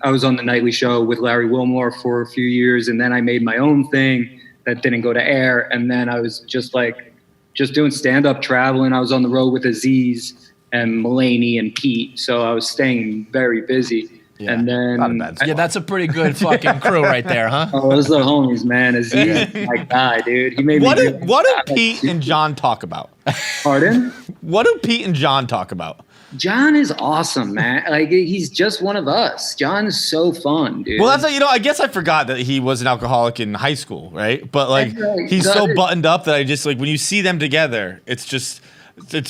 was on the nightly show with Larry Wilmore for a few years, and then I made my own thing that didn't go to air, and then I was just doing stand-up, traveling. I was on the road with Aziz and Mulaney and Pete, so I was staying very busy. Yeah. And then that's a pretty good fucking crew right there, huh? Oh, those are the homies, man. Aziz, my guy, dude. He made what me. What do Pete and John talk about? Pardon? What do Pete and John talk about? John is awesome, man. Like he's just one of us. John is so fun, dude. Well, that's I guess I forgot that he was an alcoholic in high school, right? But like he's so buttoned up that I just like when you see them together, it's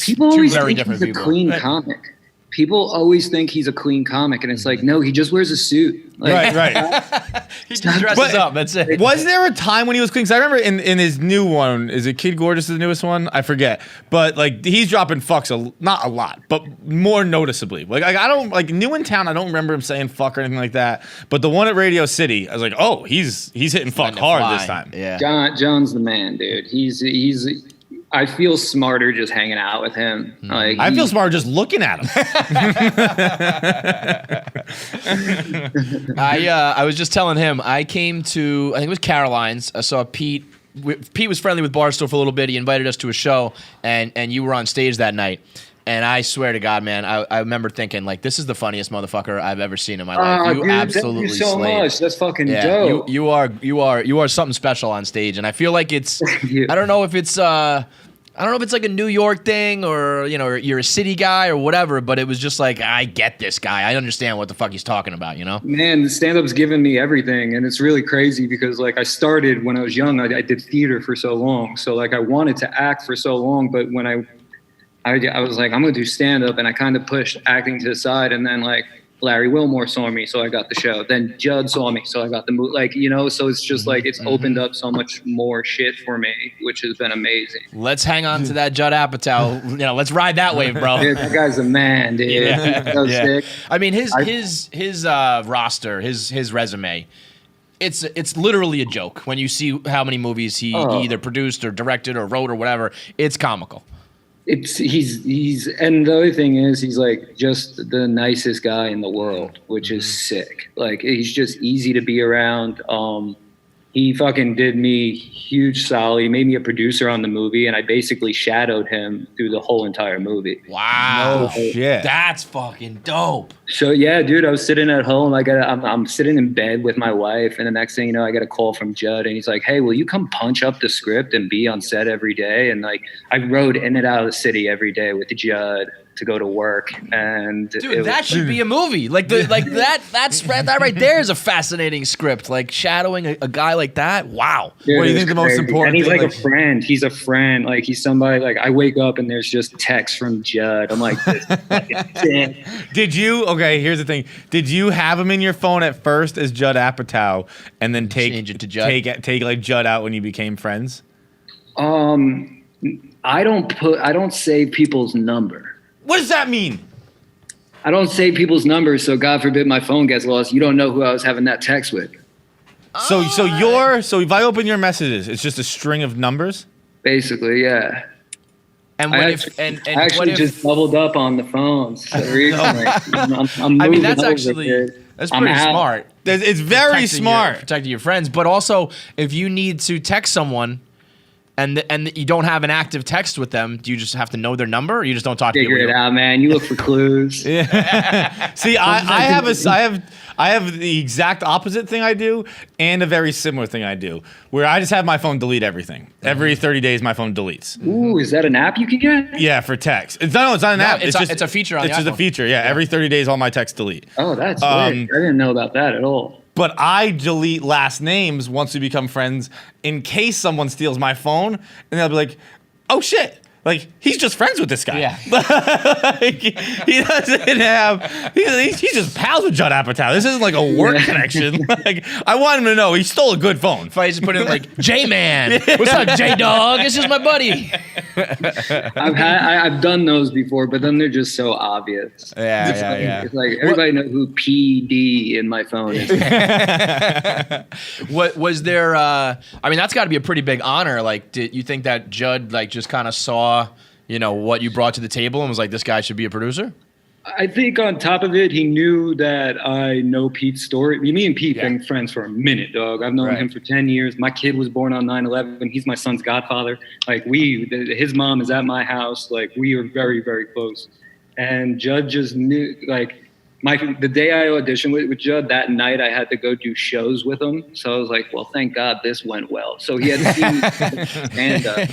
people two always very think different he's people. a clean comic. People always think he's a clean comic, and it's like, no, he just wears a suit. Like, Right. He just dresses up. That's it. Was there a time when he was clean? Because I remember in his new one, is it Kid Gorgeous, the newest one? I forget. But like he's dropping fucks not a lot, but more noticeably. Like I don't like New in Town. I don't remember him saying fuck or anything like that. But the one at Radio City, I was like, oh, he's hitting fuck hard this time. Yeah. John's the man, dude. He's. I feel smarter just hanging out with him. Like I feel smarter just looking at him. I was just telling him I came to I think it was Caroline's. I saw Pete. Pete was friendly with Barstool for a little bit. He invited us to a show, and you were on stage that night. And I swear to God, man, I remember thinking like, this is the funniest motherfucker I've ever seen in my life. You dude, absolutely thank you so slayed. much. That's fucking dope. You are something special on stage, and I feel like it's. I don't know if it's like a New York thing or you're a city guy or whatever, but it was just like I get this guy. I understand what the fuck he's talking about. Man, the stand-up's given me everything, and it's really crazy because like I started when I was young. I did theater for so long, so like I wanted to act for so long, but when I was like, I'm gonna do stand-up, and I kind of pushed acting to the side, and then like Larry Wilmore saw me, so I got the show. Then Judd saw me, so I got the movie. Like, so it's just like it's opened up so much more shit for me, which has been amazing. Let's hang on to that Judd Apatow. Let's ride that wave, bro. Dude, that guy's a man, dude. Yeah. So sick. I mean, his roster, his resume. It's literally a joke when you see how many movies he either produced or directed or wrote or whatever. It's comical. He's and the other thing is he's like just the nicest guy in the world, which is sick. Like he's just easy to be around. He fucking did me huge solid. He made me a producer on the movie, and I basically shadowed him through the whole entire movie. Wow, shit, that's fucking dope. So yeah, dude, I was sitting at home. I'm sitting in bed with my wife, and the next thing you know, I get a call from Judd, and he's like, "Hey, will you come punch up the script and be on set every day?" And like, I rode in and out of the city every day with Judd to go to work, and dude, that should be a movie. Like that right there is a fascinating script. Like shadowing a guy like that. Wow. Dude, what do you think the most important? And he's thing, like a friend. He's a friend. Like he's somebody. Like I wake up and there's just text from Judd. I'm like, this fucking Did you? Okay, here's the thing. Did you have him in your phone at first as Judd Apatow, and then change it to Judd? Take like Judd out when you became friends? I don't save people's number. What does that mean? I don't save people's numbers, so God forbid my phone gets lost. You don't know who I was having that text with. So if I open your messages, it's just a string of numbers? Basically, yeah. And I actually just doubled up on the phones recently. I mean, that's pretty smart. It's very smart. Protecting your friends, but also if you need to text someone and you don't have an active text with them, do you just have to know their number, or you just don't talk to them? Figure it out, man. You look for clues. Yeah. See, I have the exact opposite thing I do, and a very similar thing I do, where I just have my phone delete everything. Every 30 days, my phone deletes. Ooh, is that an app you can get? Yeah, for text. It's not an app. It's a feature on the iPhone. It's just a feature. Yeah, every 30 days, all my texts delete. Oh, that's weird. I didn't know about that at all. But I delete last names once we become friends in case someone steals my phone, and they'll be like, "Oh shit." Like, he's just friends with this guy. Yeah. Like, he doesn't have... He's just pals with Judd Apatow. This isn't like a work connection. Like, I want him to know he stole a good phone. If I just put in like, J-Man. What's up, J-Dog? This is my buddy. I've done those before, but then they're just so obvious. Yeah. It's like, everybody knows who PD in my phone is. What was there... I mean, that's got to be a pretty big honor. Like, did you think that Judd, like, just kind of saw... what you brought to the table and was like, this guy should be a producer? I think on top of it, he knew that I know Pete's story. Me and Pete been friends for a minute, dog. I've known him for 10 years. My kid was born on 9/11. He's my son's godfather. Like his mom is at my house. Like we are very, very close. And Judd just knew, like, the day I auditioned with Judd, that night I had to go do shows with him. So I was like, well, thank God this went well. So he had to see me stand up.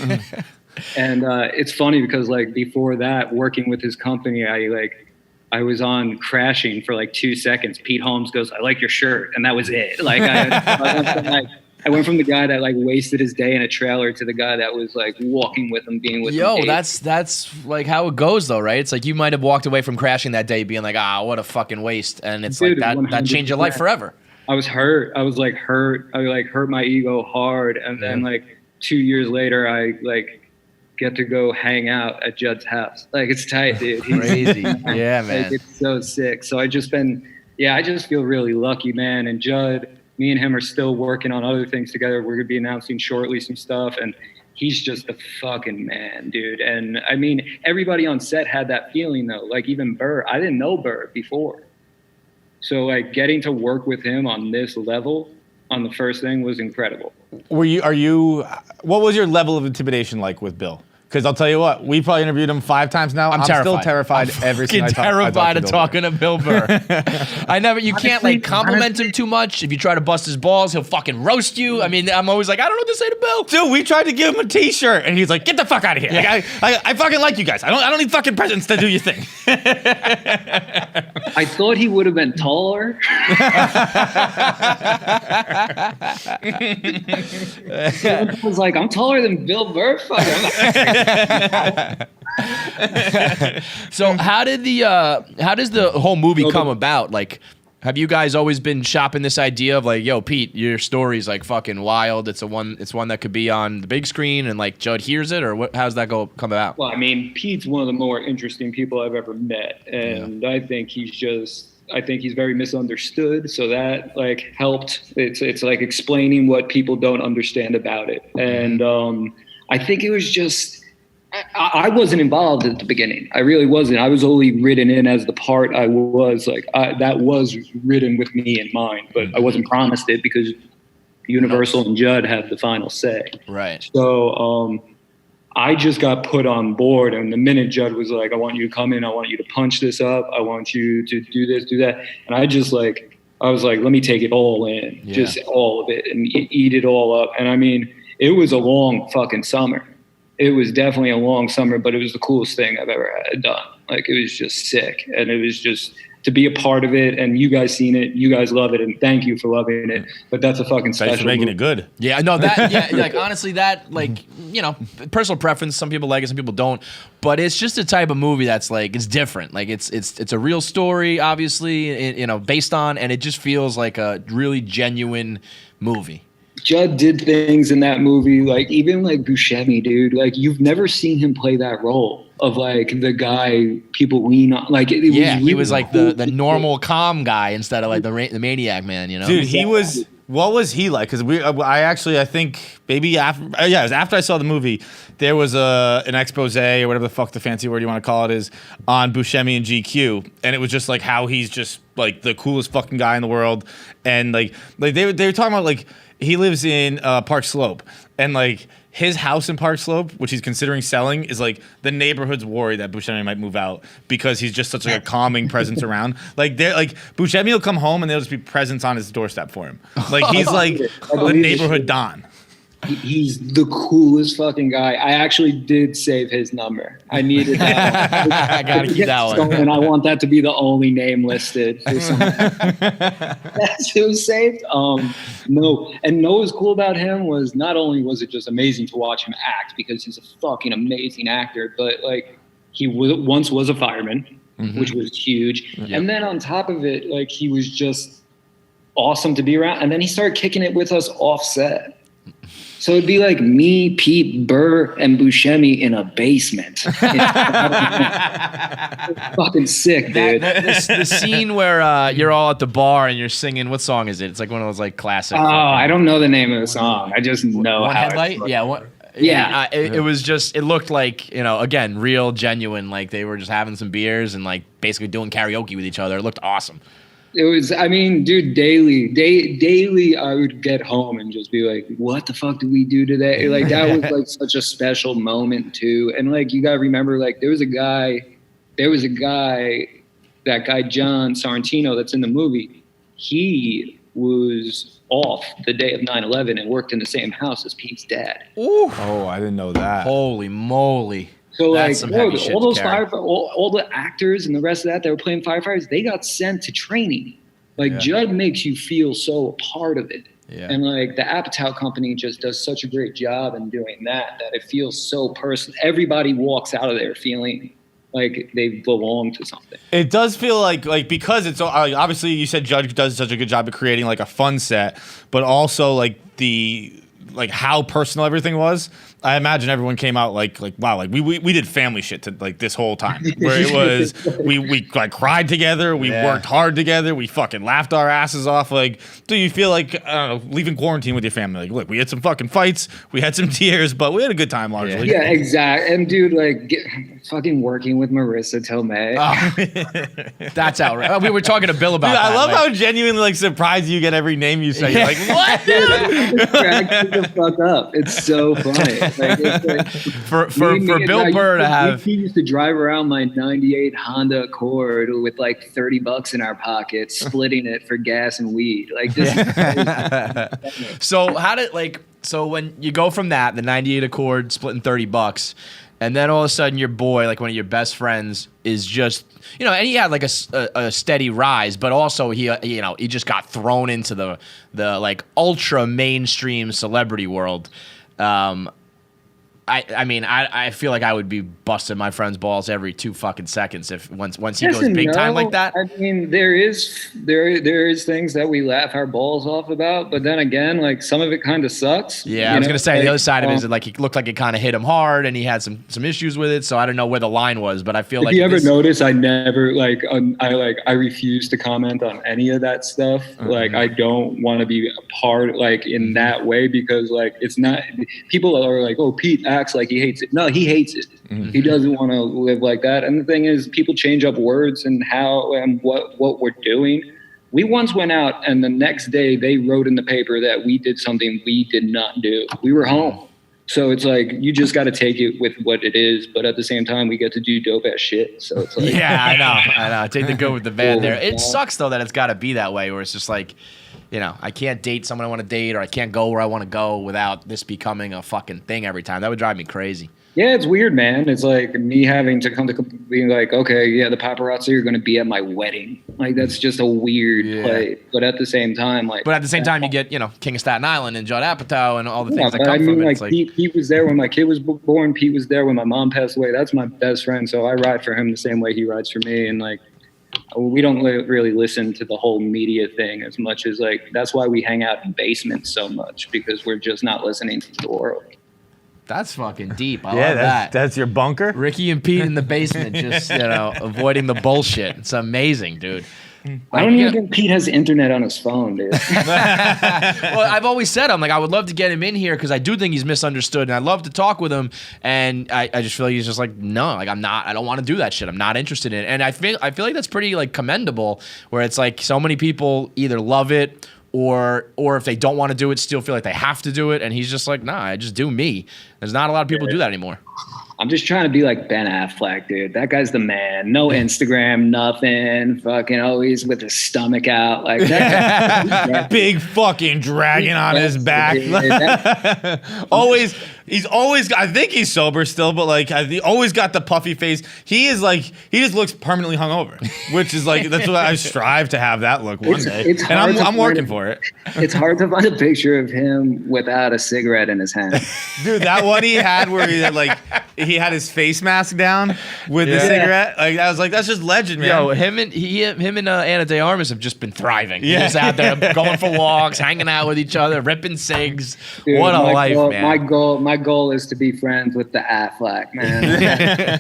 And it's funny because like before that, working with his company, I was on Crashing for like 2 seconds. Pete Holmes goes, "I like your shirt," and that was it. Like I went from the guy that like wasted his day in a trailer to the guy that was like walking with him, being with him. Yo, that's like how it goes though, right? It's like you might have walked away from Crashing that day being like, what a fucking waste. And it's Dude, like that changed your life 100%. forever. I was hurt. I was like hurt. I like hurt my ego hard. And then like 2 years later, I like get to go hang out at Judd's house. Like it's tight, dude. He's Crazy. Yeah, man. Like, it's so sick. So I just feel really lucky, man. And Judd, me and him are still working on other things together. We're gonna be announcing shortly some stuff, and he's just a fucking man, dude. And I mean, everybody on set had that feeling though. Like even Burr, I didn't know Burr before. So like getting to work with him on this level on the first thing was incredible. What was your level of intimidation like with Bill? Because I'll tell you what, we probably interviewed him 5 times now. I'm still terrified every single time. Terrified of talking to Bill Burr. You can't like compliment him too much. If you try to bust his balls, he'll fucking roast you. I mean, I'm always like, I don't know what to say to Bill. Dude, we tried to give him a T-shirt, and he's like, "Get the fuck out of here!" Yeah. Like, I fucking like you guys. I don't need fucking presents to do your thing. I thought he would have been taller. I was like, I'm taller than Bill Burr. Fuck. So how does the whole movie come about? Like, have you guys always been shopping this idea of like, yo, Pete, your story's like fucking wild. It's one that could be on the big screen, and like Judd hears it, or what? How's that come about? Well, I mean, Pete's one of the more interesting people I've ever met, and I think he's very misunderstood. So that like helped. It's like explaining what people don't understand about it, and I think it was just. I wasn't involved at the beginning. I really wasn't. I was only written in as the part I was. Like that was written with me in mind, but I wasn't promised it because Universal and Judd had the final say. Right. So I just got put on board, and the minute Judd was like, "I want you to come in. I want you to punch this up. I want you to do this, do that," and I was like, "Let me take it all in, just all of it, and eat it all up." And I mean, it was a long fucking summer. It was definitely a long summer, but it was the coolest thing I've ever had done. Like, it was just sick. And it was just to be a part of it. And you guys seen it. You guys love it. And thank you for loving it. But that's a fucking special. Thanks for making it good. Yeah, no, like, honestly, that, like, personal preference. Some people like it, some people don't. But it's just a type of movie that's, like, it's different. Like, it's a real story, obviously, based on, and it just feels like a really genuine movie. Judd did things in that movie, like even like Buscemi, dude. Like you've never seen him play that role of like the guy people lean on. Like he was like the normal calm guy instead of like the maniac man. Dude, he was. What was he like? Because I think maybe after it was after I saw the movie, there was an expose or whatever the fuck the fancy word you want to call it is on Buscemi and GQ, and it was just like how he's just like the coolest fucking guy in the world, and like they were talking about like. He lives in Park Slope, and like his house in Park Slope, which he's considering selling, is like the neighborhood's worried that Buscemi might move out because he's just such like a calming presence around. Like they're like Buscemi will come home and there'll just be presents on his doorstep for him. Like he's like the neighborhood Don. He's the coolest fucking guy. I actually did save his number. I needed that. I gotta keep that one. And I want that to be the only name listed. That's who saved. No. And what was cool about him was not only was it just amazing to watch him act because he's a fucking amazing actor, but like he once was a fireman, which was huge. Yep. And then on top of it, like he was just awesome to be around. And then he started kicking it with us off set. So it'd be like me, Pete, Burr, and Buscemi in a basement. Fucking sick, dude. The scene where you're all at the bar and you're singing, what song is it? It's like one of those like classic. Oh, I don't know the name of the song. I just know One how Headlight? Yeah. It was just, it looked like, again, real, genuine. Like they were just having some beers and like basically doing karaoke with each other. It looked awesome. It was, I mean, dude, daily I would get home and just be like, what the fuck did we do today? Like, that was like such a special moment too. And like, you got to remember, like, that guy, John Sorrentino that's in the movie. He was off the day of 9/11 and worked in the same house as Pete's dad. Ooh. Oh, I didn't know that. Holy moly. So That's like, some bro, heavy shit all to those carry. all the actors and the rest of that were playing firefighters, they got sent to training. Like Judd makes you feel so a part of it. Yeah. And like the AITA company just does such a great job in doing that it feels so personal. Everybody walks out of there feeling like they belong to something. It does feel like because it's obviously you said Judge does such a good job of creating like a fun set, but also like how personal everything was. I imagine everyone came out like wow, like we did family shit to like this whole time where it was we like cried together, we worked hard together, we fucking laughed our asses off. Like, do you feel like leaving quarantine with your family? Like, look, we had some fucking fights, we had some tears, but we had a good time largely. Yeah, exactly. And dude, like fucking working with Marissa Tomei. That's outrageous. We were talking to Bill about Dude, that. I love how genuinely like surprised you get every name you say. You're like, what, dude? It cracks me the fuck up. It's so funny. Like, it's like, for Bill Burr to have. He used to drive around my '98 Honda Accord with like $30 in our pockets, splitting it for gas and weed. Like this. So when you go from that, the '98 Accord splitting $30, and then all of a sudden your boy, like one of your best friends, is just and he had like a steady rise, but also he just got thrown into the like ultra mainstream celebrity world. I mean, I feel like I would be busting my friend's balls every 2 fucking seconds if once he goes big time like that. I mean, there is things that we laugh our balls off about, but then again, like some of it kind of sucks. Yeah, I was gonna say the other side of it is that, like, he looked like it kind of hit him hard, and he had some issues with it. So I don't know where the line was, but I feel like if you ever notice, I never I refuse to comment on any of that stuff. Mm-hmm. Like I don't want to be a part like in that way because like it's not. People are like, oh, Pete acts like he hates it. No, he hates it. Mm-hmm. He doesn't want to live like that. And the thing is, people change up words and how and what we're doing. We once went out and the next day they wrote in the paper that we did something we did not do. We were home. So it's like, you just got to take it with what it is. But at the same time, we get to do dope ass shit. So it's like, yeah, I know. Take the good with the bad there. It sucks though that it's got to be that way where it's just like, I can't date someone I want to date or I can't go where I want to go without this becoming a fucking thing every time. That would drive me crazy. Yeah, it's weird, man. It's like me having to come to being like, okay, yeah, the paparazzi are going to be at my wedding. Like, that's just a weird play. But at the same time, like... But at the same time, you get, King of Staten Island and Judd Apatow and all the things that come from it. Like, Pete was there when my kid was born. Pete was there when my mom passed away. That's my best friend. So I ride for him the same way he rides for me. And, like, we don't really listen to the whole media thing as much as, like, that's why we hang out in basements so much, because we're just not listening to the world. That's fucking deep. I love that. That's your bunker? Ricky and Pete in the basement, just, avoiding the bullshit. It's amazing, dude. I don't even think Pete has internet on his phone, dude. Well, I've always said, I'm like, I would love to get him in here because I do think he's misunderstood, and I'd love to talk with him. And I just feel like he's just like, no, like I don't want to do that shit. I'm not interested in it. And I feel like that's pretty like commendable, where it's like so many people either love it or if they don't want to do it, still feel like they have to do it. And he's just like, nah, I just do me. There's not a lot of people who do that anymore. I'm just trying to be like Ben Affleck, dude. That guy's the man. No Instagram, nothing. Fucking always with his stomach out. Like that. Big fucking dragon on his back. He's always, I think he's sober still, but like, he always got the puffy face. He just looks permanently hungover, which is like, that's what I strive to have that look one day. And I'm working for it. It's hard to find a picture of him without a cigarette in his hand. Dude, that one he had where he had his face mask down with the cigarette. Like, I was like, that's just legend, man. Yo, him and Ana de Armas have just been thriving. Yeah. Just out there going for walks, hanging out with each other, ripping cigs. Dude, what a life, man. My goal is to be friends with the Affleck, man.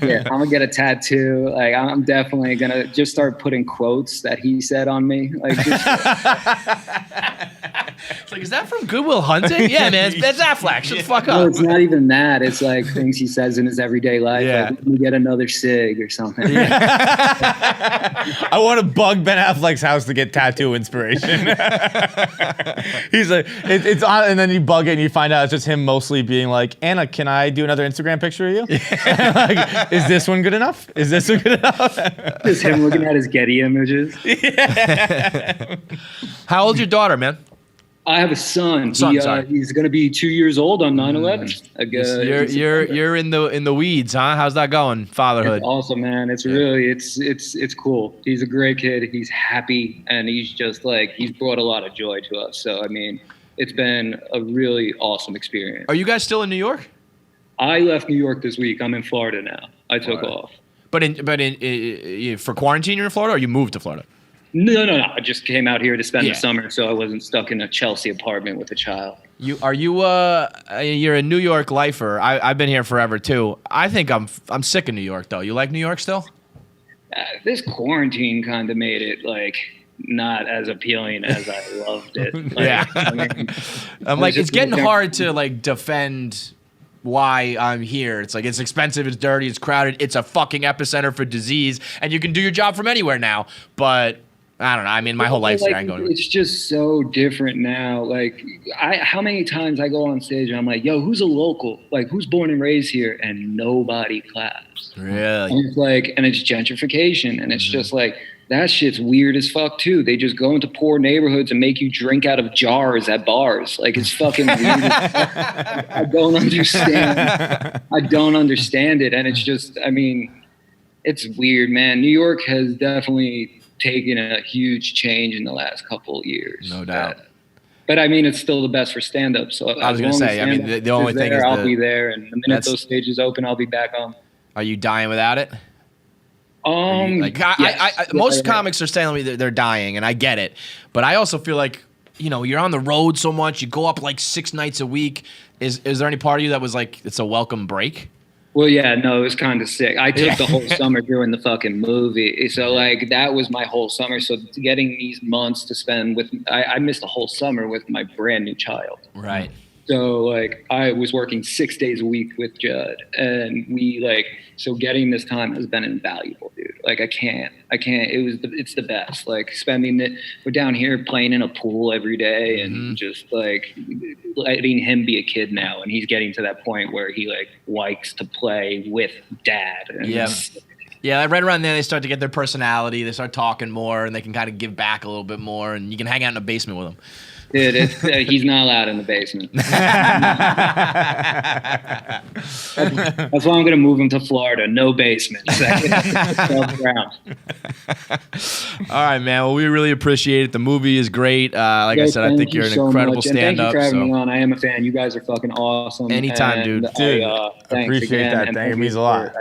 Yeah, I'm gonna get a tattoo. Like, I'm definitely gonna just start putting quotes that he said on me. Like, It's like, is that from Goodwill Hunting? Yeah, man, it's Affleck. Shut the fuck No, up. it's not even that. It's like things he says in his everyday life. Yeah. Like, let me get another cig or something. I want to bug Ben Affleck's house to get tattoo inspiration. He's like, it's on, and then you bug it and you find out it's just him mostly being like, Anna, can I do another Instagram picture of you? Like, is this one good enough? Is this one good enough? Just him looking at his Getty images. How old's your daughter, man? I have a son. Sorry. He's going to be 2 years old on 9/11. You're in the weeds, huh? How's that going? Fatherhood. It's awesome, man. It's really it's cool. He's a great kid. He's happy, and he's just like he's brought a lot of joy to us. So I mean, it's been a really awesome experience. Are you guys still in New York? I left New York this week. I'm in Florida now. I took off. But for quarantine, you're in Florida, or you moved to Florida? No. I just came out here to spend the summer, so I wasn't stuck in a Chelsea apartment with a child. You're a New York lifer. I've been here forever too. I think I'm sick of New York though. You like New York still? This quarantine kind of made it like not as appealing as I loved it. Like, I mean, I'm like, it's getting hard to like defend why I'm here. It's like, it's expensive, it's dirty, it's crowded, it's a fucking epicenter for disease, and you can do your job from anywhere now. But I don't know. I mean, my whole life's here. I ain't going to. It's just so different now. Like, how many times I go on stage and I'm like, yo, who's a local? Like, who's born and raised here? And nobody claps. Really? And it's like, and it's gentrification. And it's just like, that shit's weird as fuck too. They just go into poor neighborhoods and make you drink out of jars at bars. Like, it's fucking weird. I don't understand it. And it's just, I mean, it's weird, man. New York has definitely taken a huge change in the last couple of years. No doubt. But I mean, it's still the best for stand-up. So I was going to say, I mean, the only thing is I'll be there, and the minute those stages open, I'll be back on. Are you dying without it? Yes. Most comics are telling me that they're dying, and I get it. But I also feel like, you know, you're on the road so much. You go up like 6 nights a week. Is there any part of you that was like, it's a welcome break? Well, yeah, no, it was kind of sick. I took the whole summer doing the fucking movie. So, like, that was my whole summer. So getting these months to spend with – I missed a whole summer with my brand new child. Right. So, like, I was working 6 days a week with Judd. And we, like – so getting this time has been invaluable, dude. Like, I can't. It's the best. Like, spending it – we're down here playing in a pool every day and just, like, letting him be a kid now. And he's getting to that point where he, like, likes to play with dad. And Yeah, right around there, they start to get their personality. They start talking more, and they can kind of give back a little bit more, and you can hang out in the basement with them. Dude, he's not allowed in the basement. That's why I'm going to move him to Florida. No basement. All right, man. Well, we really appreciate it. The movie is great. Like I said, I think you're an incredible stand-up. Thank you for having me on. I am a fan. You guys are fucking awesome. Anytime, dude. Thanks appreciate again. that. It means a lot.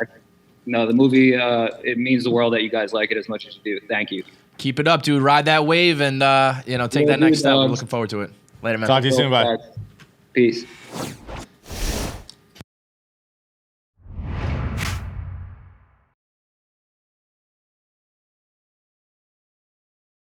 No, the movie, it means the world that you guys like it as much as you do. Thank you. Keep it up, dude. Ride that wave and, take that next step. We're looking forward to it. Later, man. Talk to you soon. Bye. Peace.